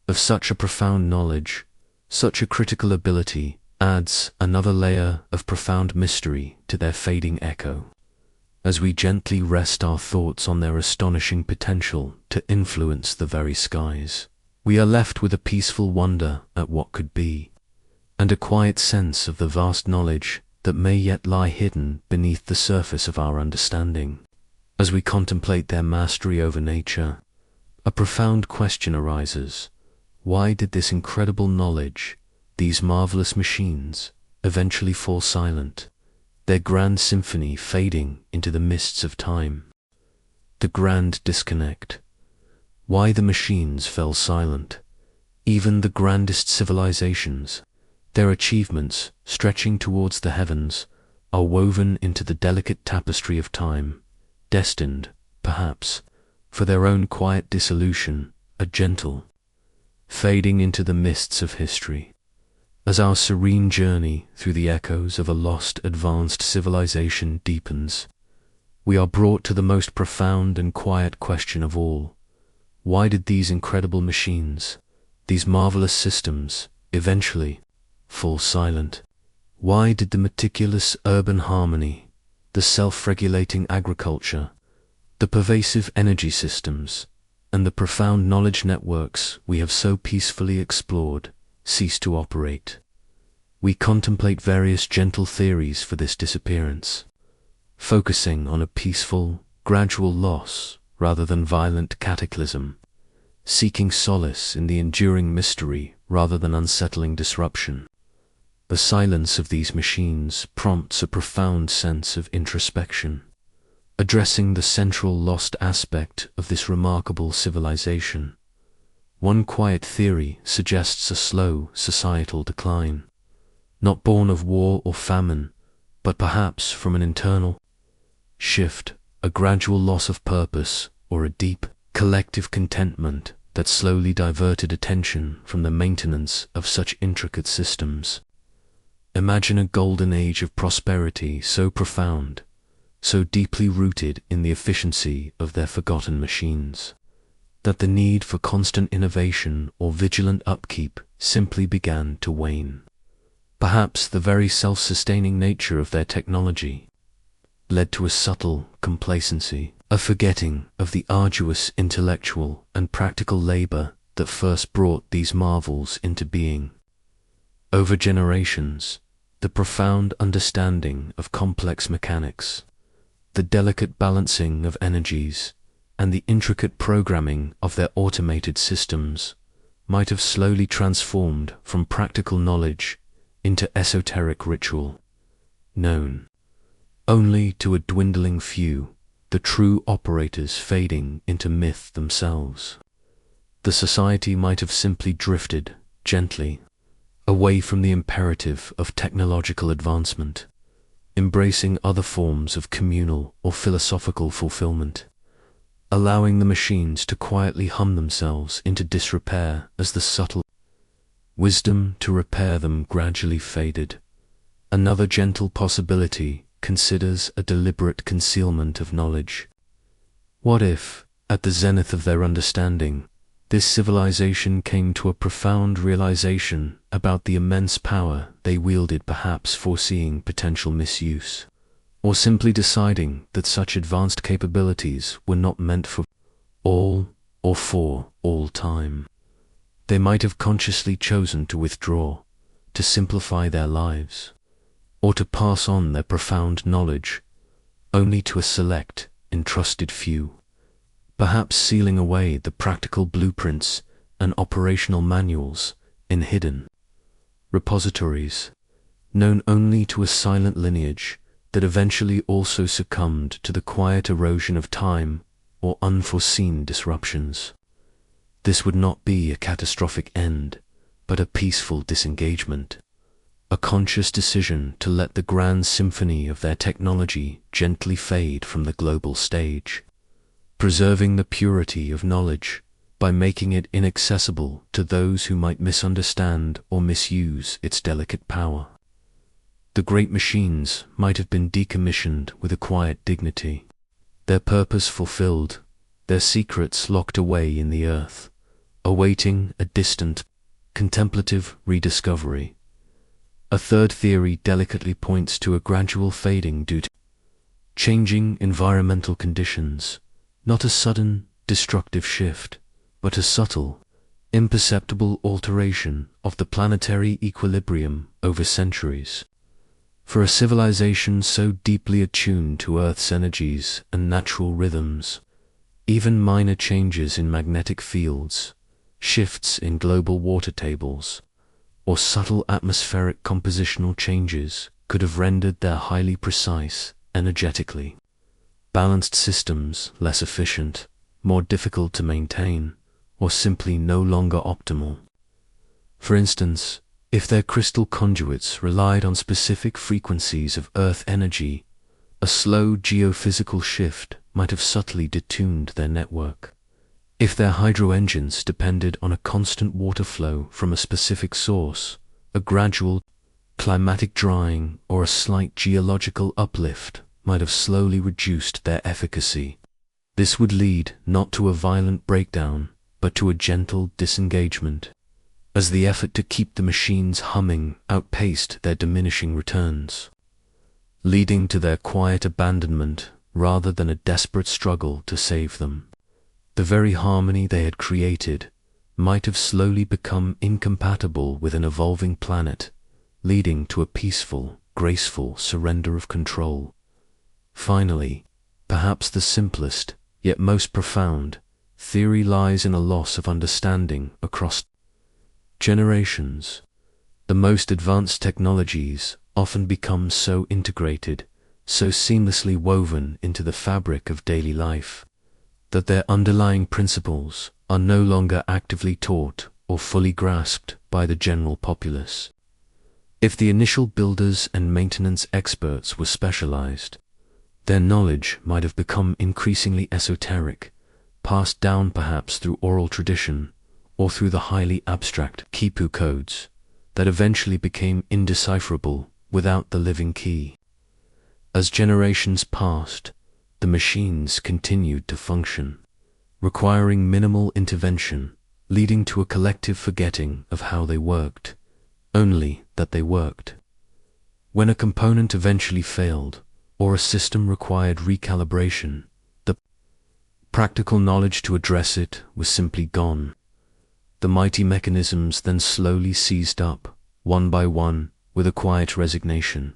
of such a profound knowledge, such a critical ability, adds another layer of profound mystery to their fading echo. As we gently rest our thoughts on their astonishing potential to influence the very skies, we are left with a peaceful wonder at what could be, and a quiet sense of the vast knowledge that may yet lie hidden beneath the surface of our understanding. As we contemplate their mastery over nature, a profound question arises: why did this incredible knowledge, these marvelous machines, eventually fall silent, their grand symphony fading into the mists of time? The grand disconnect. Why the machines fell silent, even the grandest civilizations, Their achievements, stretching towards the heavens, are woven into the delicate tapestry of time, destined, perhaps, for their own quiet dissolution, a gentle fading into the mists of history. As our serene journey through the echoes of a lost advanced civilization deepens, we are brought to the most profound and quiet question of all. Why did these incredible machines, these marvelous systems, eventually fall silent? Why did the meticulous urban harmony, the self-regulating agriculture, the pervasive energy systems, and the profound knowledge networks we have so peacefully explored cease to operate? We contemplate various gentle theories for this disappearance, focusing on a peaceful, gradual loss rather than violent cataclysm, seeking solace in the enduring mystery rather than unsettling disruption. The silence of these machines prompts a profound sense of introspection, addressing the central lost aspect of this remarkable civilization. One quiet theory suggests a slow societal decline, not born of war or famine, but perhaps from an internal shift, a gradual loss of purpose, or a deep, collective contentment that slowly diverted attention from the maintenance of such intricate systems. Imagine a golden age of prosperity so profound, so deeply rooted in the efficiency of their forgotten machines, that the need for constant innovation or vigilant upkeep simply began to wane. Perhaps the very self-sustaining nature of their technology led to a subtle complacency, a forgetting of the arduous intellectual and practical labor that first brought these marvels into being. Over generations, the profound understanding of complex mechanics, the delicate balancing of energies, and the intricate programming of their automated systems might have slowly transformed from practical knowledge into esoteric ritual, known only to a dwindling few, the true operators fading into myth themselves. The society might have simply drifted, gently, away from the imperative of technological advancement, embracing other forms of communal or philosophical fulfillment, allowing the machines to quietly hum themselves into disrepair as the subtle wisdom to repair them gradually faded. Another gentle possibility considers a deliberate concealment of knowledge. What if, at the zenith of their understanding, this civilization came to a profound realization about the immense power they wielded, perhaps foreseeing potential misuse, or simply deciding that such advanced capabilities were not meant for all or for all time? They might have consciously chosen to withdraw, to simplify their lives, or to pass on their profound knowledge only to a select, entrusted few, perhaps sealing away the practical blueprints and operational manuals in hidden repositories, known only to a silent lineage that eventually also succumbed to the quiet erosion of time or unforeseen disruptions. This would not be a catastrophic end, but a peaceful disengagement, a conscious decision to let the grand symphony of their technology gently fade from the global stage, preserving the purity of knowledge by making it inaccessible to those who might misunderstand or misuse its delicate power. The great machines might have been decommissioned with a quiet dignity, their purpose fulfilled, their secrets locked away in the earth, awaiting a distant, contemplative rediscovery. A third theory delicately points to a gradual fading due to changing environmental conditions, not a sudden, destructive shift, but a subtle, imperceptible alteration of the planetary equilibrium over centuries. For a civilization so deeply attuned to Earth's energies and natural rhythms, even minor changes in magnetic fields, shifts in global water tables, or subtle atmospheric compositional changes could have rendered their highly precise, energetically balanced systems less efficient, more difficult to maintain, or simply no longer optimal. For instance, If their crystal conduits relied on specific frequencies of Earth energy, a slow geophysical shift might have subtly detuned their network. If their hydro engines depended on a constant water flow from a specific source, a gradual climatic drying or a slight geological uplift might have slowly reduced their efficacy. This would lead not to a violent breakdown, but to a gentle disengagement, as the effort to keep the machines humming outpaced their diminishing returns, leading to their quiet abandonment rather than a desperate struggle to save them. The very harmony they had created might have slowly become incompatible with an evolving planet, leading to a peaceful, graceful surrender of control. Finally, perhaps the simplest, yet most profound, theory lies in a loss of understanding across generations. The most advanced technologies often become so integrated, so seamlessly woven into the fabric of daily life, that their underlying principles are no longer actively taught or fully grasped by the general populace. If the initial builders and maintenance experts were specialized, their knowledge might have become increasingly esoteric, passed down perhaps through oral tradition or through the highly abstract quipu codes that eventually became indecipherable without the living key. As generations passed, the machines continued to function, requiring minimal intervention, leading to a collective forgetting of how they worked, only that they worked. When a component eventually failed, or a system required recalibration, the practical knowledge to address it was simply gone. The mighty mechanisms then slowly seized up, one by one, with a quiet resignation,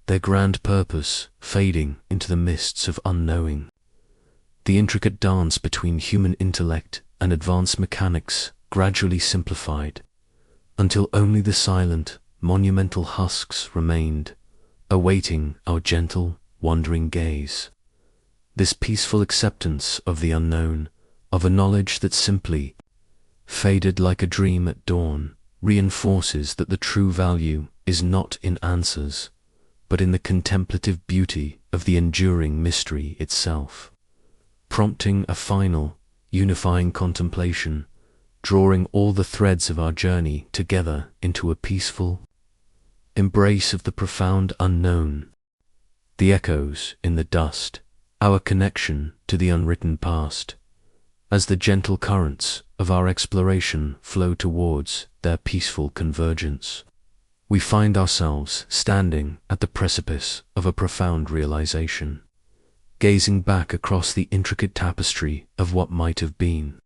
their grand purpose fading into the mists of unknowing. The intricate dance between human intellect and advanced mechanics gradually simplified, until only the silent, monumental husks remained, awaiting our gentle, wandering gaze. This peaceful acceptance of the unknown, of a knowledge that simply faded like a dream at dawn, reinforces that the true value is not in answers, but in the contemplative beauty of the enduring mystery itself, prompting a final, unifying contemplation, drawing all the threads of our journey together into a peaceful embrace of the profound unknown, the echoes in the dust, our connection to the unwritten past, as the gentle currents of our exploration flow towards their peaceful convergence. We find ourselves standing at the precipice of a profound realization, gazing back across the intricate tapestry of what might have been.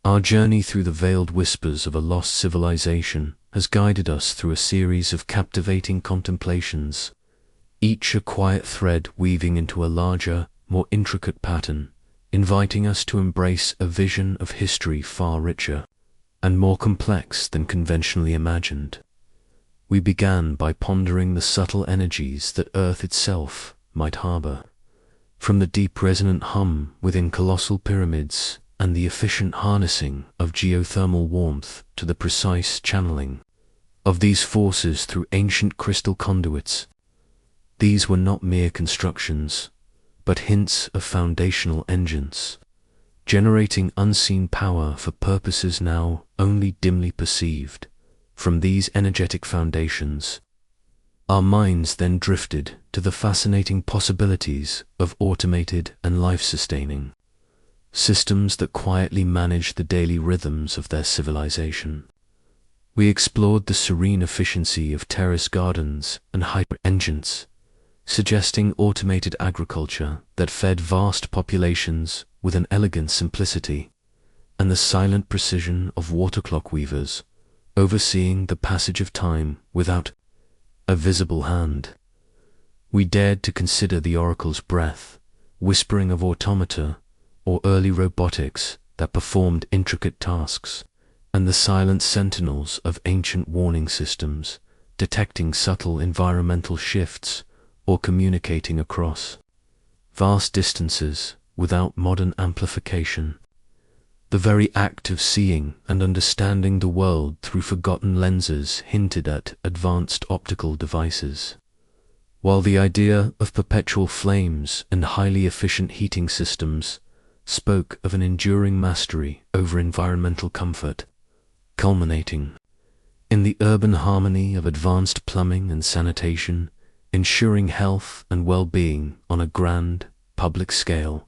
Our journey through the veiled whispers of a lost civilization has guided us through a series of captivating contemplations, each a quiet thread weaving into a larger, more intricate pattern, inviting us to embrace a vision of history far richer and more complex than conventionally imagined. We began by pondering the subtle energies that Earth itself might harbor, from the deep resonant hum within colossal pyramids and the efficient harnessing of geothermal warmth to the precise channeling of these forces through ancient crystal conduits. These were not mere constructions, but hints of foundational engines, generating unseen power for purposes now only dimly perceived. From these energetic foundations, our minds then drifted to the fascinating possibilities of automated and life-sustaining systems that quietly manage the daily rhythms of their civilization. We explored the serene efficiency of terrace gardens and hyper engines, suggesting automated agriculture that fed vast populations with an elegant simplicity, and the silent precision of water clock weavers, overseeing the passage of time without a visible hand. We dared to consider the oracle's breath, whispering of automata or early robotics that performed intricate tasks, and the silent sentinels of ancient warning systems, detecting subtle environmental shifts or communicating across vast distances without modern amplification. The very act of seeing and understanding the world through forgotten lenses hinted at advanced optical devices, while the idea of perpetual flames and highly efficient heating systems spoke of an enduring mastery over environmental comfort, culminating in the urban harmony of advanced plumbing and sanitation, ensuring health and well-being on a grand, public scale.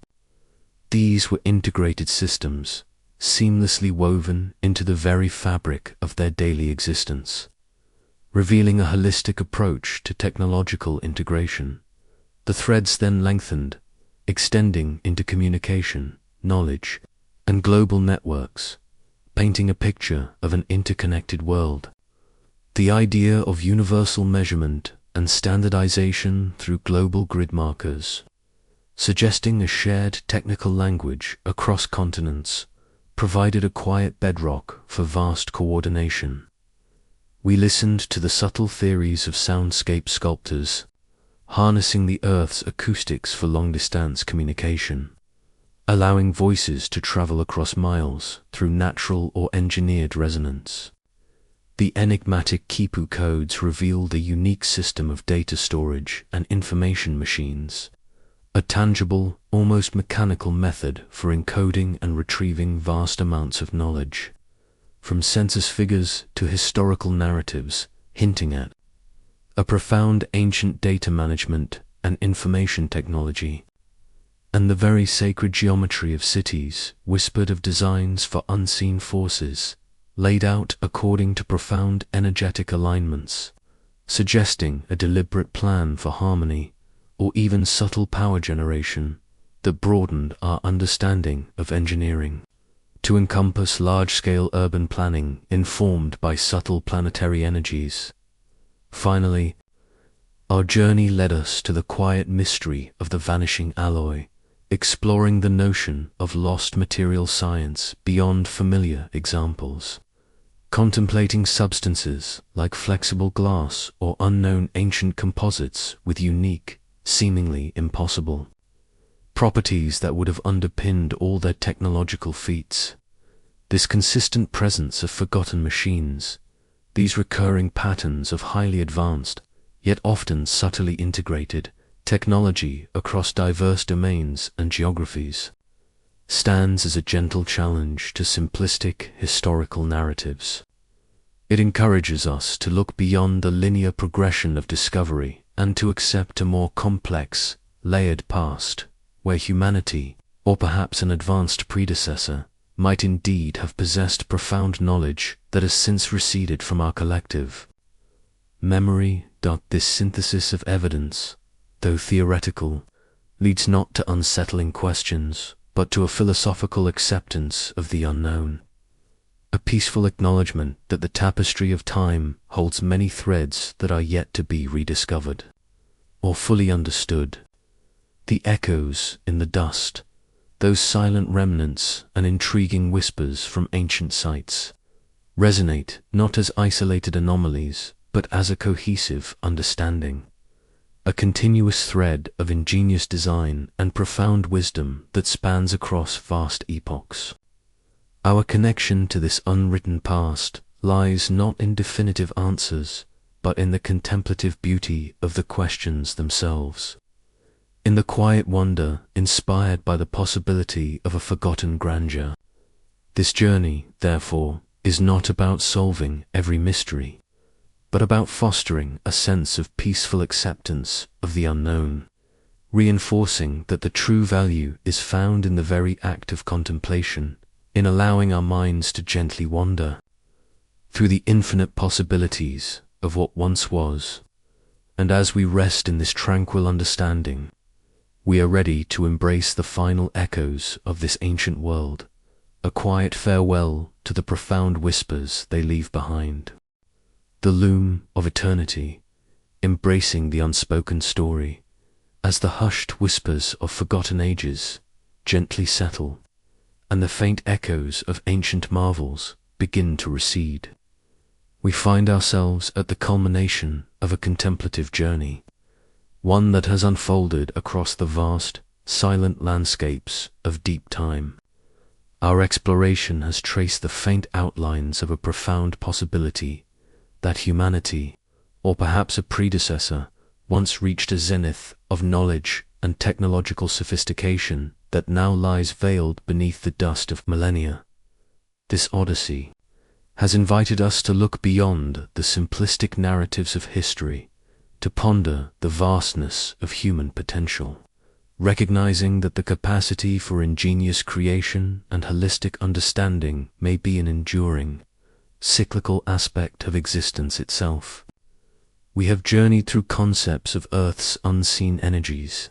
These were integrated systems, seamlessly woven into the very fabric of their daily existence, revealing a holistic approach to technological integration. The threads then lengthened, extending into communication, knowledge, and global networks, painting a picture of an interconnected world. The idea of universal measurement and standardization through global grid markers, suggesting a shared technical language across continents, provided a quiet bedrock for vast coordination. We listened to the subtle theories of soundscape sculptors, harnessing the Earth's acoustics for long-distance communication, allowing voices to travel across miles through natural or engineered resonance. The enigmatic Kipu codes revealed a unique system of data storage and information machines, a tangible, almost mechanical method for encoding and retrieving vast amounts of knowledge, from census figures to historical narratives, hinting at a profound ancient data management and information technology. And the very sacred geometry of cities whispered of designs for unseen forces, laid out according to profound energetic alignments, suggesting a deliberate plan for harmony or even subtle power generation that broadened our understanding of engineering to encompass large-scale urban planning informed by subtle planetary energies. Finally, our journey led us to the quiet mystery of the vanishing alloy, exploring the notion of lost material science beyond familiar examples, contemplating substances like flexible glass or unknown ancient composites with unique, seemingly impossible properties that would have underpinned all their technological feats. This consistent presence of forgotten machines, these recurring patterns of highly advanced, yet often subtly integrated, technology across diverse domains and geographies, stands as a gentle challenge to simplistic historical narratives. It encourages us to look beyond the linear progression of discovery and to accept a more complex, layered past, where humanity, or perhaps an advanced predecessor, might indeed have possessed profound knowledge that has since receded from our collective memory. This synthesis of evidence, though theoretical, leads not to unsettling questions, but to a philosophical acceptance of the unknown, a peaceful acknowledgement that the tapestry of time holds many threads that are yet to be rediscovered or fully understood. The echoes in the dust, those silent remnants and intriguing whispers from ancient sites, resonate not as isolated anomalies, but as a cohesive understanding, a continuous thread of ingenious design and profound wisdom that spans across vast epochs. Our connection to this unwritten past lies not in definitive answers, but in the contemplative beauty of the questions themselves, in the quiet wonder inspired by the possibility of a forgotten grandeur. This journey, therefore, is not about solving every mystery, but about fostering a sense of peaceful acceptance of the unknown, reinforcing that the true value is found in the very act of contemplation, in allowing our minds to gently wander through the infinite possibilities of what once was. And as we rest in this tranquil understanding, we are ready to embrace the final echoes of this ancient world, a quiet farewell to the profound whispers they leave behind. The loom of eternity, embracing the unspoken story, as the hushed whispers of forgotten ages gently settle, and the faint echoes of ancient marvels begin to recede. We find ourselves at the culmination of a contemplative journey, one that has unfolded across the vast, silent landscapes of deep time, Our exploration has traced the faint outlines of a profound possibility that humanity, or perhaps a predecessor, once reached a zenith of knowledge and technological sophistication that now lies veiled beneath the dust of millennia. This odyssey has invited us to look beyond the simplistic narratives of history, to ponder the vastness of human potential, recognizing that the capacity for ingenious creation and holistic understanding may be an enduring, cyclical aspect of existence itself. We have journeyed through concepts of Earth's unseen energies,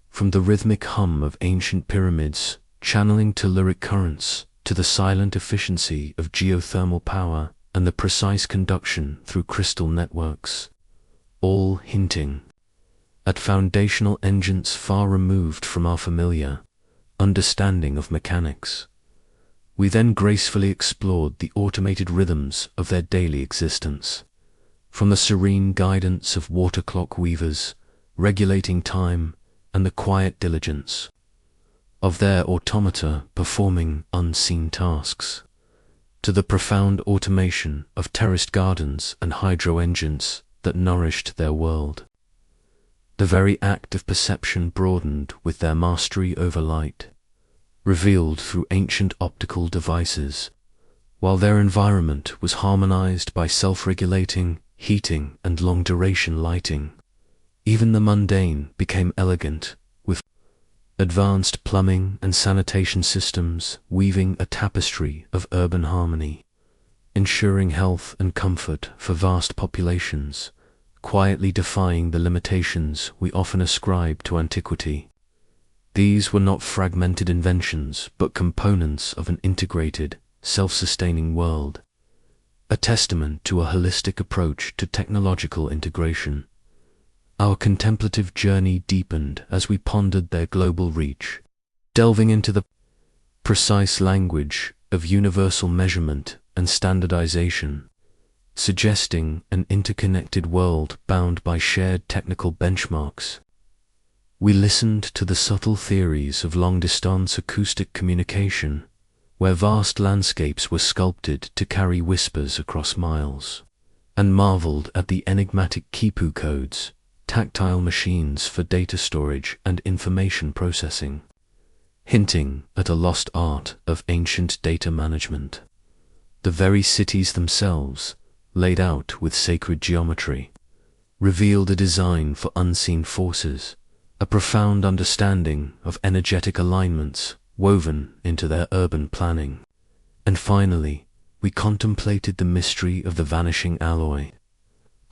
from the rhythmic hum of ancient pyramids channeling telluric currents, to the silent efficiency of geothermal power and the precise conduction through crystal networks, all hinting at foundational engines far removed from our familiar understanding of mechanics. We then gracefully explored the automated rhythms of their daily existence, from the serene guidance of water clock weavers regulating time and the quiet diligence of their automata performing unseen tasks, to the profound automation of terraced gardens and hydro engines that nourished their world. The very act of perception broadened with their mastery over light, revealed through ancient optical devices, while their environment was harmonized by self-regulating heating and long-duration lighting. Even the mundane became elegant, with advanced plumbing and sanitation systems weaving a tapestry of urban harmony, ensuring health and comfort for vast populations, quietly defying the limitations we often ascribe to antiquity. These were not fragmented inventions, but components of an integrated, self-sustaining world, a testament to a holistic approach to technological integration. Our contemplative journey deepened as we pondered their global reach, delving into the precise language of universal measurement and standardization, suggesting an interconnected world bound by shared technical benchmarks. We listened to the subtle theories of long-distance acoustic communication, where vast landscapes were sculpted to carry whispers across miles, and marveled at the enigmatic Kipu codes, tactile machines for data storage and information processing, hinting at a lost art of ancient data management. The very cities themselves, laid out with sacred geometry, revealed a design for unseen forces, a profound understanding of energetic alignments woven into their urban planning. And finally, we contemplated the mystery of the vanishing alloy,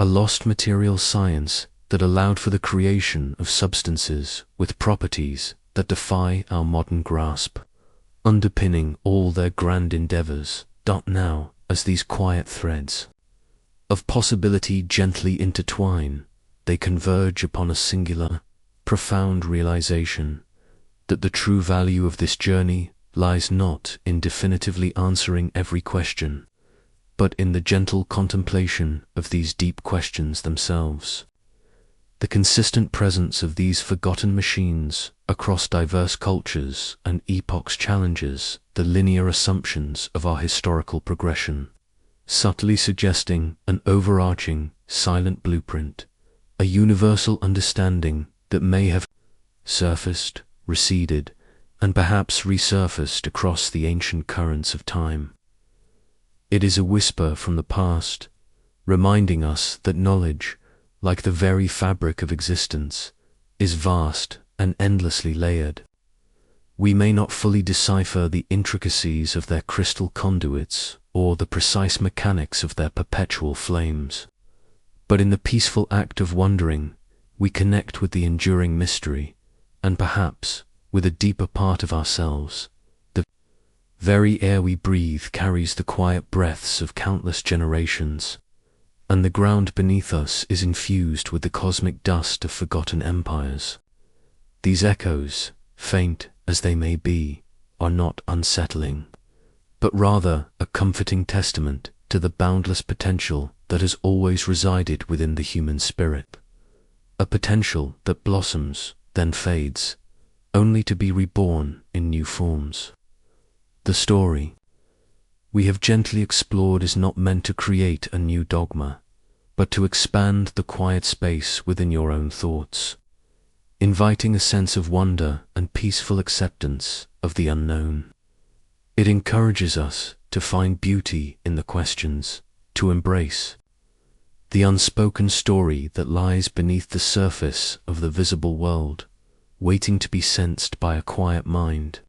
a lost material science that allowed for the creation of substances with properties that defy our modern grasp, underpinning all their grand endeavors. Now, as these quiet threads of possibility gently intertwine, they converge upon a singular, profound realization that the true value of this journey lies not in definitively answering every question, but in the gentle contemplation of these deep questions themselves. The consistent presence of these forgotten machines across diverse cultures and epochs challenges the linear assumptions of our historical progression, subtly suggesting an overarching, silent blueprint, a universal understanding that may have surfaced, receded, and perhaps resurfaced across the ancient currents of time. It is a whisper from the past, reminding us that knowledge, like the very fabric of existence, is vast and endlessly layered. We may not fully decipher the intricacies of their crystal conduits or the precise mechanics of their perpetual flames, but in the peaceful act of wondering, we connect with the enduring mystery, and perhaps with a deeper part of ourselves. The very air we breathe carries the quiet breaths of countless generations, and the ground beneath us is infused with the cosmic dust of forgotten empires. These echoes, faint as they may be, are not unsettling, but rather a comforting testament to the boundless potential that has always resided within the human spirit, a potential that blossoms, then fades, only to be reborn in new forms. The story we have gently explored is not meant to create a new dogma, but to expand the quiet space within your own thoughts, inviting a sense of wonder and peaceful acceptance of the unknown. It encourages us to find beauty in the questions, to embrace the unspoken story that lies beneath the surface of the visible world, waiting to be sensed by a quiet mind.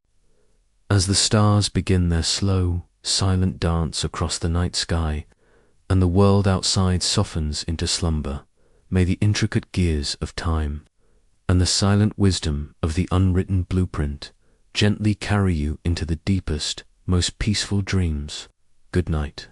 As the stars begin their slow, silent dance across the night sky, and the world outside softens into slumber, may the intricate gears of time and the silent wisdom of the unwritten blueprint gently carry you into the deepest, most peaceful dreams. Good night.